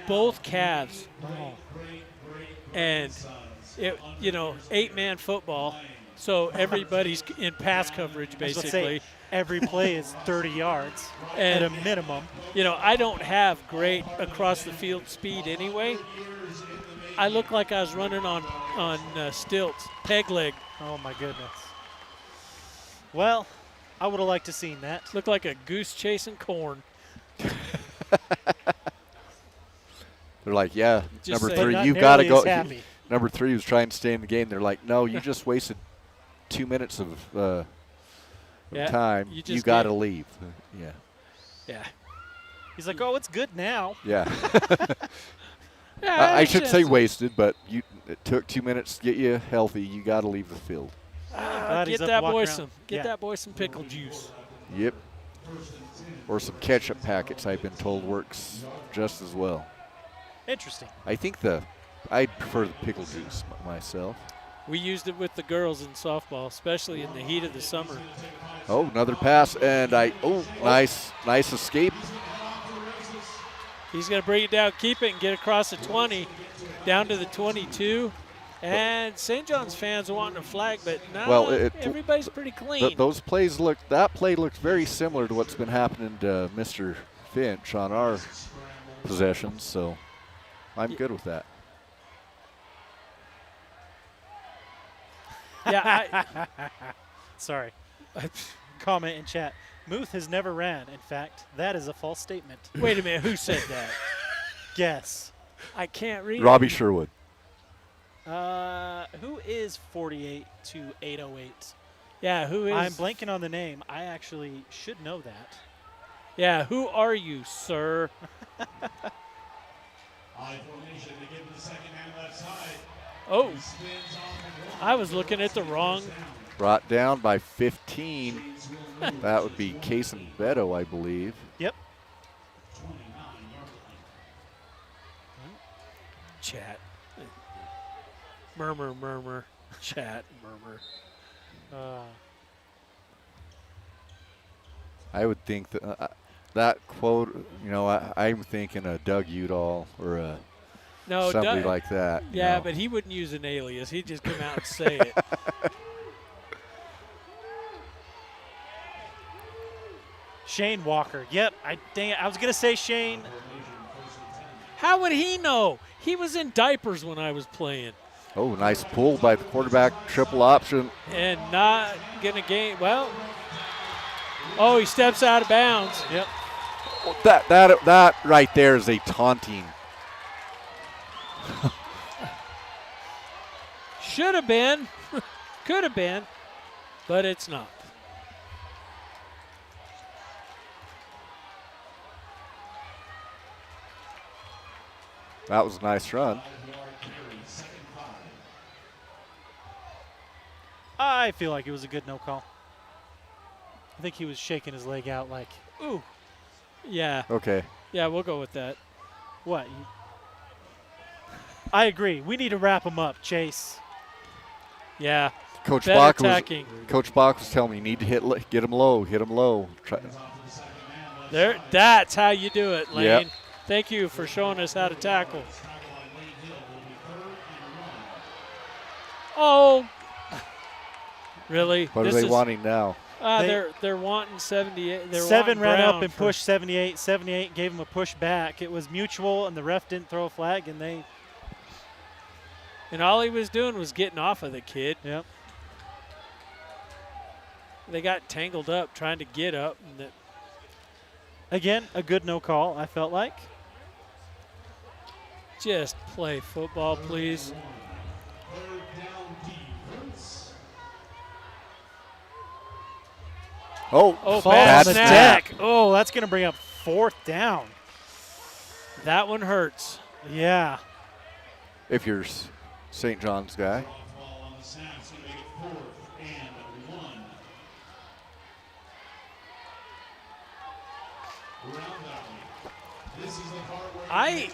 Both calves. And, 8-man football. So everybody's in pass coverage, I was gonna basically. say, every play is 30 yards And- at a minimum. I don't have great across the field speed anyway. I look like I was running on stilts, peg leg. Oh my goodness. Well, I would have liked to seen that. Looked like a goose chasing corn. They're like, yeah, Just number say- 3, Not you've got to nearly go. as happy. Number 3 was trying to stay in the game. They're like, no, you just wasted 2 minutes of Yeah, time. you You just got to did. leave. Yeah. Yeah. He's like, oh, it's good now. Yeah. Yeah, I should say chance. wasted, but it took 2 minutes to get you healthy. You got to leave the field. Glad he's Get up that walking boy around. some. Yeah. Get that boy some pickle juice. Yep. Or some ketchup packets, I've been told, works just as well. Interesting. I think I'd prefer the pickle juice myself. We used it with the girls in softball, especially in the heat of the summer. Oh, another pass, and nice escape. He's going to bring it down, keep it, and get across the 20, down to the 22. And St. John's fans are wanting a flag, but no, everybody's pretty clean. That play looked very similar to what's been happening to Mr. Finch on our possessions, so I'm good with that. Yeah, Sorry. Comment in chat. Muth has never ran. In fact, that is a false statement. wait a minute, who said that? Guess. I can't read Robbie it. Sherwood. Who is 48 to 808? Yeah, who is? I'm blanking on the name. I actually should know that. Yeah, who are you, sir? I formation to give the second hand left side. Oh, Spins off and I was looking at the wrong. Brought down by 15. That would be Case and Beto, I believe. Yep. Chat. Murmur. Chat, murmur. I would think that that quote, I'm thinking a Doug Udall or No, somebody Doug- like that. Yeah, but he wouldn't use an alias. He'd just come out and say it. Shane Walker. Yep. Dang it. I was going to say Shane. How would he know? He was in diapers when I was playing. Oh, nice pull by the quarterback, triple option. And not going to gain. Well, oh, he steps out of bounds. Yep. That right there is a taunting. Should have been. Could have been. But it's not. That was a nice run. I feel like it was a good no call. I think he was shaking his leg out like, ooh. Yeah. Okay. Yeah, we'll go with that. What? I agree. We need to wrap him up, Chase. Yeah. Coach Better Bach was telling me you need to get him low, hit him low. There. That's how you do it, Lane. Yep. Thank you for showing us how to tackle. Oh. Really? What are they wanting now? They're wanting 78. They're 7 wanting ran Brown up and for- pushed 78. 78 gave him a push back. It was mutual, and the ref didn't throw a flag, and they. And all he was doing was getting off of the kid. Yep. They got tangled up trying to get up. And Again, a good no call, I felt like. just play football, please. Oh, Fall bad on the snap. deck. Oh, that's going to bring up 4th down. That one hurts. Yeah. if you're St. John's guy. I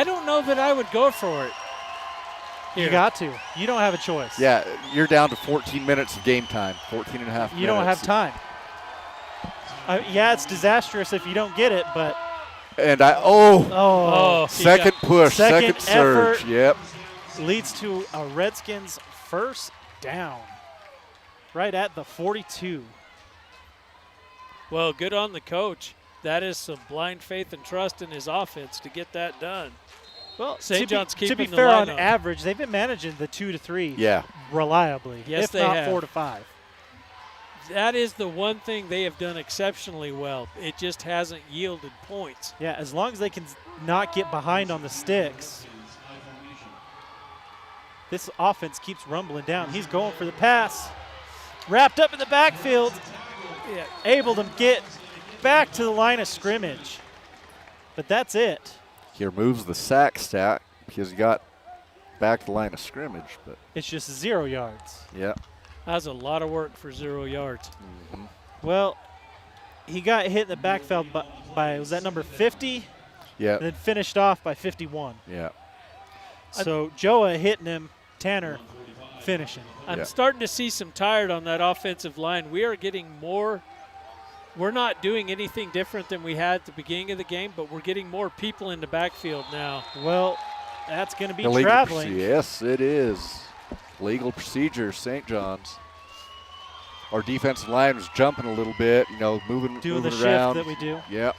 don't know that I would go for it. You got to. You don't have a choice. Yeah, you're down to 14 minutes of game time, 14 and a half minutes. You don't have time. Yeah, it's disastrous if you don't get it, but. And second push, second surge. Yep. Leads to a Redskins first down. Right at the 42. Well, good on the coach. That is some blind faith and trust in his offense to get that done. Well, St. John's keeping to be the fair, line on up. average, they've been managing the 2 to 3 reliably. Yes, if they not have. 4 to 5. That is the one thing they have done exceptionally well. It just hasn't yielded points. Yeah, as long as they can not get behind on the sticks. This offense keeps rumbling down. He's going for the pass. Wrapped up in the backfield. Yeah, able to get back to the line of scrimmage. But that's it. He removes the sack stat because he got back to the line of scrimmage. But it's just 0 yards. Yeah. That was a lot of work for 0 yards. Mm-hmm. Well, he got hit in the backfield by was that number 50? Yeah. And then finished off by 51. Yeah. So Joa hitting him, Tanner finishing. I'm starting to see some tired on that offensive line. We are getting more. We're not doing anything different than we had at the beginning of the game, but we're getting more people in the backfield now. Well, that's going to be Illegal traveling. Yes, it is. Legal procedure, St. John's. Our defensive line was jumping a little bit, moving Doing the around. shift that we do. Yeah.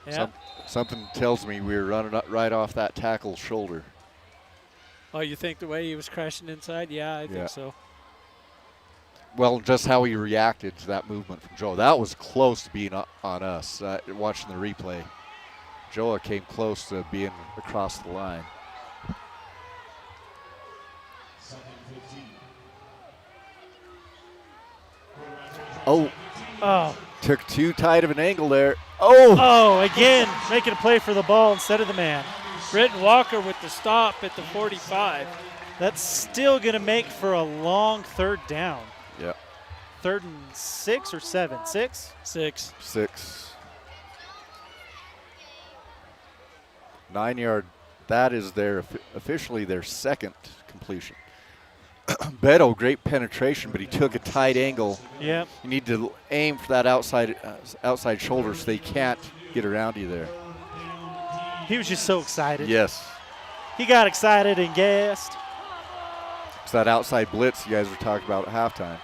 Yeah. Something tells me we were running right off that tackle's shoulder. Oh, you think the way he was crashing inside? Yeah, I think so. Well, just how he reacted to that movement from Joe. That was close to being on us. Watching the replay, Joa came close to being across the line. Oh. Took too tight of an angle there. Oh, again, making a play for the ball instead of the man. Britton Walker with the stop at the 45. That's still going to make for a long 3rd down. Yeah. 3rd and 6 or 7? 6? 6. 6. 9-yard. That is officially their second completion. Beto, great penetration, but he took a tight angle. Yep. You need to aim for that outside shoulder so they can't get around you there. He was just so excited. Yes. He got excited and gassed. It's that outside blitz you guys were talking about at halftime.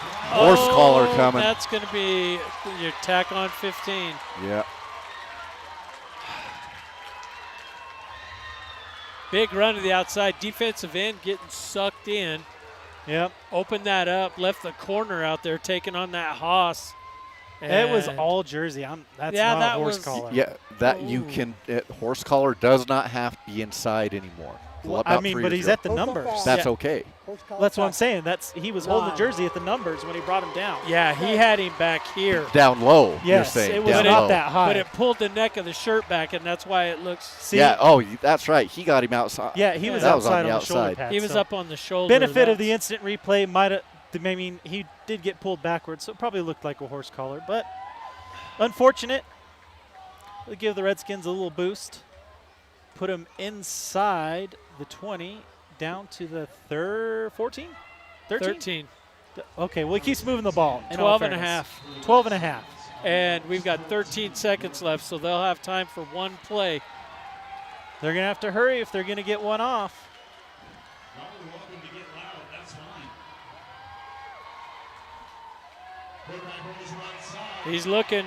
Horse collar coming. That's going to be your tack on 15. Yeah. Big run to the outside. Defensive end getting sucked in. Yep. Opened that up. Left the corner out there taking on that Haas. It was And all jersey. That's Yeah, not that a horse was- collar. Yeah, that you Ooh. can. Horse collar does not have to be inside anymore. Till Well, about I mean, 3 but years he's ago. at the numbers. That's Yeah. okay. That's what I'm saying. He was holding the jersey at the numbers when he brought him down. Yeah, he had him back here. Down low, you're Yes, saying. it was down not low. that high. But it pulled the neck of the shirt back, and that's why it looks. See, Yeah, oh, that's right. He got him outside. yeah, he was That was outside on the on the shoulder outside. pad. He was so up on the shoulder. benefit of That's- the instant replay might have. I mean, he did get pulled backwards, so it probably looked like a horse collar. But unfortunate. We'll give the Redskins a little boost. Put them inside the 20, down to the 14? 13? Okay, well, he keeps moving the ball. in all 12 and a fairness. half. 12 and a half. And we've got 13 seconds left, so they'll have time for one play. They're going to have to hurry if they're going to get one off. Y'all are welcome to get loud. That's fine. Quarterback rolls right side. He's looking,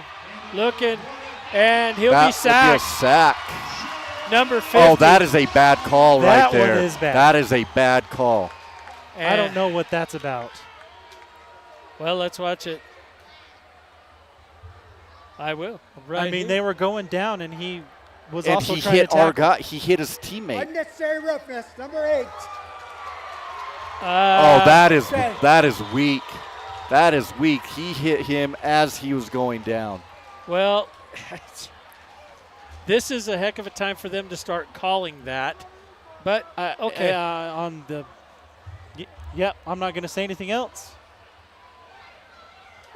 and he'll That be would sacked. be a sack. Number 50. Oh, that is a bad call That right there. one is bad. That is a bad call. I don't know what that's about. Well, let's watch it. I will. Right I mean, here. they were going down, and he was And also he trying hit to our tackle. guy. He hit his teammate. Unnecessary roughness, number 8. Oh, that is okay. weak. That is weak. He hit him as he was going down. Well, this is a heck of a time for them to start calling that. But, okay. On the. Yep, I'm not going to say anything else.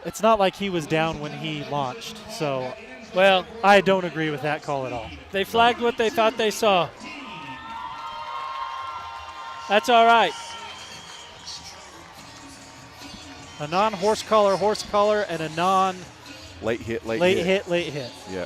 It's not like he was down when he launched, so Well, I don't agree with that call at all. they flagged what they thought they saw. That's all right. A non-horse collar, and a Late hit. late hit. Yeah.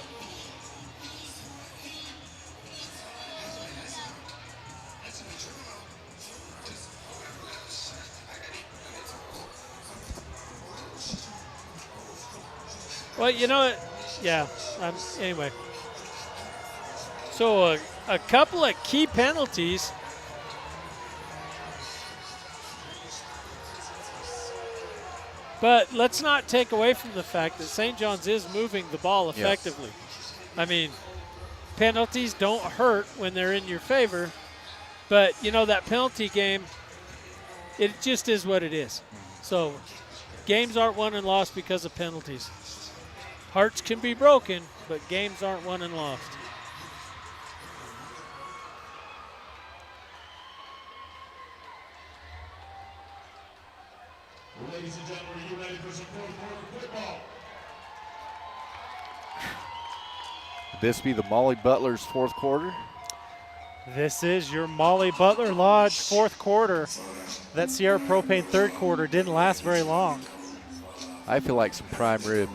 Well, you know what? Yeah. Anyway. So a couple of key penalties. But let's not take away from the fact that St. John's is moving the ball effectively. I mean, penalties don't hurt when they're in your favor. But, you know, that penalty game, it just is what it is. So games aren't won and lost because of penalties. Hearts can be broken, but games aren't won and lost. Ladies and gentlemen, are you ready for some fourth quarter football? Would this be the Molly Butler's fourth quarter? This is your Molly Butler Lodge fourth quarter. That Sierra Propane third quarter didn't last very long. I feel like some prime rib.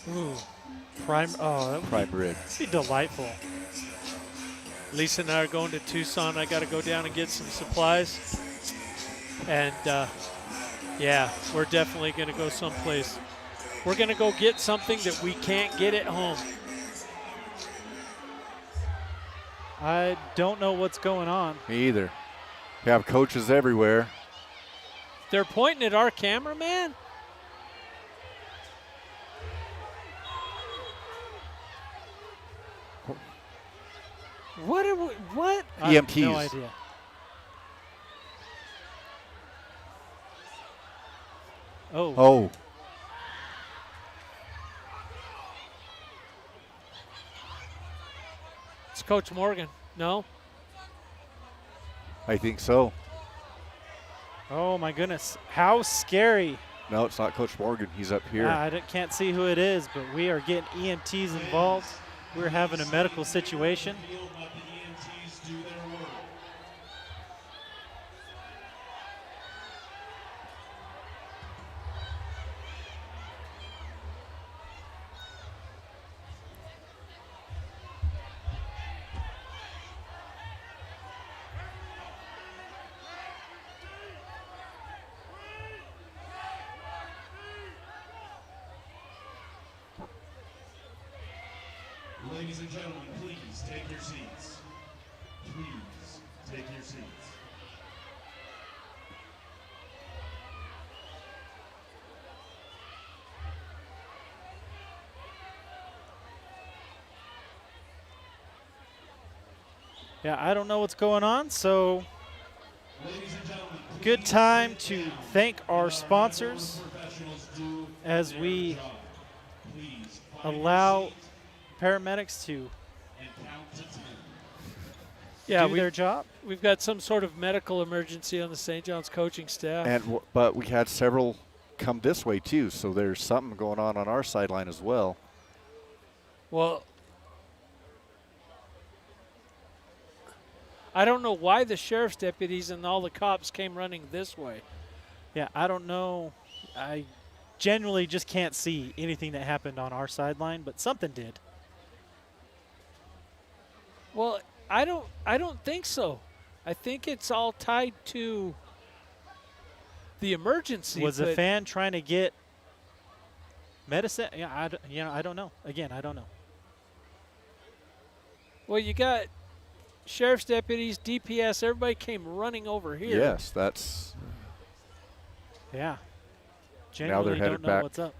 Ooh, prime. Oh, that Prime rib. would be delightful. Lisa and I are going to Tucson. I got to go down and get some supplies. And, yeah, we're definitely going to go someplace. We're going to go get something that we can't get at home. I don't know what's going on. Me either. We have coaches everywhere. They're pointing at our cameraman? What are we, what? I have EMTs. no idea. Oh, Oh, It's Coach Morgan. No? I think so. oh my goodness. How scary. No, it's not Coach Morgan. He's up here. Can't see who it is, but we are getting EMTs involved. We're having a medical situation. Field, let the EMTs do their work. Ladies and gentlemen, please take your seats. Please take your seats. Yeah, I don't know what's going on, so Ladies and gentlemen, good time to thank our sponsors professionals do as we their job. Please find your allow seat paramedics to and count to 10. Yeah, do their job. we've got some sort of medical emergency on the St. John's coaching staff. But we had several come this way too, so there's something going on our sideline as well. Well, I don't know why the sheriff's deputies and all the cops came running this way. Yeah, I don't know. I genuinely just can't see anything that happened on our sideline, but something did. Well, I don't think so. I think it's all tied to the emergency. Was a but fan trying to get medicine? Yeah, I don't know. Again, I don't know. Well, you got sheriff's deputies, DPS, everybody came running over here. Yes, that's Yeah. Now Genuinely they're headed don't know back. what's up.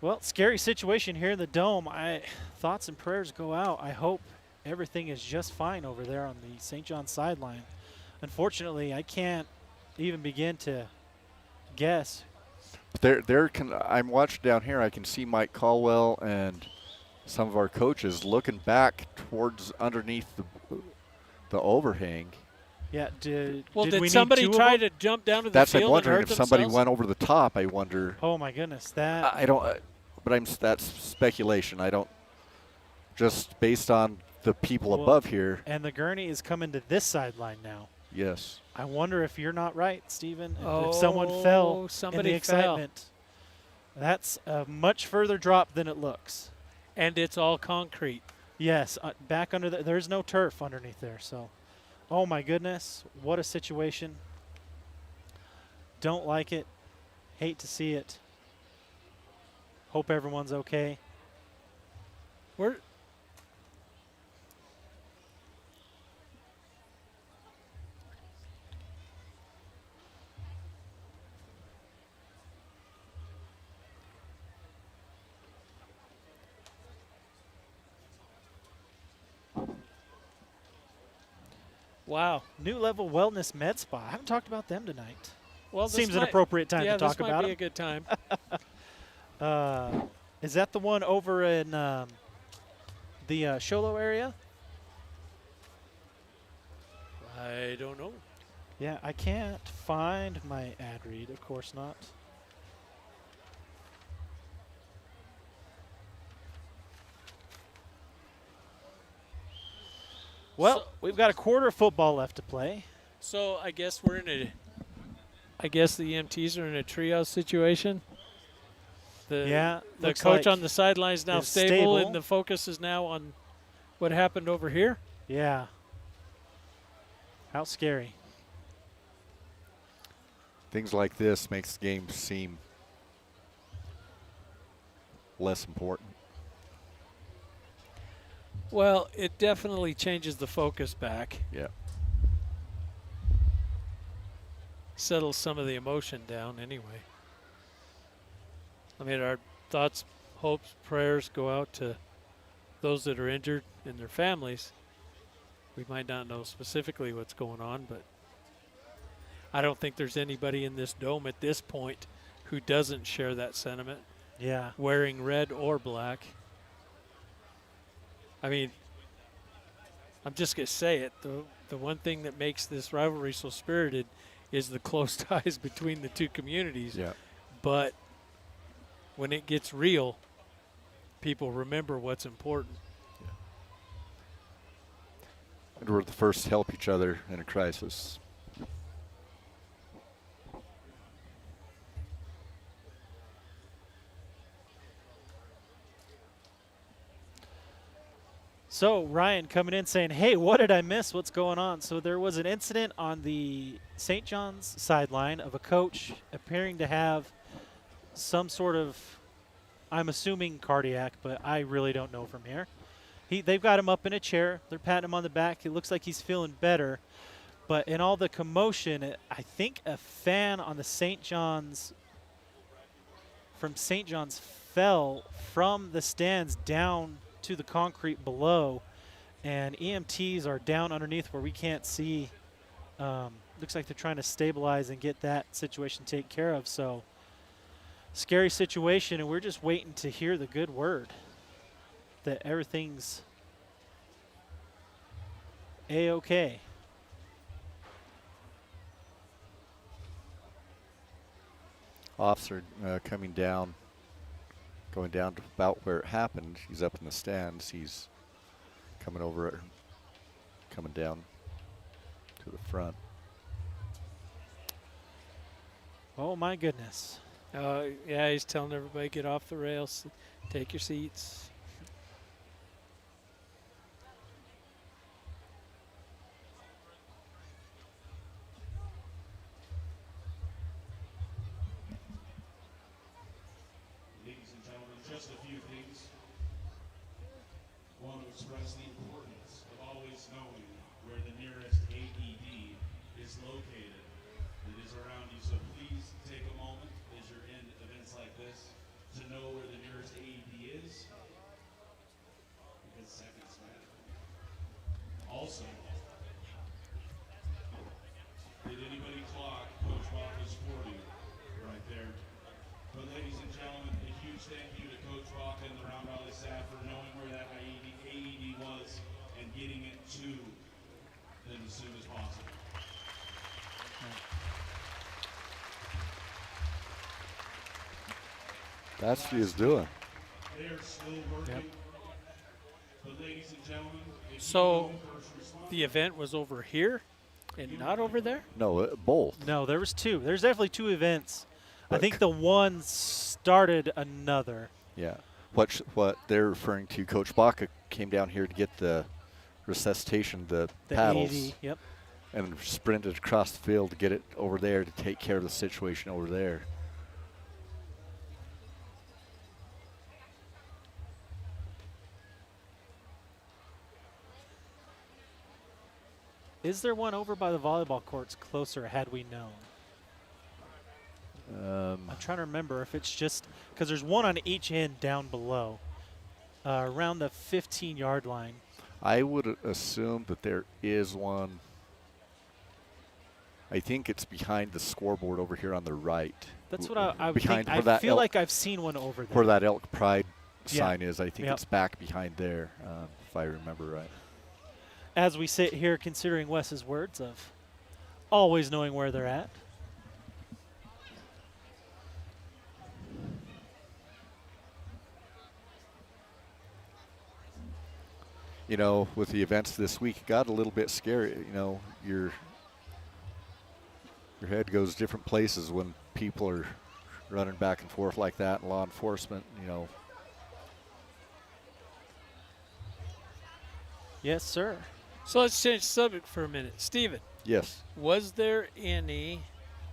Well, scary situation here in the Dome. Thoughts and prayers go out. I hope everything is just fine over there on the St. John sideline. Unfortunately, I can't even begin to guess. I'm watching down here. I can see Mike Caldwell and some of our coaches looking back towards underneath the overhang. Yeah, did Well, we did need somebody two of try them? to jump down to the That's I'm field and wondering hurt if somebody themselves? went over the top. I wonder. Oh my goodness, that I don't. But that's speculation. I don't. Just based on the people Well, above here. and the gurney is coming to this sideline now. Yes. I wonder if you're not right, Stephen. If someone fell somebody in the fell. excitement. That's a much further drop than it looks. And it's all concrete. Yes, back under there's no turf underneath there. So, oh my goodness, what a situation. Don't like it. Hate to see it. Hope everyone's okay. We're Wow. New Level Wellness Med Spa. I haven't talked about them tonight. Well, this Seems an might- appropriate time yeah, to talk this about might be it. a good time. Is that the one over in the Sholo area? I don't know. Yeah, I can't find my ad read. Of course not. Well, So- we've got a quarter of football left to play. So I guess we're in a. I guess the EMTs are in a triage situation. The looks coach like on the sideline is now is stable, stable. and the focus is now on what happened over here. Yeah. How scary. Things like this makes the game seem less important. Well, it definitely changes the focus back, Yeah. settles some of the emotion down anyway. I mean, our thoughts, hopes, prayers go out to those that are injured and their families. We might not know specifically what's going on, but I don't think there's anybody in this dome at this point who doesn't share that sentiment, Yeah. wearing red or black. I mean, I'm just going to say it. The one thing that makes this rivalry so spirited is the close ties between the two communities. Yeah. But when it gets real, people remember what's important. And we're the first to help each other in a crisis. So Ryan coming in saying, hey, what did I miss? What's going on? So there was an incident on the St. John's sideline of a coach appearing to have some sort of, I'm assuming cardiac, but I really don't know from here. They've got him up in a chair. They're patting him on the back. It looks like he's feeling better. But in all the commotion, I think a fan on the St. John's, from St. John's, fell from the stands down to the concrete below. And EMTs are down underneath where we can't see. Looks like they're trying to stabilize and get that situation taken care of. So scary situation, and we're just waiting to hear the good word that everything's A-okay. Officer coming down, going down to about where it happened. He's up in the stands. He's coming over, coming down to the front. Oh, my goodness. Yeah, he's telling everybody, get off the rails, take your seats. Ladies and gentlemen, just a few things. I want to express the importance of always knowing where the nearest AED is located. It is around you, so please take a moment as you're in events like this to know where the nearest AED is, because seconds matter. Also, did anybody clock Coach Walker's 40 right there? But ladies and gentlemen, a huge thank you to Coach Rock and the Round Valley staff for knowing where that AED was and getting it to them as soon as possible. That's what he was doing. They are still working. Yep. But ladies and gentlemen, if So you know first responders, the event was over here and not over there? No, both. No, there was two. There's definitely two events. I But think the one started another. Yeah. What they're referring to, Coach Baca came down here to get the resuscitation, the paddles, AED, yep. and sprinted across the field to get it over there to take care of the situation over there. Is there one over by the volleyball courts closer had we known? I'm trying to remember if it's just because there's one on each end down below, around the 15-yard line. I would assume that there is one. I think it's behind the scoreboard over here on the right. That's what I would behind think. where I that feel elk, like I've seen one over there. where that Elk Pride Yeah. sign is. I think Yep. it's back behind there, if I remember right. As we sit here considering Wes's words of always knowing where they're at. You know, with the events this week, it got a little bit scary. You know, your head goes different places when people are running back and forth like that in law enforcement, you know. Yes, sir. So let's change the subject for a minute. Steven, Yes. was there any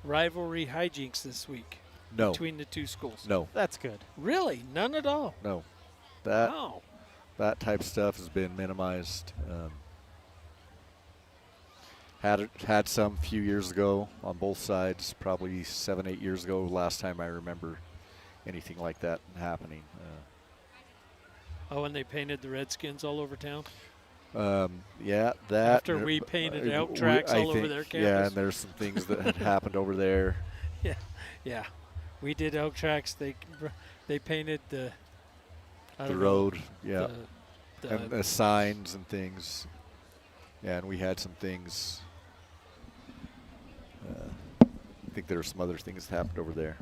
rivalry hijinks this week No. between the two schools? No. That's good. Really? None at all? No. That Wow. that type of stuff has been minimized. Had some a few years ago on both sides, probably 7-8 years ago, last time I remember anything like that happening. Oh, and they painted the Redskins all over town? Yeah, that. After we painted elk we- tracks I all over think- their Yeah, campus? and there's some things that had happened over there. Yeah. We did elk tracks. They painted the I The don't know, road, yeah, the and the signs and things. Yeah, and we had some things. I think there were some other things that happened over there.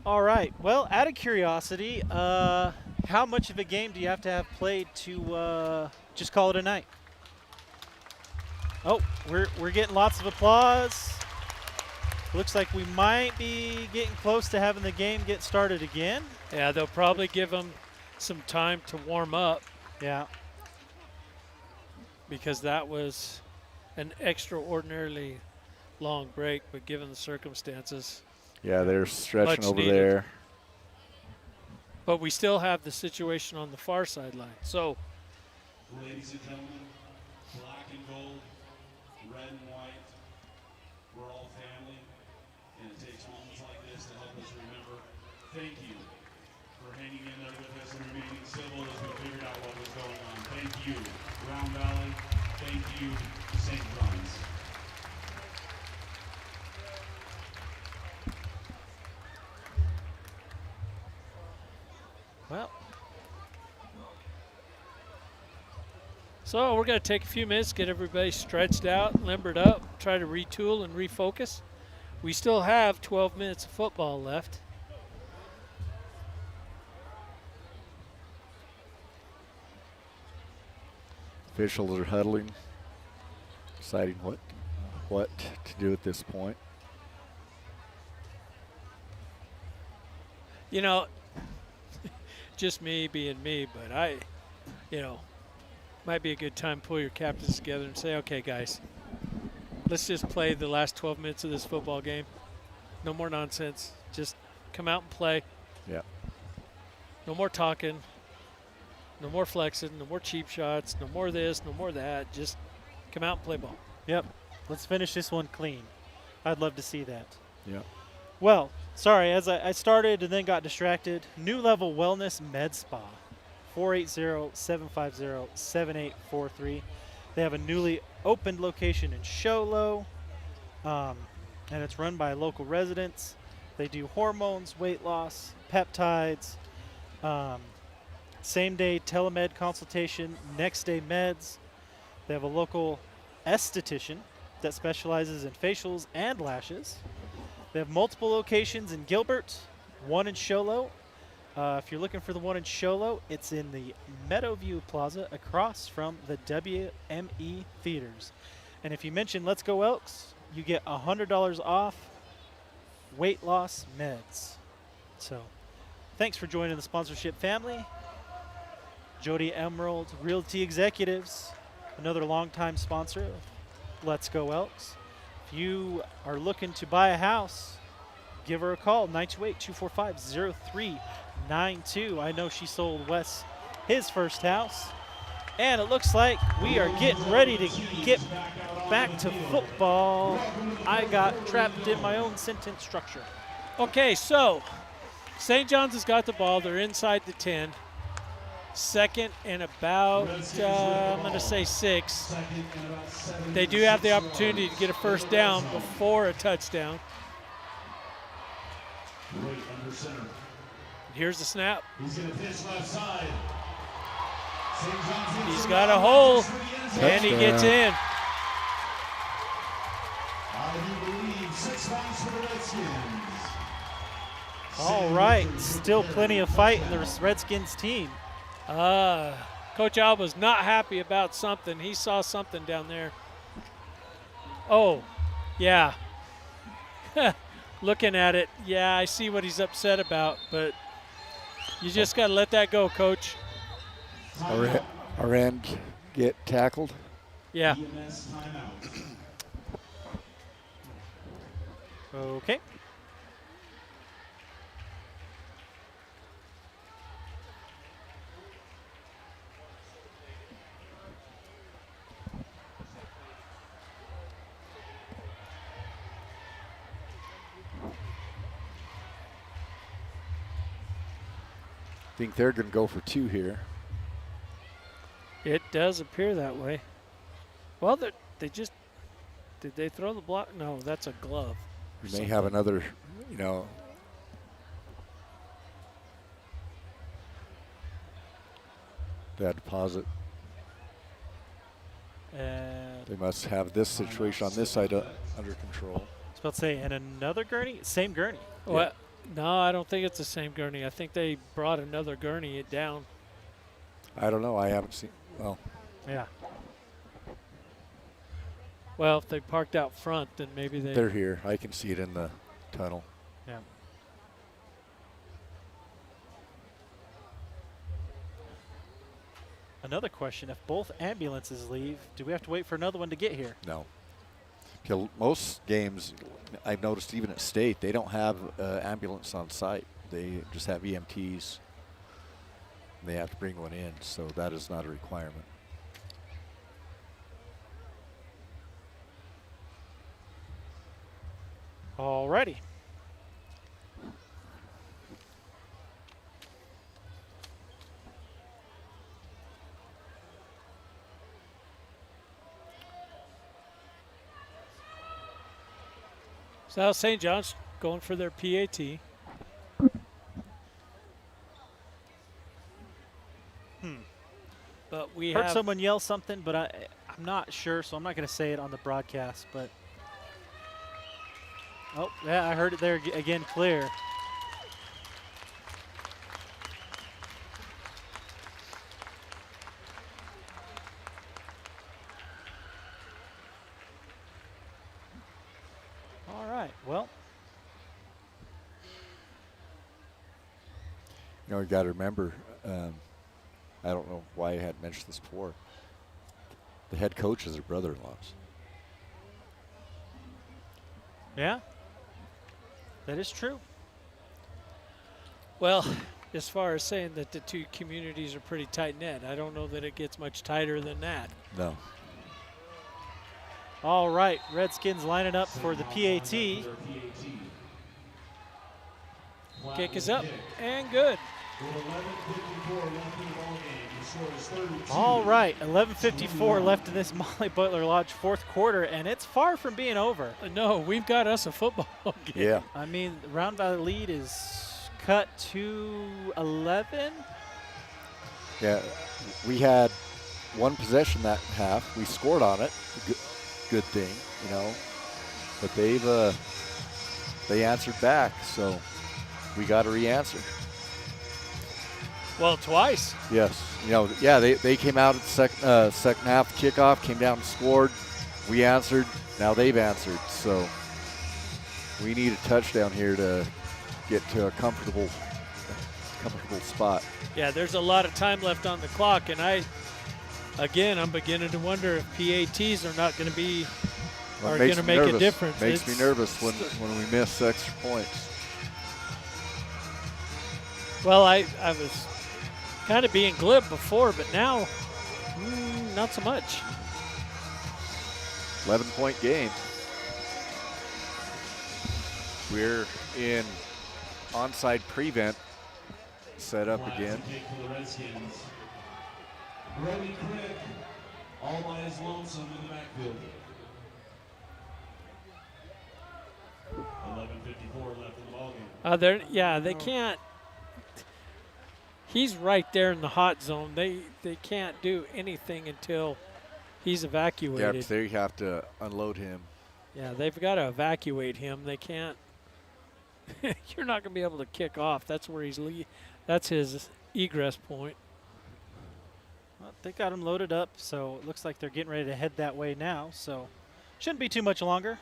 All right. Well, out of curiosity, how much of a game do you have to have played to just call it a night? Oh, we're getting lots of applause. Looks like we might be getting close to having the game get started again. Yeah, they'll probably give them some time to warm up. Yeah. Because that was an extraordinarily long break, but given the circumstances. Yeah, they're stretching over needed. there. But we still have the situation on the far sideline. So, Ladies and gentlemen, black and gold, red and white, we're all family, and it takes moments like this to help us remember. Thank you for hanging in there with us and remaining civil as we figured out what was going on. Thank you, Round Valley. Thank you, St. John's. well. So we're going to take a few minutes, get everybody stretched out, limbered up, try to retool and refocus. We still have 12 minutes of football left. Officials are huddling, deciding what to do at this point. You know, just me being me, but might be a good time to pull your captains together and say, okay, guys, let's just play the last 12 minutes of this football game. No more nonsense. Just come out and play. Yeah. No more talking. No more flexing. No more cheap shots. No more this. No more that. Just come out and play ball. Yep. Let's finish this one clean. I'd love to see that. Yeah. Well, sorry, as I started and then got distracted, New Level Wellness Med Spa, 480-750-7843. They have a newly opened location in Show Low, and it's run by local residents. They do hormones, weight loss, peptides, same-day telemed consultation, next-day meds. They have a local esthetician that specializes in facials and lashes. They have multiple locations in Gilbert, one in Show Low. If you're looking for the one in Show Low, it's in the Meadowview Plaza across from the WME Theaters. And if you mention Let's Go Elks, you get $100 off weight loss meds. So thanks for joining the sponsorship family. Jody Emerald Realty Executives, another longtime sponsor of Let's Go Elks. If you are looking to buy a house, give her a call, 928-245-0392. I know she sold Wes his first house. And it looks like we are getting ready to get back to football. I got trapped in my own sentence structure. Okay, so St. John's has got the ball. They're inside the 10. Second and about, I'm going to say 6. They do have the opportunity to get a first down before a touchdown. Here's the snap. He's going to pitch left side. He's got a hole, and he gets in. I do believe 6 points for the Redskins. All right, still plenty of fight in the Redskins team. Coach Alba's not happy about something. He saw something down there. Oh, yeah. Looking at it, yeah, I see what he's upset about, but you just got to let that go, Coach. Our end get tackled. Yeah. EMS timeout. Okay. I think they're going to go for 2 here. It does appear that way. Well, they just – did they throw the block? No, that's a glove. We may have another, that deposit. They must have this situation on this side under control. I was about to say, and another gurney? Same gurney. Well, No, I don't think it's the same gurney. I think they brought another gurney down. I don't know. I haven't seen. Well, Yeah. Well, if they parked out front, then maybe they're here. I can see it in the tunnel. Yeah. Another question, if both ambulances leave, do we have to wait for another one to get here? No. Most games, I've noticed even at state, they don't have ambulance on site. They just have EMTs. They have to bring one in, so that is not a requirement. Alrighty. South St. John's going for their PAT. But we Heard have someone yell something, but I'm not sure, so I'm not going to say it on the broadcast. But oh, yeah, I heard it there again, clear. All right, well. You know, you got to remember, I don't know why I hadn't mentioned this before. The head coach is their brother-in-laws. Yeah, that is true. Well, as far as saying that the two communities are pretty tight-knit, I don't know that it gets much tighter than that. No. All right, Redskins lining up for the PAT. Kick is up and good. All right, 11:54 left in this Molly Butler Lodge fourth quarter, and it's far from being over. No, we've got us a football game. Yeah. I mean, the Round Valley lead is cut to 11. Yeah, we had one possession that half. We scored on it. Good thing, you know. But they answered back, so we got to re-answer. Well, twice. Yes, you know, yeah, they came out at the second half kickoff, came down and scored. We answered. Now they've answered. So we need a touchdown here to get to a comfortable spot. Yeah, there's a lot of time left on the clock, and I'm beginning to wonder if PATs are not going to be going to make a difference. Makes me nervous when we miss extra points. Well, I was kind of being glib before, but now not so much. 11-point game. We're in onside prevent set up again. Brody Crick, all by his lonesome in the backfield. 11:54 left in the ballgame. They can't. He's right there in the hot zone. They can't do anything until he's evacuated. Yeah, they have to unload him. Yeah, they've got to evacuate him. They can't. You're not going to be able to kick off. That's where that's his egress point. Well, they got him loaded up, so it looks like they're getting ready to head that way now. So shouldn't be too much longer.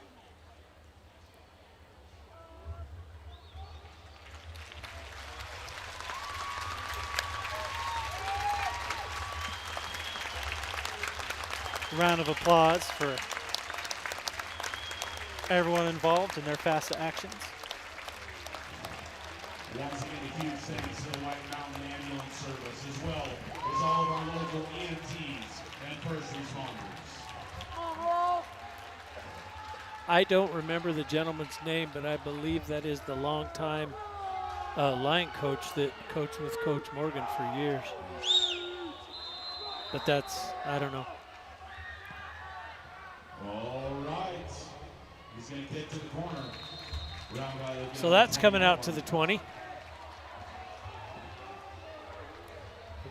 Round of applause for everyone involved in their fast actions. Once again, a huge thanks to the White Mountain Ambulance Service, as well as all of our local EMTs and first responders. I don't remember the gentleman's name, but I believe that is the longtime line coach that coached with Coach Morgan for years. But I don't know. All right. He's going to kick to the corner. So that's coming out to the 20.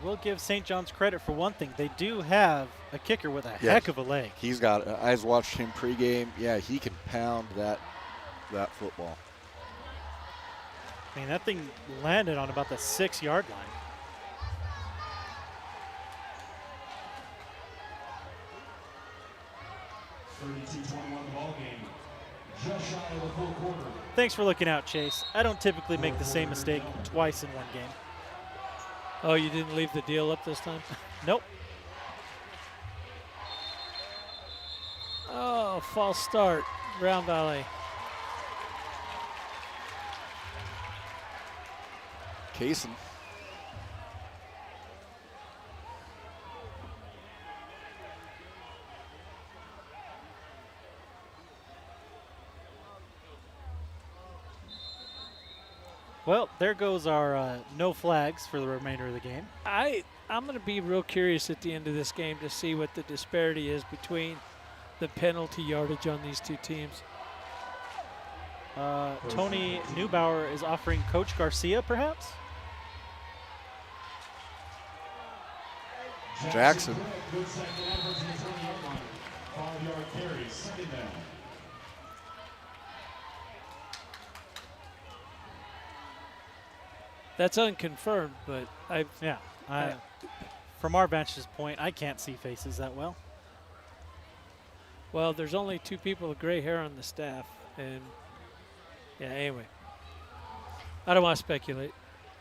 We'll give St. John's credit for one thing. They do have a kicker with a heck of a leg. He's got. I watched him pregame. Yeah, he can pound that football. I mean, that thing landed on about the 6-yard line. Just shy of the full quarter. Thanks for looking out, Chase. I don't typically make the same mistake twice in one game. Oh, you didn't leave the deal up this time? Nope. Oh, false start. Round Valley. Kaysen. Well, there goes our no flags for the remainder of the game. I'm going to be real curious at the end of this game to see what the disparity is between the penalty yardage on these two teams. Tony Neubauer is offering Coach Garcia, perhaps? Jackson. Good second efforts in the 20-yard line. 5-yard carry, second down. That's unconfirmed, but from our vantage point, I can't see faces that well. Well, there's only 2 people with gray hair on the staff, and yeah. Anyway, I don't want to speculate.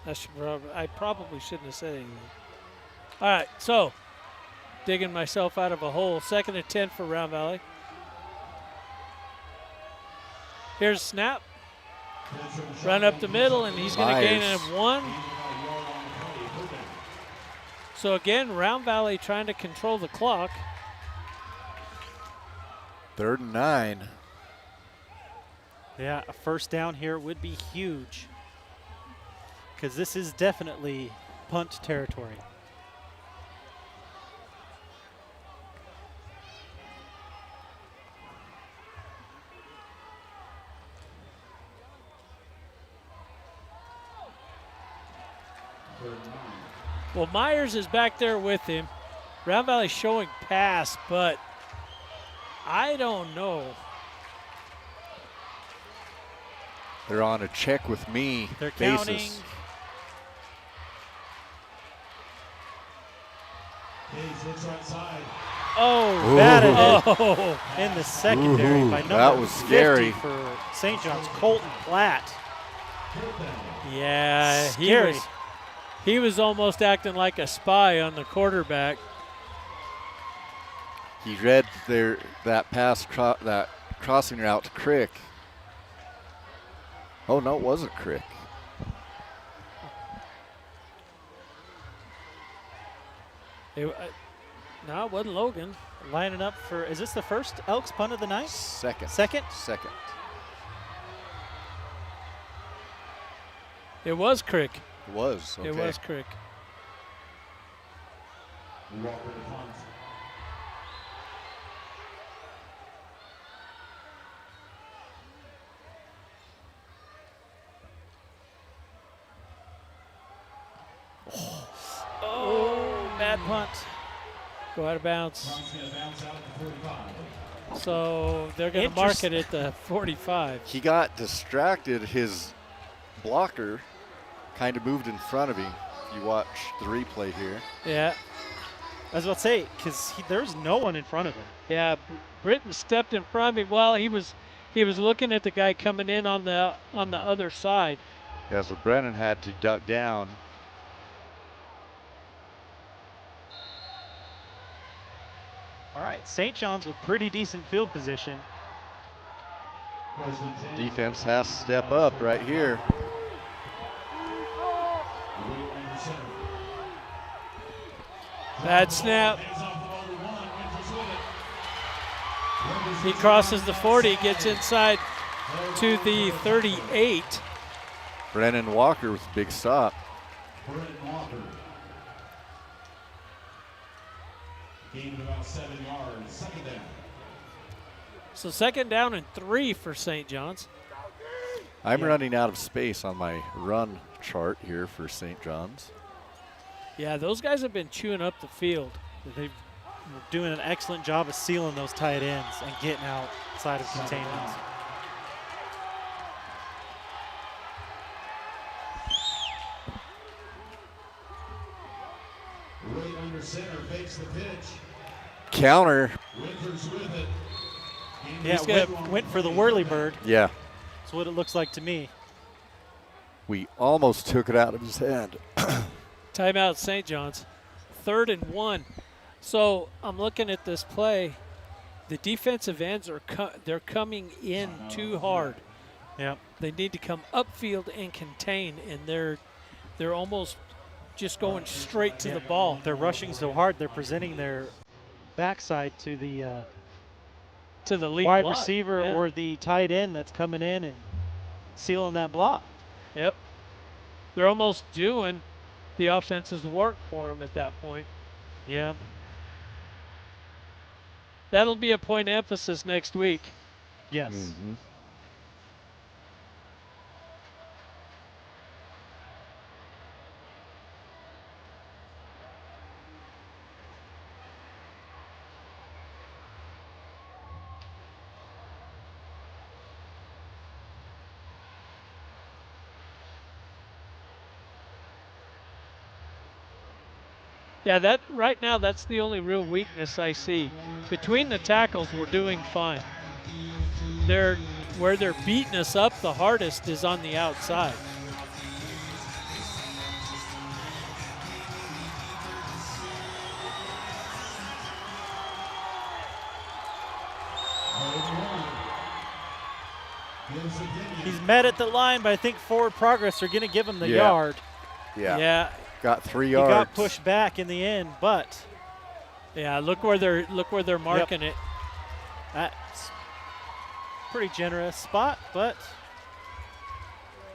I probably shouldn't have said anything. All right, so digging myself out of a hole. 2nd and 10 for Round Valley. Here's snap. Run up the middle, and he's going to gain him 1. So again, Round Valley trying to control the clock. 3rd and 9. Yeah, a first down here would be huge, because this is definitely punt territory. Well, Myers is back there with him. Round Valley showing pass, but I don't know. They're on a check with me They're basis. counting. Hayes looks right side. Oh, Ooh. batted it in the secondary Ooh, by number that was 50 scary. for St. John's, Colton Platt. Yeah, Scary. he was almost acting like a spy on the quarterback. He read that pass, that crossing route to Crick. Oh, no, it wasn't Crick. No, it wasn't Logan. Lining up for, is this the first Elks punt of the night? Second. Second? Second. It was Crick. It was. Okay. It was Crick. Walker to punt. Oh, bad punt. Go out of bounds. Punt's going to bounce out at the 45. So they're going to mark it at the 45. He got distracted. His blocker kind of moved in front of him. If you watch the replay here. Yeah. I was about to say, because there's no one in front of him. Yeah, Britton stepped in front of him. Well, he was looking at the guy coming in on the other side. Yeah, so Brennan had to duck down. All right, St. John's with pretty decent field position. Defense has to step up right here. Bad snap. He crosses the 40, gets inside to the 38. Brennan Walker with a big stop. Brennan Walker. Gained about 7 yards. Second down. So 2nd down and 3 for St. John's. I'm running out of space on my run chart here for St. John's. Yeah, those guys have been chewing up the field. They're doing an excellent job of sealing those tight ends and getting outside of containment. fakes the pitch. Counter. Winters with it. Yeah, went for the whirly bird. Yeah. That's what it looks like to me. We almost took it out of his hand. Timeout, St. John's. 3rd and 1. So I'm looking at this play. The defensive ends are they're coming in too hard. Yeah. They need to come upfield and contain, and they're almost just going straight to the ball. They're rushing so hard, they're presenting their backside to the lead wide block. receiver or the tight end that's coming in and sealing that block. Yep. They're almost doing the offense's work for them at that point. Yeah. That'll be a point of emphasis next week. Yes. Mm-hmm. Yeah, that right now that's the only real weakness I see. Between the tackles, we're doing fine. Where they're beating us up the hardest is on the outside. He's met at the line, but I think forward progress are going to give him the yard. Yeah. Got 3 He yards. got pushed back in the end, but yeah, look where they're marking it. That's pretty generous spot, but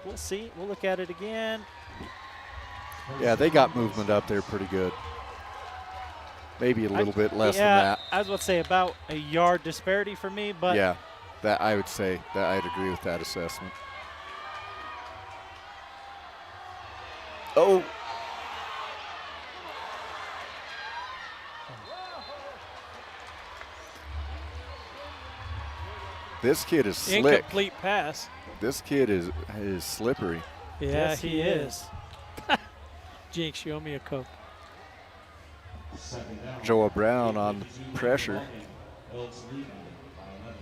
we'll see. We'll look at it again. Yeah, they got movement up there pretty good. Maybe a little bit less than that. I was about to say about a yard disparity for me, but yeah, that I would say that I'd agree with that assessment. Oh. This kid is slick. Incomplete pass. This kid is slippery. Yeah, Yes, he is. Jinx, show me a Coke. Joa Brown on pressure. Elks leading by 11.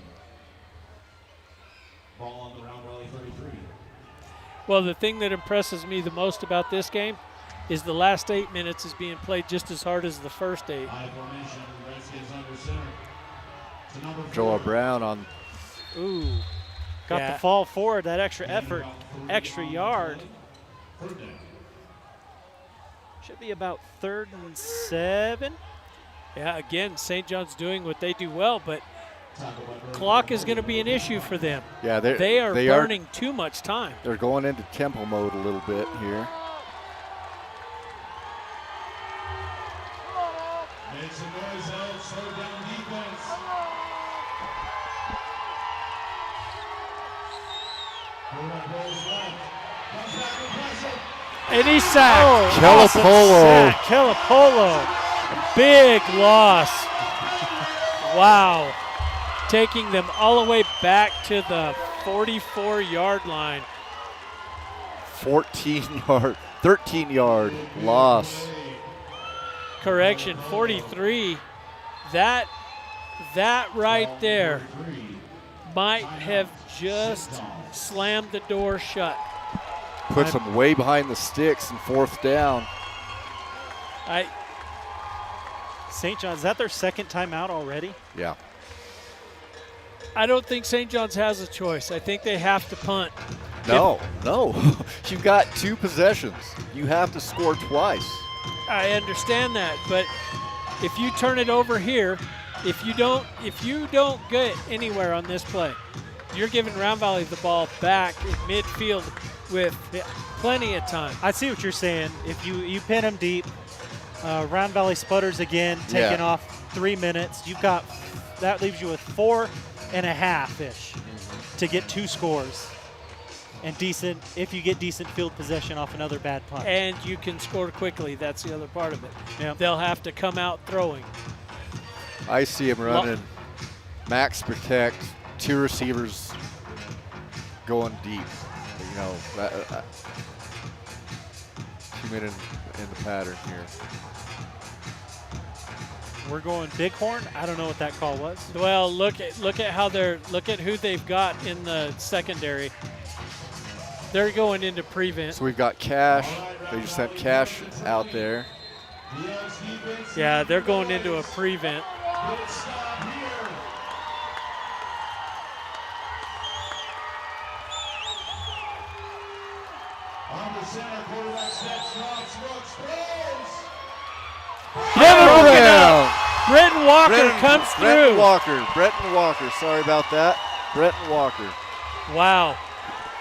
Ball on the Round Valley 33. Well, the thing that impresses me the most about this game is the last 8 minutes is being played just as hard as the first 8. High formation, Redskins under center. To number 4. Joa Brown on. ooh, got Yeah. the fall forward, that extra effort, extra yard. Third down. Should be about 3rd and 7. Yeah, again, St. John's doing what they do well, but clock is going to be an issue for them. Yeah, They are burning too much time. They're going into tempo mode a little bit here. Make some noise, Elks. Slow down defense. Quarterback rolls left. Comes back with pressure. And he's sacked. Kelapolo. Kelapolo. Big loss. Wow. Taking them all the way back to the 44-yard line. 13-yard loss. Correction, 43. That right there might have just slammed the door shut. Puts them way behind the sticks and 4th down. St. John's, is that their 2nd timeout already? Yeah. I don't think St. John's has a choice. I think they have to punt. No. You've got 2 possessions. You have to score twice. I understand that, but if you turn it over here, if you don't get anywhere on this play, you're giving Round Valley the ball back in midfield with plenty of time. I see what you're saying. If you pin them deep, Round Valley sputters again, taking off 3 minutes. That leaves you with 4.5-ish to get 2 scores. And decent, if you get decent field possession off another bad punt. And you can score quickly. That's the other part of it. Yep. They'll have to come out throwing. I see him running max protect, 2 receivers going deep. You know, 2 minutes in the pattern here. We're going Bighorn. I don't know what that call was. Well, look at who they've got in the secondary. They're going into prevent. So we've got Cash. They just sent Cash out there. Yeah, they're going into a prevent. Brenton Walker comes through. Brenton Walker. Sorry about that. Brenton Walker. Wow.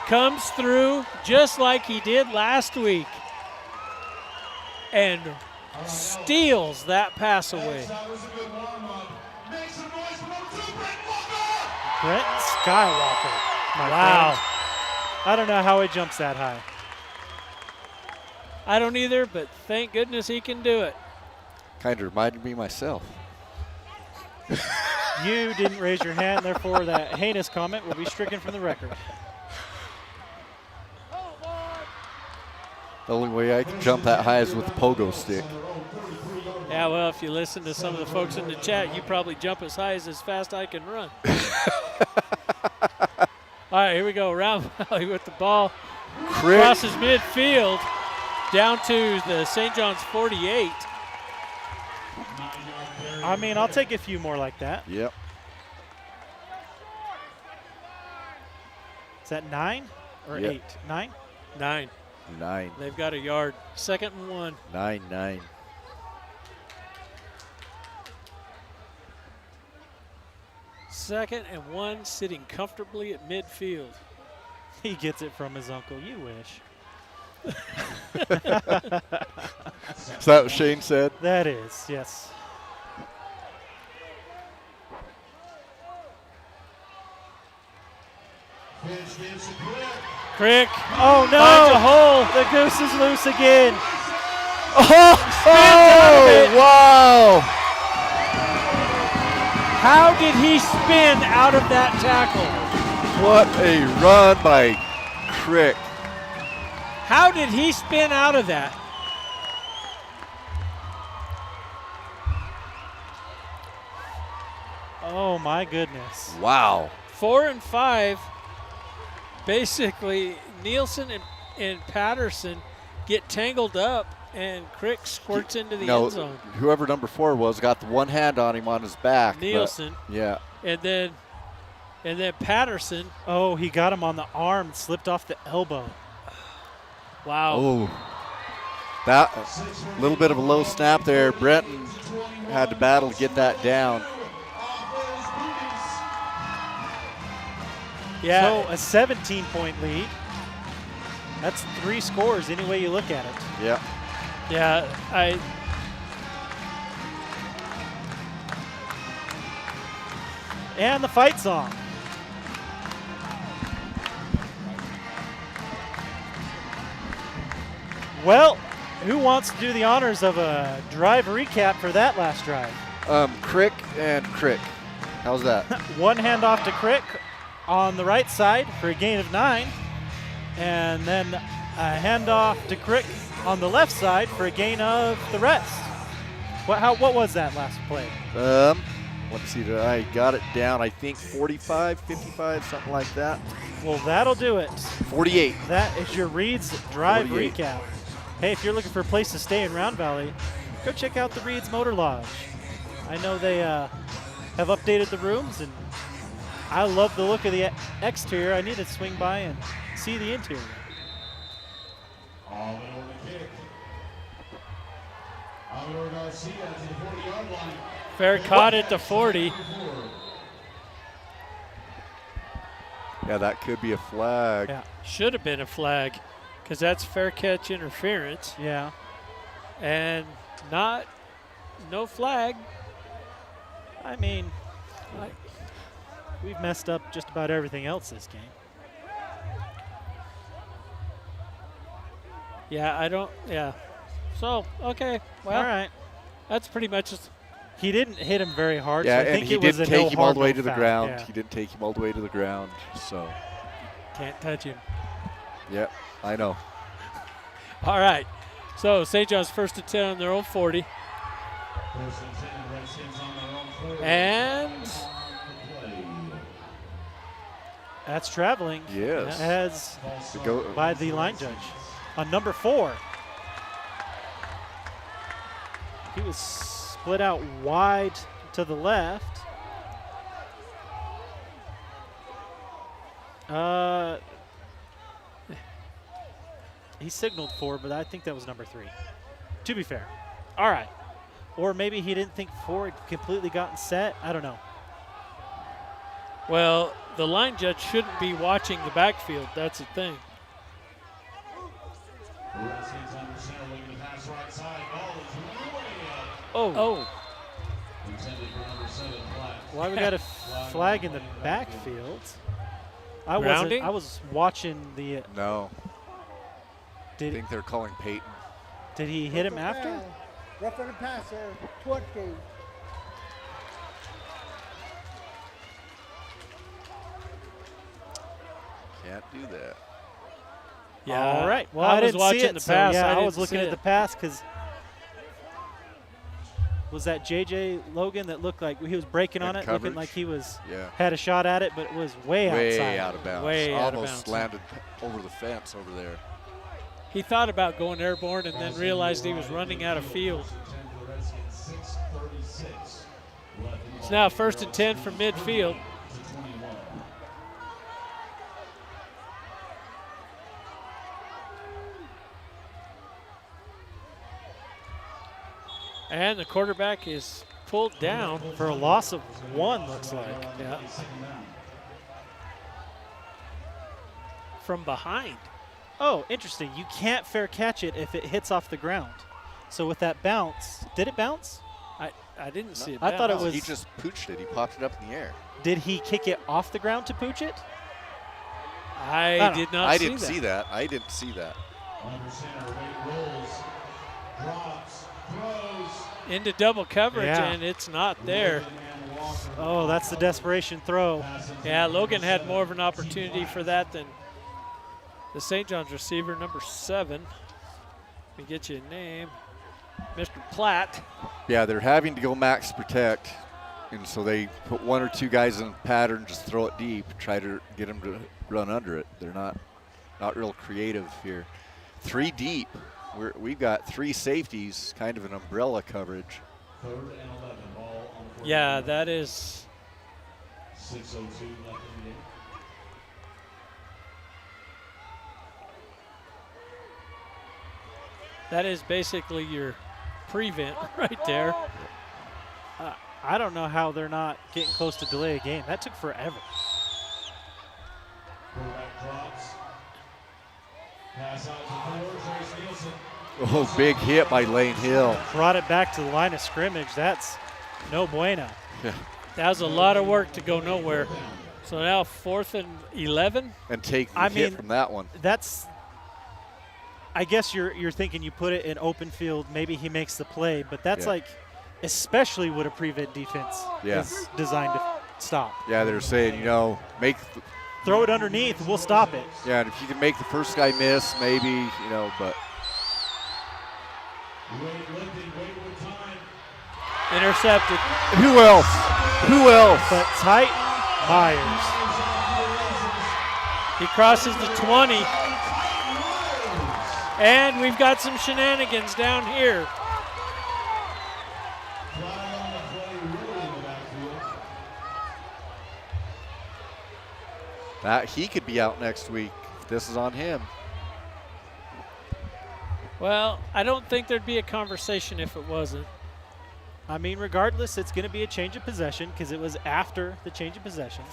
Comes through just like he did last week and steals that pass away. Brenton Skywalker. Wow. Friend. I don't know how he jumps that high. I don't either, but thank goodness he can do it. Kind of reminded me myself. You didn't raise your hand, therefore that heinous comment will be stricken from the record. The only way I can jump that high is with the pogo stick. Yeah, well, if you listen to some of the folks in the chat, you probably jump as high as fast I can run. All right, here we go. Round Valley with the ball. Crosses midfield down to the St. John's 48. I mean, I'll take a few more like that. Yep. Is that 9 or Yep. 8? 9? 9. 9. They've got a yard. 2nd and 1. 9. Second and 1, sitting comfortably at midfield. He gets it from his uncle. You wish. Is that what Shane said? That is, yes. Crick. Oh, no. Finds a hole. The goose is loose again. Wow. How did he spin out of that tackle? What a run by Crick. How did he spin out of that? Oh, my goodness. Wow. 4 and 5. Basically, Nielsen and Patterson get tangled up, and Crick squirts into the end zone. Whoever number 4 was got the one hand on him on his back. Nielsen. Yeah. And then Patterson. Oh, he got him on the arm, slipped off the elbow. Wow. Oh. That little bit of a low snap there. Brenton had to battle to get that down. Yeah. So a 17-point lead. That's 3 scores any way you look at it. Yeah. Yeah, And the fight song. Well, who wants to do the honors of a drive recap for that last drive? Crick and Crick. How's that? One handoff to Crick on the right side for a gain of 9. And then a handoff to Crick on the left side for a gain of the rest. What was that last play? Let's see, I got it down, I think 45, 55, something like that. Well, that'll do it. 48. That is your Reed's Drive 48. recap. Hey, if you're looking for a place to stay in Round Valley, go check out the Reed's Motor Lodge. I know they have updated the rooms, and I love the look of the exterior. I need to swing by and see the interior. All in on the kick. Alvaro Garcia to the 40-yard line. fair caught at the 40. Yeah, that could be a flag. Yeah. Should have been a flag because that's fair catch interference. Yeah. And no flag. I mean, we've messed up just about everything else this game. Yeah. So, okay. Well, All right. that's pretty much just. He didn't hit him very hard, Yeah, so I and think he it was didn't a no take him all harm, the way no to the foul. ground. Yeah. He didn't take him all the way to the ground, so. Can't touch him. Yep, I know. All right. So, St. John's 1st and 10 on their own 40. 1st and 10, And That's traveling. Yes. As Go by the line judge. On number 4. He was split out wide to the left. He signaled 4, but I think that was number 3. To be fair. All right. Or maybe he didn't think 4 had completely gotten set. I don't know. well, the line judge shouldn't be watching the backfield. That's the thing. Redskins under center looking to pass right side. Ball is way up. Oh. Intended for number 7, Platt. Why we got a flag in the backfield? Grounding? I was watching the. No. I Did think they're calling Peyton. did he hit him after? Roughing the passer, 20. Can't do that. Yeah. All right. Well, I I was didn't watching see it. the So pass. yeah, I didn't was looking see at the it. pass because was that JJ Logan that looked like he was breaking on In it, looking coverage? like he was Yeah. had a shot at it, but it was way outside. out of bounds. Way out of Almost bounds. landed over the fence over there. He thought about going airborne and then realized he was running out of field. It's now 1st and 10 from midfield. And the quarterback is pulled down. For a loss of 1, looks like. Yeah. From behind. Oh, interesting. You can't fair catch it if it hits off the ground. So with that bounce, did it bounce? I didn't see it. I thought it bounce. was- He just pooched it. He popped it up in the air. Did he kick it off the ground to pooch it? I did not I see didn't that. see that. I didn't see that. Under center, weight rolls, drops, throws. Into double coverage, Yeah. and it's not there. Oh, that's the desperation throw. Yeah, Logan had more of an opportunity for that than the St. John's receiver, number 7. Let me get you a name. Mr. Platt. Yeah, they're having to go max protect, and so they put 1 or 2 guys in pattern, just throw it deep, try to get them to run under it. They're not real creative here. 3 deep. We've got 3 safeties, kind of an umbrella coverage. 3rd and 11, ball on the Yeah, that is. 6:02 left in the game. That is basically your prevent right there. I don't know how they're not getting close to delay a game. That took forever. Quarterback drops. Pass out to 4, Trace Nielsen. Oh, big hit by Lane Hill. Brought it back to the line of scrimmage. That's no bueno. That was a lot of work to go nowhere. So now 4th and 11. And take the I hit mean, from that one. That's. I guess you're thinking you put it in open field. Maybe he makes the play, but that's Yeah. like, especially what a prevent defense Yeah. is designed to stop. Yeah, they're saying, make. Throw it underneath. We'll stop it. Yeah, and if you can make the first guy miss, maybe, but. Lifting, wait with time. Intercepted. Who else? Who else? But tight Myers. He crosses the 20. And we've got some shenanigans down here. Flag on the play, really in the backfield. He could be out next week if this is on him. Well, I don't think there'd be a conversation if it wasn't. I mean, regardless, it's going to be a change of possession because it was after the change of possession.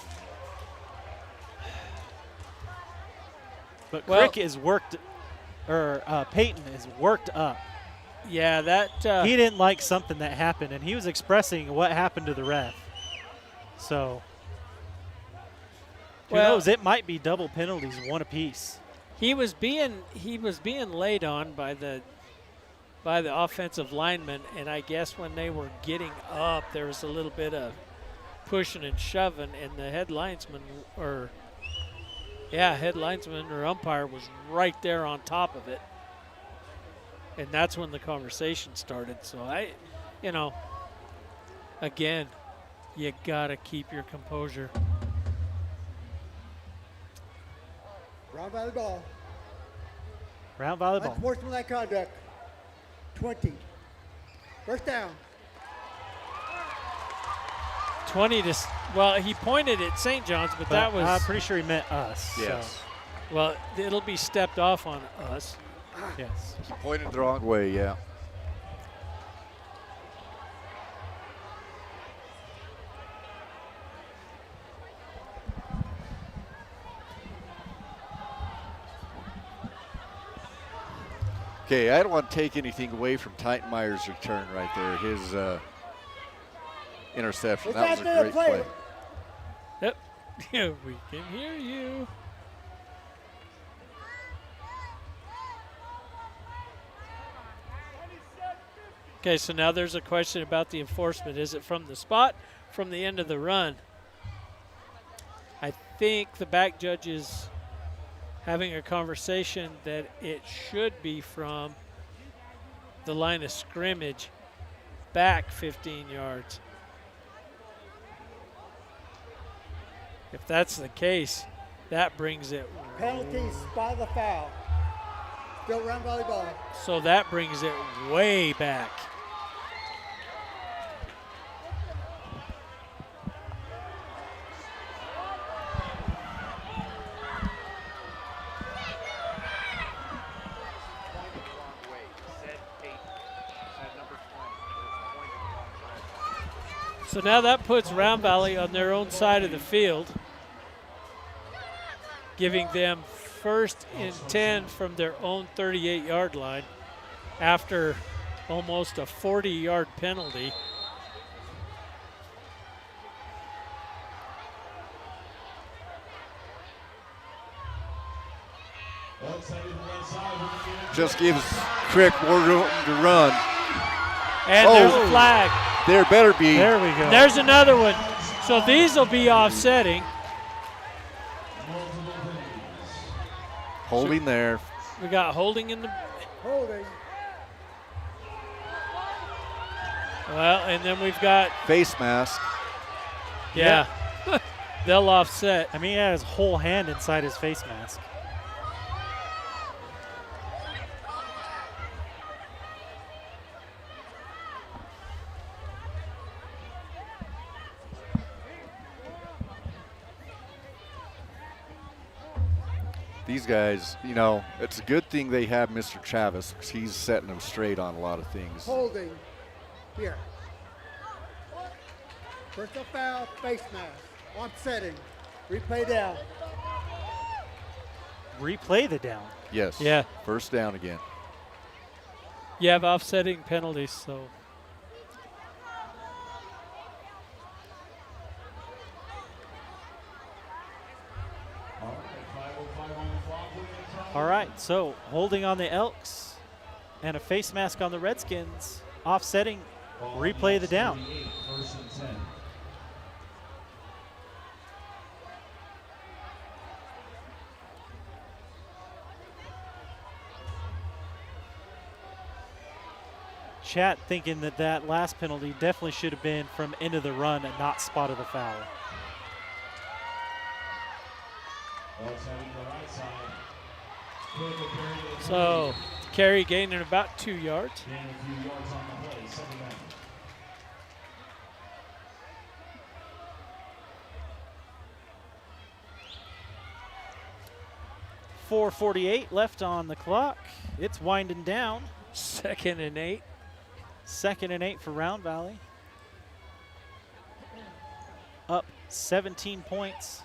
But Well- Crick is worked, or Peyton is worked up. Yeah, that. He didn't like something that happened, and he was expressing what happened to the ref. So, who Well- knows? It might be double penalties, 1 apiece. He was being laid on by the offensive lineman, and I guess when they were getting up, there was a little bit of pushing and shoving, and the head linesman or umpire was right there on top of it, and that's when the conversation started. So Again, you got to keep your composure. Round Valley ball. Round volleyball. Unsportsmanlike conduct. 20. First down. 20 to, well, he pointed at St. John's, but that was. I'm pretty sure he meant us. Yes. So, Well, it'll be stepped off on us. yes. He pointed the wrong way, yeah. Okay, I don't want to take anything away from Titanmeyer's return right there. His interception. That was a great play. Yep. Yeah, we can hear you. Okay, so now there's a question about the enforcement. Is it from the spot, from the end of the run? I think the back judge is having a conversation that it should be from the line of scrimmage back 15 yards. If that's the case, that brings it. Penalty, spot of the foul. Still round Valley ball. So that brings it way back. So now that puts Round Valley on their own side of the field, giving them 1st and 10 from their own 38-yard line after almost a 40-yard penalty. Just gives Crick more room to run. And there's a flag. There better be. There we go. There's another one. So these will be offsetting. Holding there. We got holding in the. Holding. Well, and then we've got. Face mask. Yeah. They'll offset. I mean, he had his whole hand inside his face mask. These guys, you know, it's a good thing they have Mr. Chavis because he's setting them straight on a lot of things. Holding. Here. Personal foul, face mask. Offsetting. Replay down. Replay the down. Yes. Yeah. First down again. You have offsetting penalties, so. All right, so holding on the Elks and a face mask on the Redskins, offsetting, replay the down. 1st and 10. Chat thinking that that last penalty definitely should have been from end of the run and not spot of the foul. Elks heading to the right side. So carry gaining about 2 yards. Gain a few yards on the play. 2nd down. .448 left on the clock. It's winding down. 2nd and 8. 2nd and 8 for Round Valley. Up 17 points.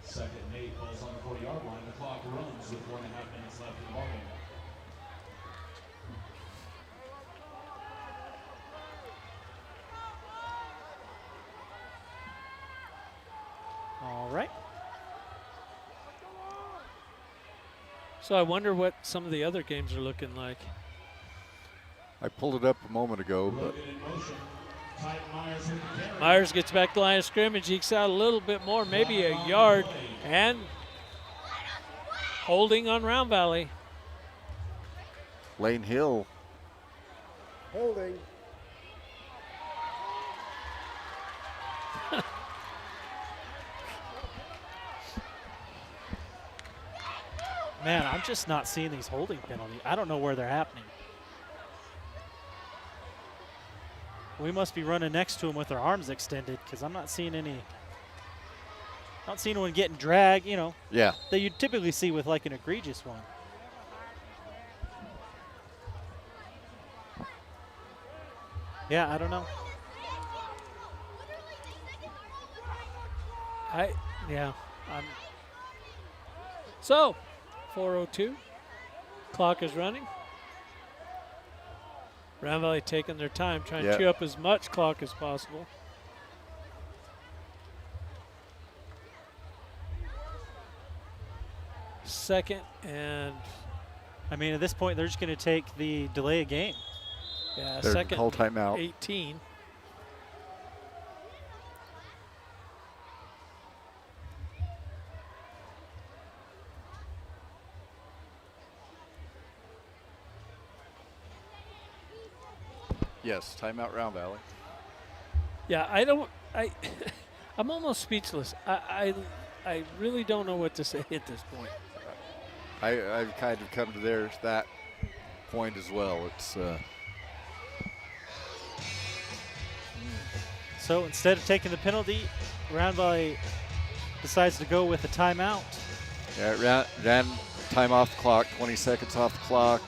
2nd and 8, balls on the 40-yard line. The clock runs with 1.5 minutes left in the ballgame. All right. So I wonder what some of the other games are looking like. I pulled it up a moment ago, but Logan in motion. Titan Myers with the carry. Myers gets back to line of scrimmage, ekes out a little bit more, maybe a yard, and holding on Round Valley. Lane Hill Holding. Man, I'm just not seeing these holding penalties. I don't know where they're happening. We must be running next to him with our arms extended because I'm not seeing any. Not seeing one getting dragged, you know. Yeah. That you typically see with like an egregious one. Yeah, I don't know. So, 4:02. Clock is running. Round Valley taking their time, trying to chew up as much clock as possible. Second and, I mean, at this point, they're just going to take the delay of game. yeah, They're second call timeout. 18. Yes, timeout Round Valley. Yeah, I'm almost speechless. I really don't know what to say at this point. I've kind of come to that point as well. It's So instead of taking the penalty, Round Valley decides to go with a timeout. yeah, ran time off the clock, 20 seconds off the clock.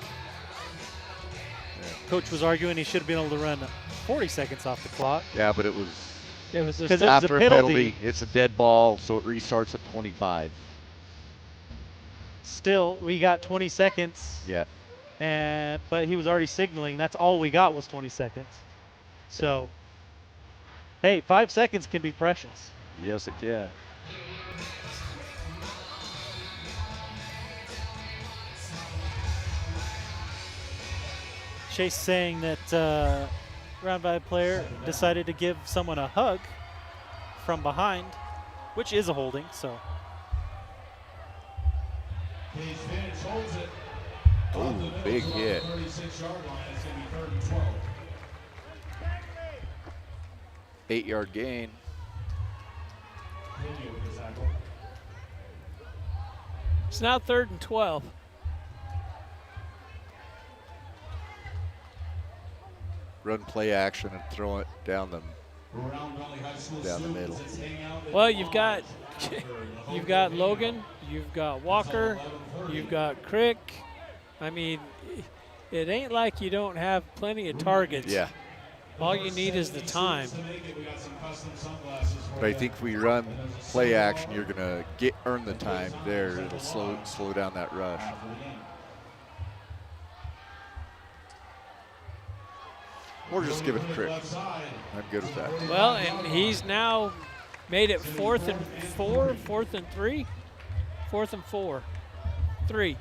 Coach was arguing he should have been able to run 40 seconds off the clock. Yeah, but it was It was just because it was after a a penalty. penalty. It's a dead ball, so it restarts at 25. Still, we got 20 seconds. Yeah. But he was already signaling. That's all we got was 20 seconds. So, hey, 5 seconds can be precious. Yes, it can. Chase saying that Round Valley player decided to give someone a hug from behind, which is a holding. So. Cage Finch holds it. Oh, big hit. 36-yard line. It's going to be 3rd and 12. 8-yard gain. Continue with the tackle. It's now 3rd and 12. Run play action and throw it down the Round Valley High School down the middle. students, it's hang out at Well, the you've line. got Logan, you've got Walker, you've got Crick. I mean, it ain't like you don't have plenty of targets. Yeah. All you need is the time. To make it, we got some custom sunglasses for But I you. think if we run play action, you're gonna earn the time there. It'll slow down that rush. After the game. Or just give it to Crick. Left side. I'm good with that. Well, and he's now made it 4th and 4, 4th and 3, 4th and 4, 3,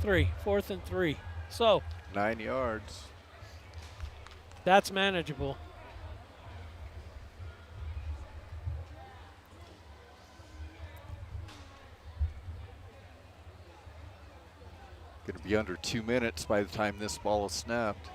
4th and 3. So 9 yards. that's manageable. Gonna be under 2 minutes by the time this ball is snapped.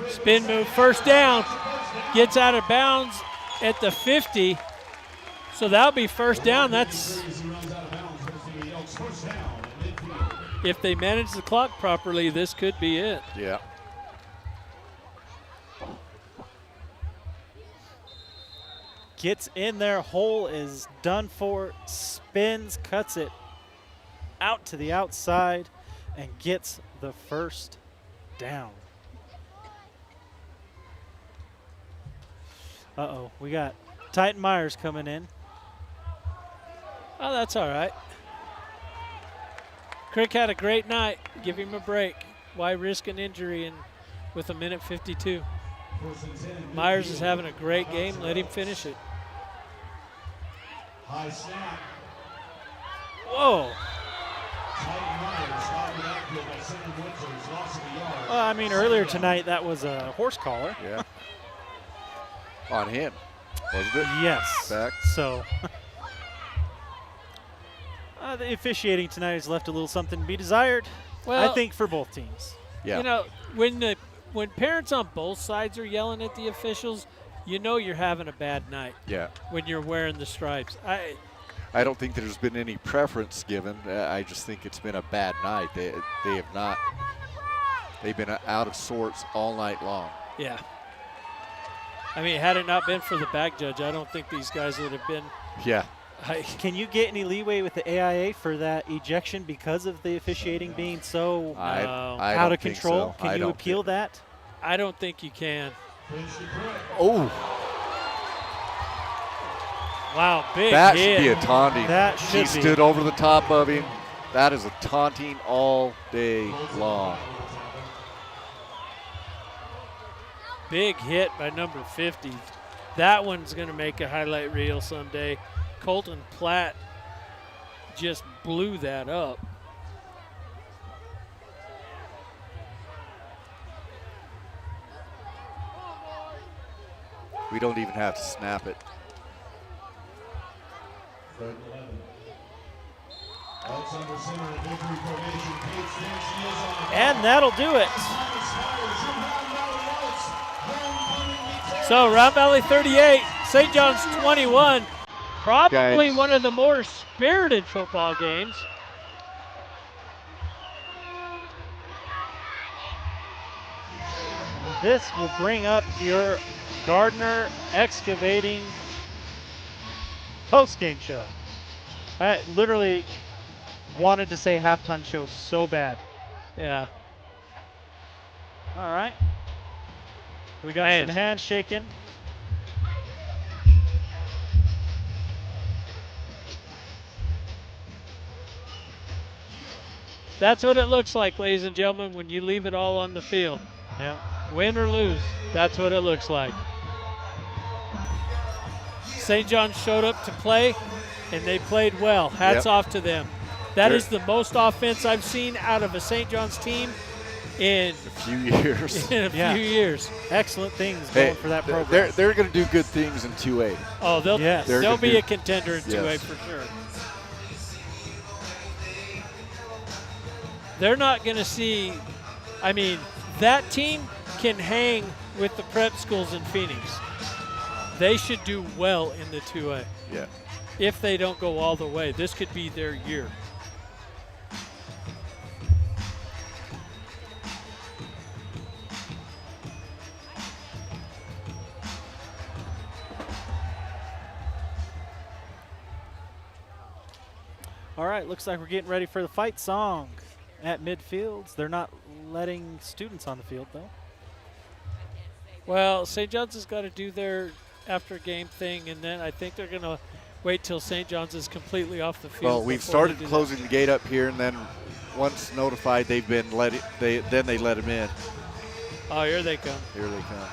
Spin move, first down. Gets out of bounds at the 50. So that'll be first down. That's if they manage the clock properly, this could be it. Yeah. Gets in there, hole is done for, spins, cuts it out to the outside, and gets the first down. Uh-oh, we got Titan Myers coming in. Oh, that's all right. Crick had a great night. Give him a break. Why risk an injury with 1:52? Myers is having a great game. Let him finish it. High snap. Whoa. Tight Myers out of the backfield by center Winters. Loss of a yard. Well, I mean, earlier tonight that was a horse collar. Yeah. On him, wasn't it? Yes. Back. So the officiating tonight has left a little something to be desired. Well, I think for both teams. Yeah. You know, when parents on both sides are yelling at the officials, you know you're having a bad night. Yeah. When you're wearing the stripes. I don't think there's been any preference given. I just think it's been a bad night. They have not. They've been out of sorts all night long. Yeah. I mean, had it not been for the back judge, I don't think these guys would have been. Yeah. Can you get any leeway with the AIA for that ejection because of the officiating being so I out don't of think control? so. Can I you don't appeal think- that? I don't think you can. Oh, Wow, big that hit. should be a taunting. That He should be. stood over the top of him. That is a taunting all day long. Big hit by number 50. That one's going to make a highlight reel someday. Colton Platt just blew that up. We don't even have to snap it. Third and 11. Elks under center in victory formation. Page Stancy is on the And that'll do it. So Round Valley 38, St. John's 21. Probably one of the more spirited football games. This will bring up your Gardner Excavating post-game show. I literally wanted to say halftime show so bad. Yeah. All right. We got some hands shaking. That's what it looks like, ladies and gentlemen, when you leave it all on the field. Yeah. Win or lose, that's what it looks like. St. John's showed up to play, and they played well. Hats off to them. That is the most offense I've seen out of a St. John's team in A few years. a few years. Excellent things going for that program. They're going to do good things in 2A. Oh, they'll They're be gonna a contender in 2A Yes. for sure. They're not going to see, I mean, that team can hang with the prep schools in Phoenix. They should do well in the 2A. Yeah. If they don't go all the way. This could be their year. All right, looks like we're getting ready for the fight song at midfields. They're not letting students on the field, though. Well, St. John's has got to do their after game thing, and then I think they're going to wait till St. John's is completely off the field. Well, we've before they started do closing the gate up here, and then once notified, they've been they let them in. that. Oh, here they come. Here they come.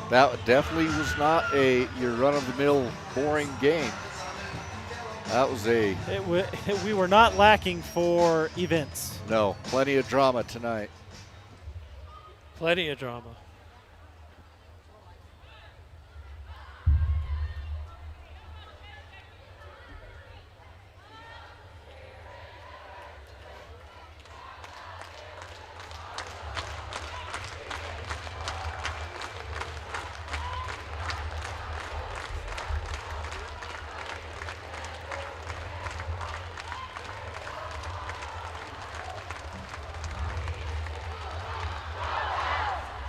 That definitely was not your run-of-the-mill boring game. That was We were not lacking for events. no, plenty of drama tonight. Plenty of drama.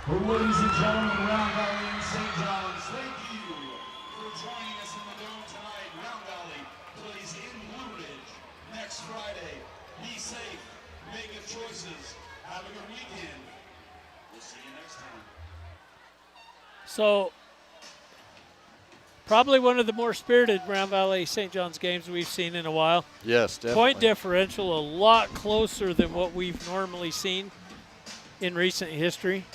Well, ladies and gentlemen, Round Valley and St. John's, thank you for joining us in the dome tonight. Round Valley plays in Blue Ridge next Friday. Be safe, make good choices, have a good weekend. We'll see you next time. So, probably one of the more spirited Round Valley St. John's games we've seen in a while. Yes, definitely. Point differential a lot closer than what we've normally seen. in recent history.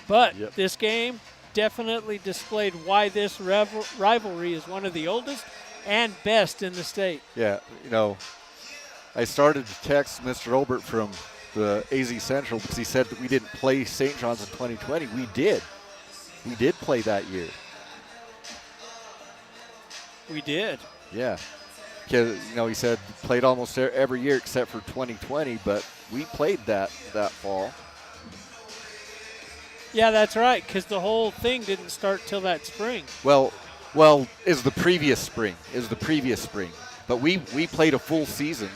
But Yep. this game definitely displayed why this rivalry is one of the oldest and best in the state. Yeah, I started to text Mr. Olbert from the AZ Central because he said that we didn't play St. John's in 2020. We did. We did play that year. We did. Yeah. Because, he said played almost every year except for 2020, but we played that fall. Yeah, that's right, because the whole thing didn't start till that spring. Well, is the previous spring. But we played a full season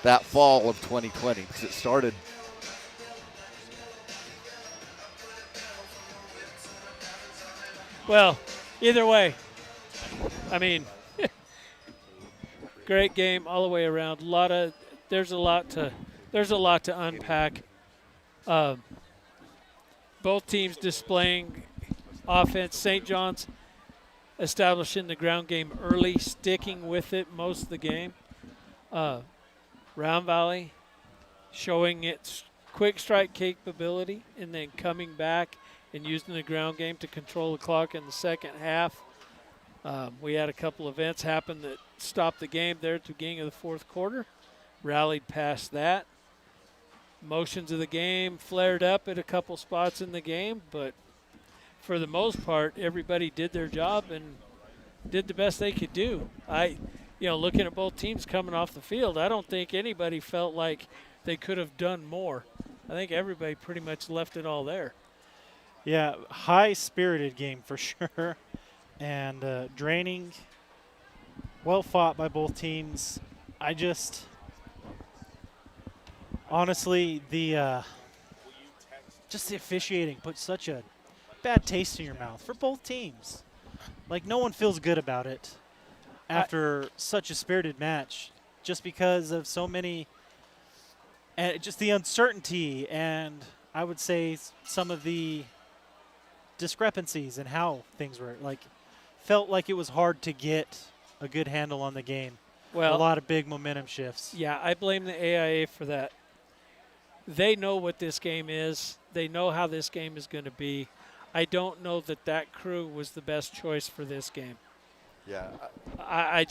that fall of 2020 because it started. Well, either way, I mean, great game all the way around. There's a lot to unpack. Both teams displaying offense. St. John's establishing the ground game early, sticking with it most of the game. Round Valley showing its quick strike capability and then coming back and using the ground game to control the clock in the second half. We had a couple events happen that stopped the game there at the beginning of the fourth quarter. Rallied past that. Motions of the game flared up at a couple spots in the game, but for the most part, everybody did their job and did the best they could do. Looking at both teams coming off the field, I don't think anybody felt like they could have done more. I think everybody pretty much left it all there. Yeah, high-spirited game for sure, and draining, well fought by both teams. Honestly, the officiating put such a bad taste in your mouth for both teams. Like, no one feels good about it after such a spirited match, just because of so many, and just the uncertainty, and I would say some of the discrepancies in how things were. Felt like it was hard to get a good handle on the game. Well, a lot of big momentum shifts. Yeah, I blame the AIA for that. They know what this game is. They know how this game is going to be. I don't know that crew was the best choice for this game. Yeah. I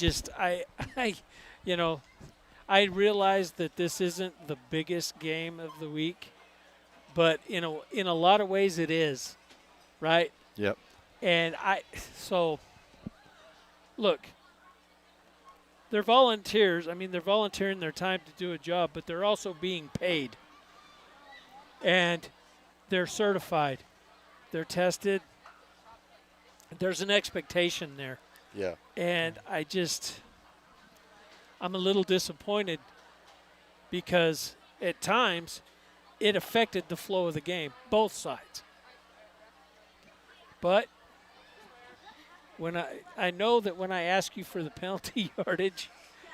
realize that this isn't the biggest game of the week, but in a lot of ways it is, right? Yep. And look, they're volunteers. I mean, they're volunteering their time to do a job, but they're also being paid. And they're certified. They're tested. There's an expectation there. Yeah. And I'm a little disappointed because at times it affected the flow of the game, both sides. But when I know that when I ask you for the penalty yardage,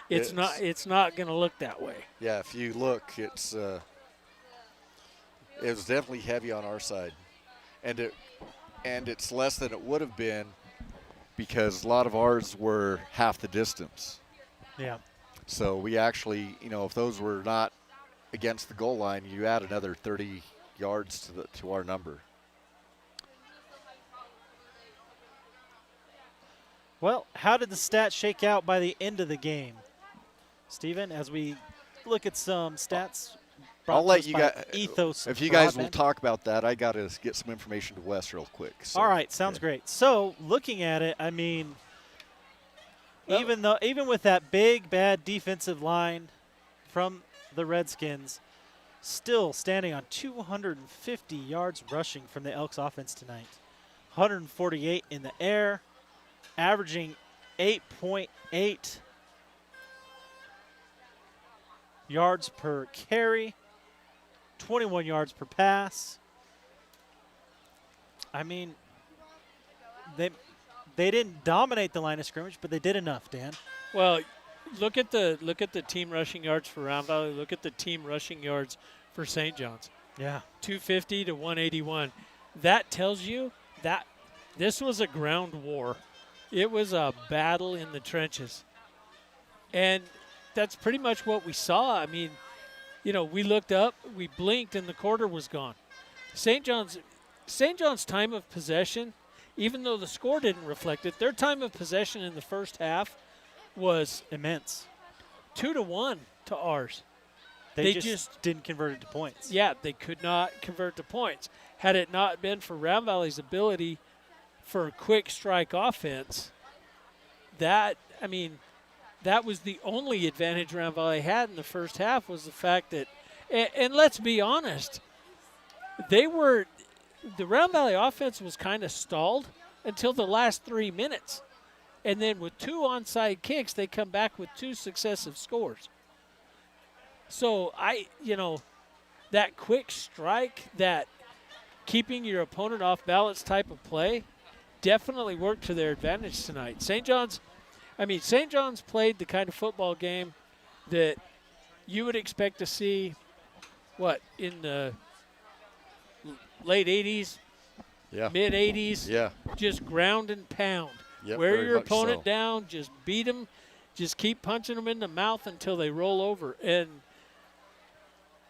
it's not going to look that way. Yeah, if you look, it was definitely heavy on our side, and it's less than it would have been because a lot of ours were half the distance. Yeah. So we actually, if those were not against the goal line, you add another 30 yards to our number. Well, how did the stats shake out by the end of the game, Steven, as we look at some stats? I'll let you guys, Ethos if you guys will talk about that, I got to get some information to Wes real quick. So. All right, sounds great. So looking at it, I mean, even with that big, bad defensive line from the Redskins, still standing on 250 yards rushing from the Elks offense tonight, 148 in the air, averaging 8.8 yards per carry, 21 yards per pass. I mean, they didn't dominate the line of scrimmage, but they did enough, Dan. Well, look at the team rushing yards for Round Valley. Look at the team rushing yards for St. John's. Yeah. 250 to 181. That tells you that this was a ground war. It was a battle in the trenches. And that's pretty much what we saw. I mean, we looked up, we blinked, and the quarter was gone. St. John's time of possession, even though the score didn't reflect it, their time of possession in the first half was immense. 2-1 to ours. They just didn't convert it to points. Yeah, they could not convert to points. Had it not been for Round Valley's ability for a quick strike offense, that was the only advantage Round Valley had in the first half, was the fact that, and let's be honest, the Round Valley offense was kind of stalled until the last 3 minutes. And then with 2 onside kicks, they come back with 2 successive scores. So that quick strike, that keeping your opponent off balance type of play definitely worked to their advantage tonight. St. John's played the kind of football game that you would expect to see, in the late 80s, mid 80s, just ground and pound. Yep, Wear your opponent down, just beat them, just keep punching them in the mouth until they roll over. And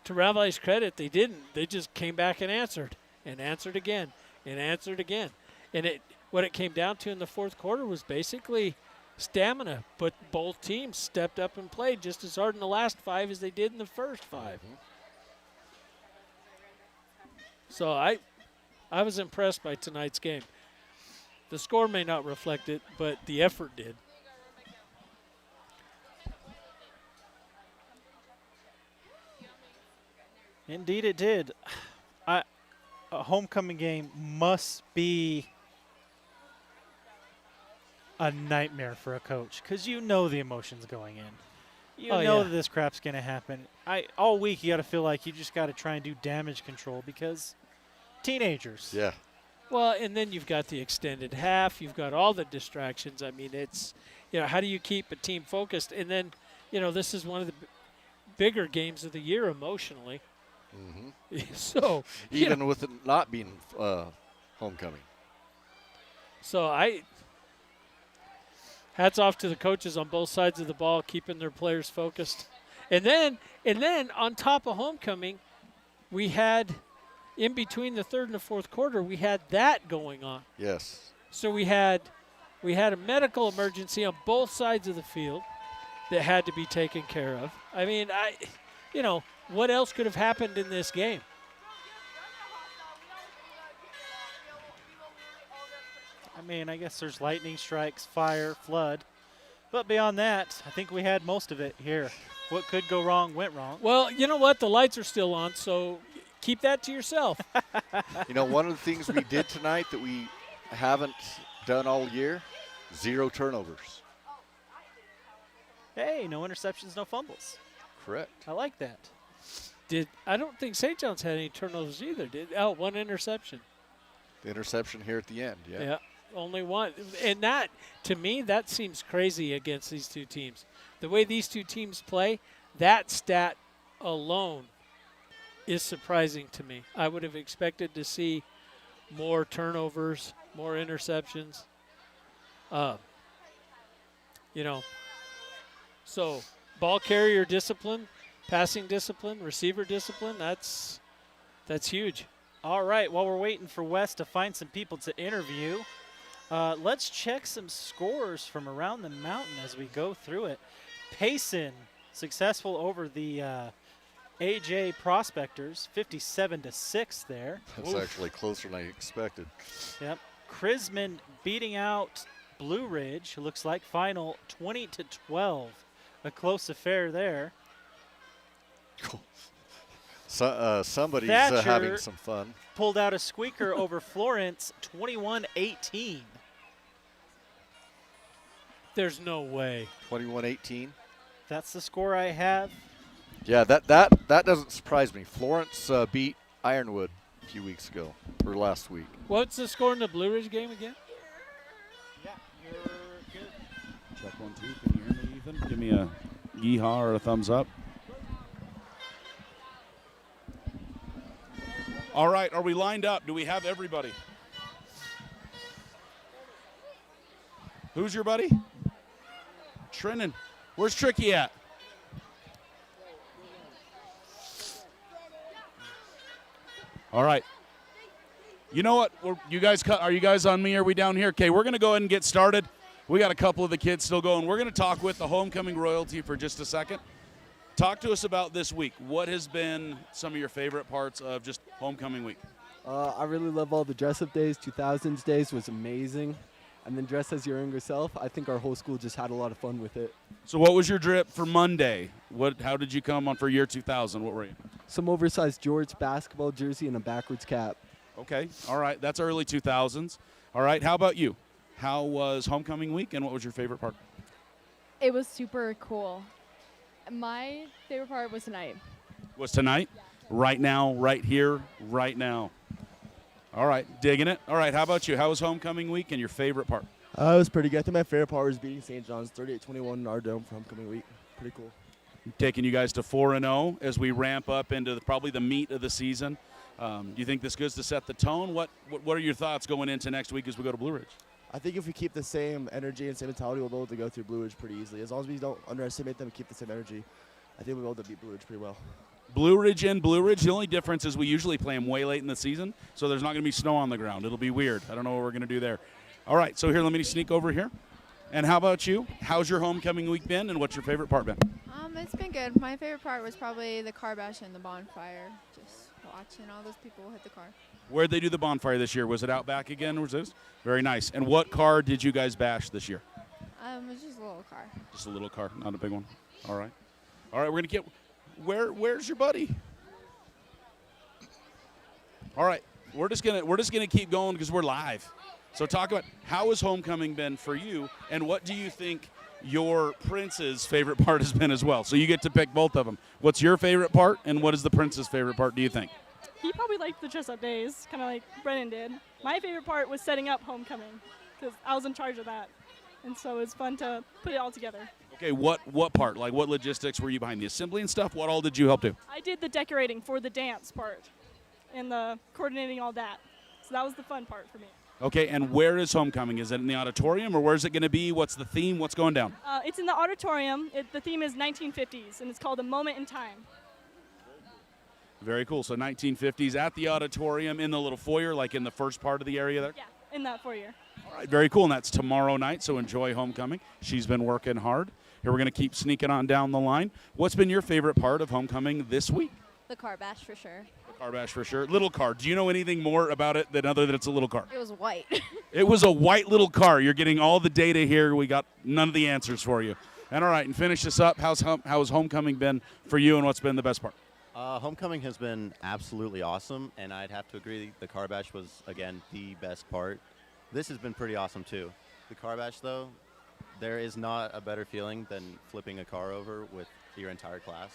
to Round Valley's credit, they didn't. They just came back and answered again, and answered again. And what it came down to in the fourth quarter was basically stamina, but both teams stepped up and played just as hard in the last 5 as they did in the first 5. Mm-hmm. So I was impressed by tonight's game. The score may not reflect it, but the effort did. Indeed it did. A homecoming game must be a nightmare for a coach, because the emotions going in. You know that this crap's going to happen. All week you got to feel like you just got to try and do damage control, because teenagers. Yeah. Well, and then you've got the extended half. You've got all the distractions. I mean, it's, how do you keep a team focused? And then, this is one of the bigger games of the year emotionally. Mm-hmm. So even with it not being homecoming. So hats off to the coaches on both sides of the ball, keeping their players focused. And then on top of homecoming, we had, in between the third and the fourth quarter, we had that going on. Yes. So we had a medical emergency on both sides of the field that had to be taken care of. I mean, what else could have happened in this game? I mean, I guess there's lightning strikes, fire, flood. But beyond that, I think we had most of it here. What could go wrong went wrong. Well, you know what? The lights are still on, so keep that to yourself. One of the things we did tonight that we haven't done all year, 0 turnovers. Hey, no interceptions, no fumbles. Correct. I like that. I don't think St. John's had any turnovers either. One interception. The interception here at the end, yeah. Yeah, only one. And that, to me, that seems crazy against these two teams. The way these two teams play, that stat alone is surprising to me. I would have expected to see more turnovers, more interceptions. So ball carrier discipline, passing discipline, receiver discipline, that's huge. All right, while we're waiting for Wes to find some people to interview, let's check some scores from around the mountain as we go through it. Payson successful over the AJ Prospectors, 57-6 there. That's actually closer than I expected. Yep. Chrisman beating out Blue Ridge, looks like final 20-12. A close affair there. Cool. So, somebody's Thatcher having some fun. Pulled out a squeaker over Florence, 21-18. There's no way. 21-18. That's the score I have. Yeah, that doesn't surprise me. Florence beat Ironwood a few weeks ago, or last week. What's the score in the Blue Ridge game again? Yeah, you're good. Check 1, 2. Can you hear me, Ethan? Give me a yeehaw or a thumbs up. All right, are we lined up? Do we have everybody? Who's your buddy? Trenton. Where's Tricky at? All right. You know what? Are you guys on me? Are we down here? Okay, we're going to go ahead and get started. We got a couple of the kids still going. We're going to talk with the homecoming royalty for just a second. Talk to us about this week. What has been some of your favorite parts of just homecoming week? I really love all the dress-up days. 2000s days was amazing. And then dress as your younger self. I think our whole school just had a lot of fun with it. So what was your drip for Monday? How did you come on for year 2000? What were you? Some oversized George basketball jersey and a backwards cap. Okay. All right. That's early 2000s. All right. How about you? How was homecoming week, and what was your favorite part? It was super cool. My favorite part was tonight. Was tonight? Yeah. Right now, right here, right now. All right, digging it. All right, how about you? How was homecoming week and your favorite part? It was pretty good. I think my favorite part was beating St. John's 38-21 in our dome for homecoming week. Pretty cool. Taking you guys to 4-0 as we ramp up into probably the meat of the season. Do you think this goes to set the tone? What are your thoughts going into next week as we go to Blue Ridge? I think if we keep the same energy and same mentality, we'll be able to go through Blue Ridge pretty easily. As long as we don't underestimate them and keep the same energy, I think we'll be able to beat Blue Ridge pretty well. Blue Ridge and Blue Ridge, the only difference is we usually play them way late in the season, so there's not going to be snow on the ground. It'll be weird. I don't know what we're going to do there. All right, so here, let me sneak over here. And how about you? How's your homecoming week been, and what's your favorite part been? It's been good. My favorite part was probably the car bash and the bonfire. Just watching all those people hit the car. Where'd they do the bonfire this year? Was it out back again, or was this? Very nice. And what car did you guys bash this year? It was just a little car. Just a little car, not a big one. All right. All right, we're going to get – where's your buddy? All right, we're just gonna keep going because we're live. So talk about how has homecoming been for you, and what do you think your Prince's favorite part has been as well? So you get to pick both of them. What's your favorite part, and what is the Prince's favorite part, do you think? He probably liked the dress-up days, kind of like Brennan did. My favorite part was setting up homecoming because I was in charge of that, and so it was fun to put it all together. Okay, what part? Like what logistics were you behind? The assembly and stuff? What all did you help do? I did the decorating for the dance part and the coordinating all that. So that was the fun part for me. Okay, and where is homecoming? Is it in the auditorium, or where is it going to be? What's the theme? What's going down? It's in the auditorium. The theme is 1950s, and it's called A Moment in Time. Very cool. So 1950s at the auditorium in the little foyer, like in the first part of the area there? Yeah, in that foyer. All right, very cool, and that's tomorrow night, so enjoy homecoming. She's been working hard. Here we're going to keep sneaking on down the line. What's been your favorite part of homecoming this week? The car bash for sure. The car bash for sure. Little car. Do you know anything more about it than other than it's a little car? It was white. It was a white little car. You're getting all the data here. We got none of the answers for you. And all right, and finish this up. How's homecoming been for you, and what's been the best part? Homecoming has been absolutely awesome, and I'd have to agree the car bash was, again, the best part. This has been pretty awesome, too. The car bash, though, there is not a better feeling than flipping a car over with your entire class,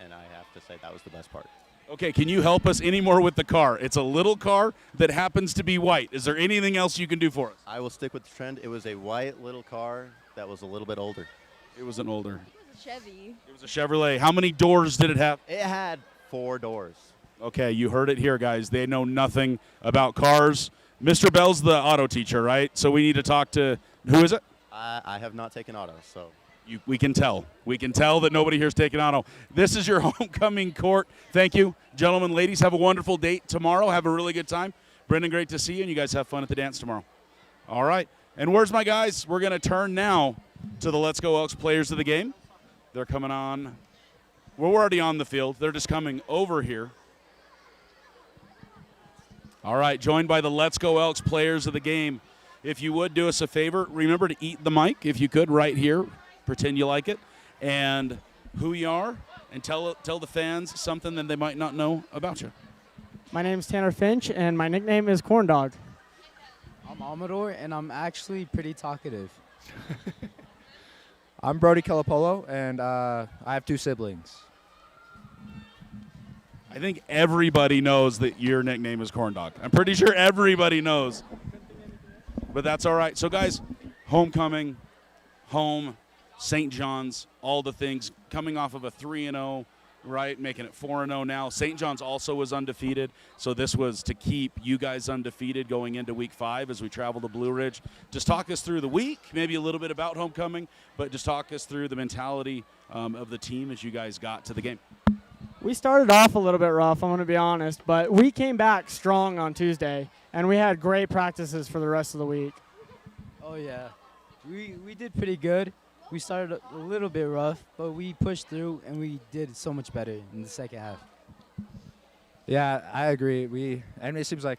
and I have to say that was the best part. Okay, can you help us any more with the car? It's a little car that happens to be white. Is there anything else you can do for us? I will stick with the trend. It was a white little car that was a little bit older. It was an older. It was a Chevy. It was a Chevrolet. How many doors did it have? It had 4 doors. Okay, you heard it here, guys. They know nothing about cars. Mr. Bell's the auto teacher, right? So we need to talk to, who is it? I have not taken auto, so. We can tell. We can tell that nobody here's taking auto. This is your homecoming court. Thank you. Gentlemen, ladies, have a wonderful date tomorrow. Have a really good time. Brendan, great to see you, and you guys have fun at the dance tomorrow. All right. And where's my guys? We're going to turn now to the Let's Go Elks players of the game. They're coming on. We're already on the field. They're just coming over here. All right, joined by the Let's Go Elks players of the game. If you would do us a favor, remember to eat the mic, if you could, right here. Pretend you like it. And who you are, and tell the fans something that they might not know about you. My name is Tanner Finch, and my nickname is Corn Dog. I'm Amador, and I'm actually pretty talkative. I'm Brody Calapolo, and I have 2 siblings. I think everybody knows that your nickname is Corn Dog. I'm pretty sure everybody knows. But that's all right. So, guys, homecoming, home, St. John's, all the things, coming off of a 3-0, right, making it 4-0 now. St. John's also was undefeated, so this was to keep you guys undefeated going into Week 5 as we travel to Blue Ridge. Just talk us through the week, maybe a little bit about homecoming, but just talk us through the mentality of the team as you guys got to the game. We started off a little bit rough, I'm going to be honest, but we came back strong on Tuesday, and we had great practices for the rest of the week. Oh, yeah. We did pretty good. We started a little bit rough, but we pushed through, and we did so much better in the second half. Yeah, I agree. It seems like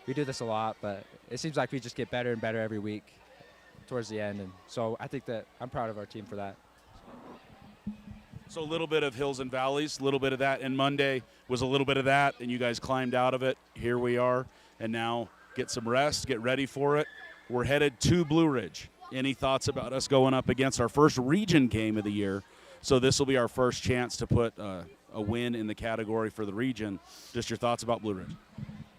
we do this a lot, but it seems like we just get better and better every week towards the end. And so I think that I'm proud of our team for that. So a little bit of hills and valleys, a little bit of that. And Monday was a little bit of that, and you guys climbed out of it. Here we are. And now get some rest, get ready for it. We're headed to Blue Ridge. Any thoughts about us going up against our first region game of the year? So this will be our first chance to put a win in the category for the region. Just your thoughts about Blue Ridge.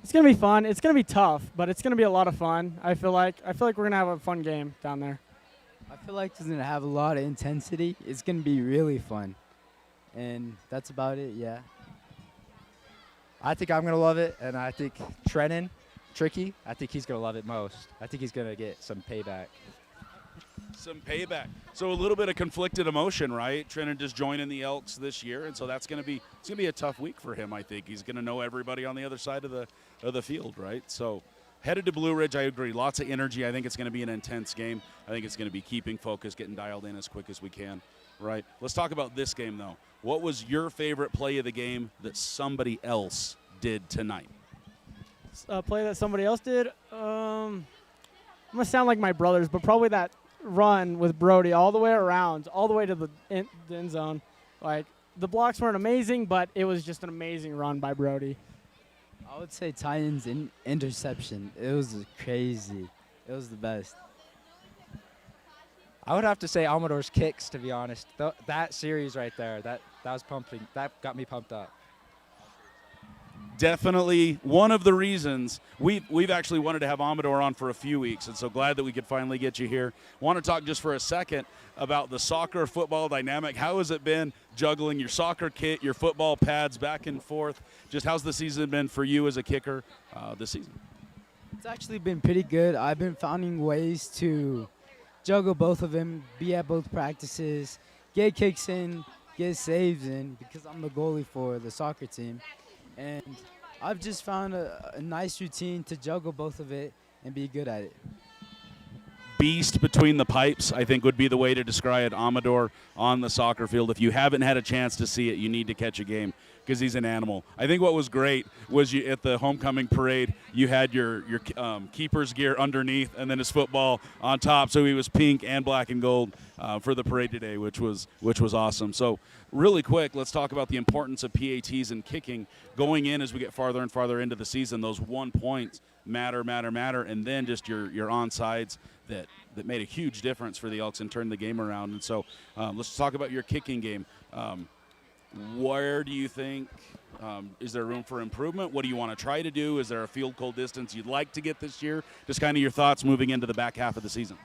It's going to be fun. It's going to be tough, but it's going to be a lot of fun. I feel like we're going to have a fun game down there. I feel like it's going to have a lot of intensity. It's going to be really fun. And that's about it, yeah. I think I'm going to love it, and I think Trenton, Tricky, I think he's going to love it most. I think he's going to get some payback. Some payback. So a little bit of conflicted emotion, right? Trenton just joining the Elks this year, and so it's going to be a tough week for him. I think he's going to know everybody on the other side of the field, right? So headed to Blue Ridge, I agree. Lots of energy. I think it's going to be an intense game. I think it's going to be keeping focus, getting dialed in as quick as we can, right? Let's talk about this game though. What was your favorite play of the game that somebody else did tonight? A play that somebody else did. I'm gonna sound like my brothers, but probably that run with Brody all the way around, all the way to the end zone. Like, the blocks weren't amazing, but it was just an amazing run by Brody. I would say Titans' interception. It was crazy. It was the best. I would have to say Amador's kicks, to be honest. That series right there, that was pumping. That got me pumped up. Definitely one of the reasons we've actually wanted to have Amador on for a few weeks, and so glad that we could finally get you here. Want to talk just for a second about the soccer football dynamic. How has it been juggling your soccer kit, your football pads back and forth? Just how's the season been for you as a kicker this season? It's actually been pretty good. I've been finding ways to juggle both of them, be at both practices, get kicks in, get saves in, because I'm the goalie for the soccer team. And I've just found a nice routine to juggle both of it and be good at it. Beast between the pipes, I think would be the way to describe Amador on the soccer field. If you haven't had a chance to see it, you need to catch a game because he's an animal. I think what was great was you at the homecoming parade, you had your keeper's gear underneath and then his football on top. So he was pink and black and gold for the parade today, which was awesome. So really quick, let's talk about the importance of PATs and kicking going in as we get farther and farther into the season. Those 1 points matter, and then just your onsides that made a huge difference for the Elks and turned the game around. And so let's talk about your kicking game. Where do you think is there room for improvement? What do you want to try to do? Is there a field goal distance you'd like to get this year? Just kind of your thoughts moving into the back half of the season.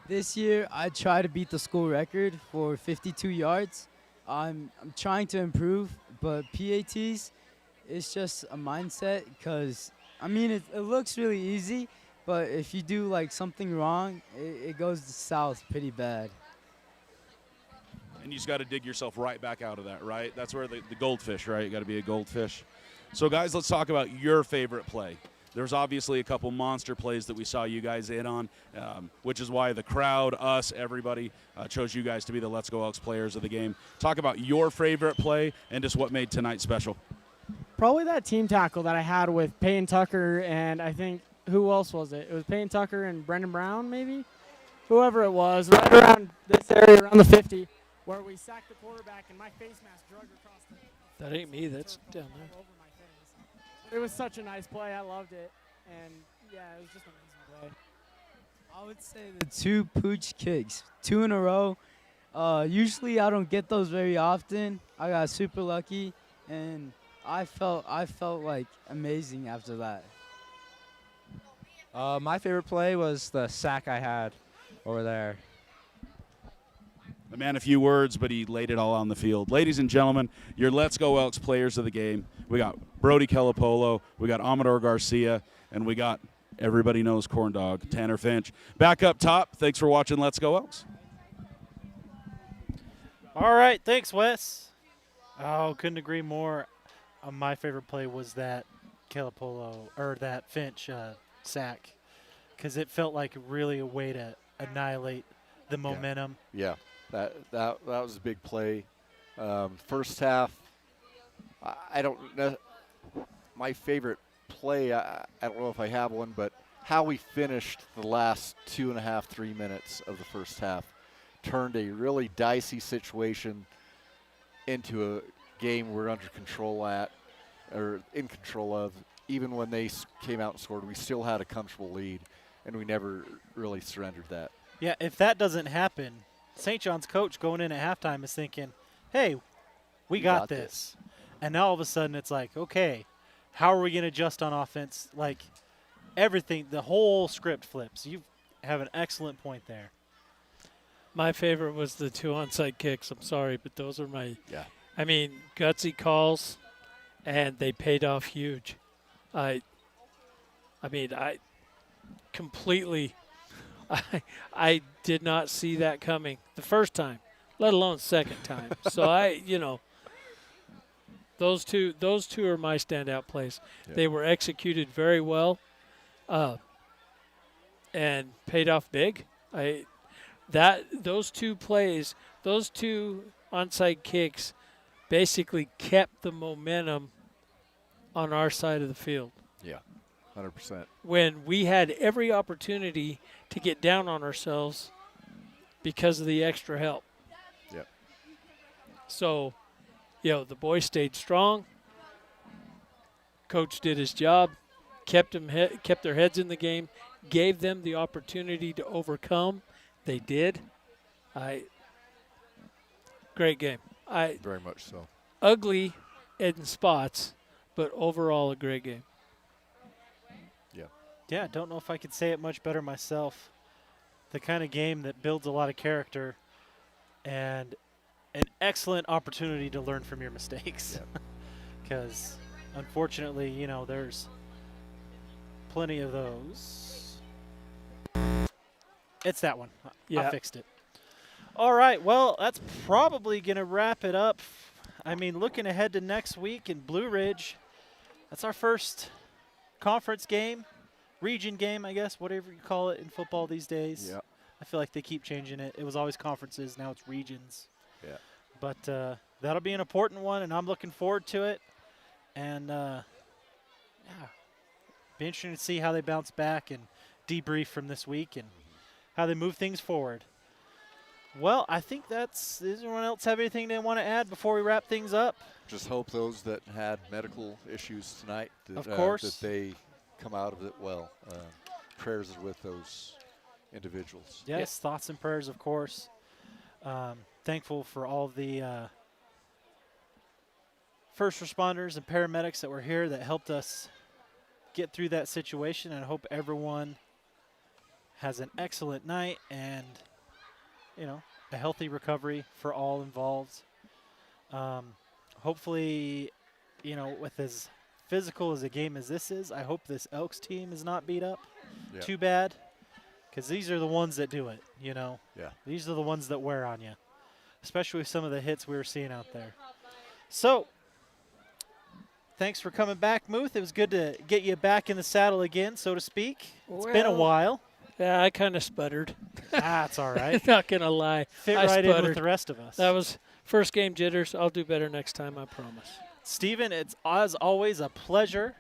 This year, I try to beat the school record for 52 yards. I'm trying to improve, but PATs, it's just a mindset because, I mean, it looks really easy, but if you do, like, something wrong, it goes south pretty bad. And you just got to dig yourself right back out of that, right? That's where the goldfish, right? You got to be a goldfish. So, guys, let's talk about your favorite play. There's obviously a couple monster plays that we saw you guys in on, which is why the crowd, us, everybody chose you guys to be the Let's Go Elks players of the game. Talk about your favorite play and just what made tonight special. Probably that team tackle that I had with Peyton Tucker and I think, who else was it? It was Peyton Tucker and Brendan Brown, maybe? Whoever it was, right around this area, around the 50, where we sacked the quarterback and my face mask drug across the That ain't me, that's down there. Over my face. It was such a nice play. I loved it. And, yeah, it was just an amazing play. I would say the 2 pooch kicks, 2 in a row. Usually I don't get those very often. I got super lucky, and I felt like amazing after that. My favorite play was the sack I had over there. The man, a few words, but he laid it all on the field. Ladies and gentlemen, your Let's Go Elks players of the game. We got Brody Kelapolo, we got Amador Garcia, and we got everybody knows Corn Dog, Tanner Finch. Back up top, thanks for watching Let's Go Elks. All right, thanks, Wes. Oh, couldn't agree more. My favorite play was that Calipolo, or that Finch sack, because it felt like really a way to annihilate the momentum. Yeah, that was a big play. First half, I don't know. My favorite play, I don't know if I have one, but how we finished the last 2.5, 3 minutes of the first half turned a really dicey situation into a game we're under control at, or in control of. Even when they came out and scored, we still had a comfortable lead, and we never really surrendered that. Yeah, if that doesn't happen, St. John's coach going in at halftime is thinking, hey, we got this. And now all of a sudden it's like, okay, how are we going to adjust on offense? Like, everything, the whole script flips. You have an excellent point there. My favorite was the 2 onside kicks. I'm sorry, but those are my – I mean, gutsy calls, and they paid off huge. I completely – I did not see that coming the first time, let alone second time. So those two are my standout plays. Yeah. They were executed very well, and paid off big. Those two plays, those 2 onside kicks, basically kept the momentum on our side of the field. Yeah, 100%. When we had every opportunity to get down on ourselves because of the extra help. Yep. So, the boys stayed strong. Coach did his job, kept their heads in the game, gave them the opportunity to overcome. They did. Great game. Very much so. Ugly in spots, but overall a great game. Yeah, don't know if I could say it much better myself. The kind of game that builds a lot of character and an excellent opportunity to learn from your mistakes. Because, unfortunately, there's plenty of those. It's that one. I fixed it. All right, well, that's probably going to wrap it up. I mean, looking ahead to next week in Blue Ridge, that's our first conference game, region game, I guess, whatever you call it in football these days. Yeah. I feel like they keep changing it. It was always conferences, now it's regions. Yeah. But that'll be an important one, and I'm looking forward to it. And, be interesting to see how they bounce back and debrief from this week and how they move things forward. Well, I think does anyone else have anything they want to add before we wrap things up? Just hope those that had medical issues tonight, Of course. that they come out of it well. Prayers are with those individuals. Yes, thoughts and prayers, of course. Thankful for all the first responders and paramedics that were here that helped us get through that situation, and I hope everyone has an excellent night and, a healthy recovery for all involved. Hopefully, with as physical as a game as this is, I hope this Elks team is not beat up too bad, because these are the ones that do it, Yeah. These are the ones that wear on you, especially with some of the hits we were seeing out there. So, thanks for coming back, Muth. It was good to get you back in the saddle again, so to speak. It's been a while. Yeah, I kind of sputtered. That's all right. Not going to lie. Fit I right sputtered. in with the rest of us. That was first game jitters. I'll do better next time, I promise. Steven, it's as always a pleasure.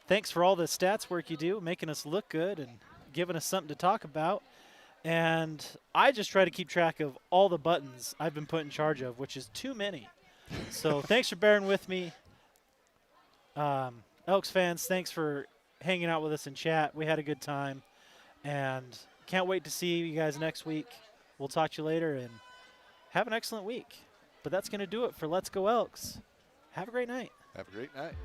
Thanks for all the stats work you do, making us look good and giving us something to talk about. And I just try to keep track of all the buttons I've been put in charge of, which is too many. So thanks for bearing with me. Elks fans, thanks for hanging out with us in chat. We had a good time. And can't wait to see you guys next week. We'll talk to you later, and have an excellent week. But that's going to do it for Let's Go Elks. Have a great night. Have a great night.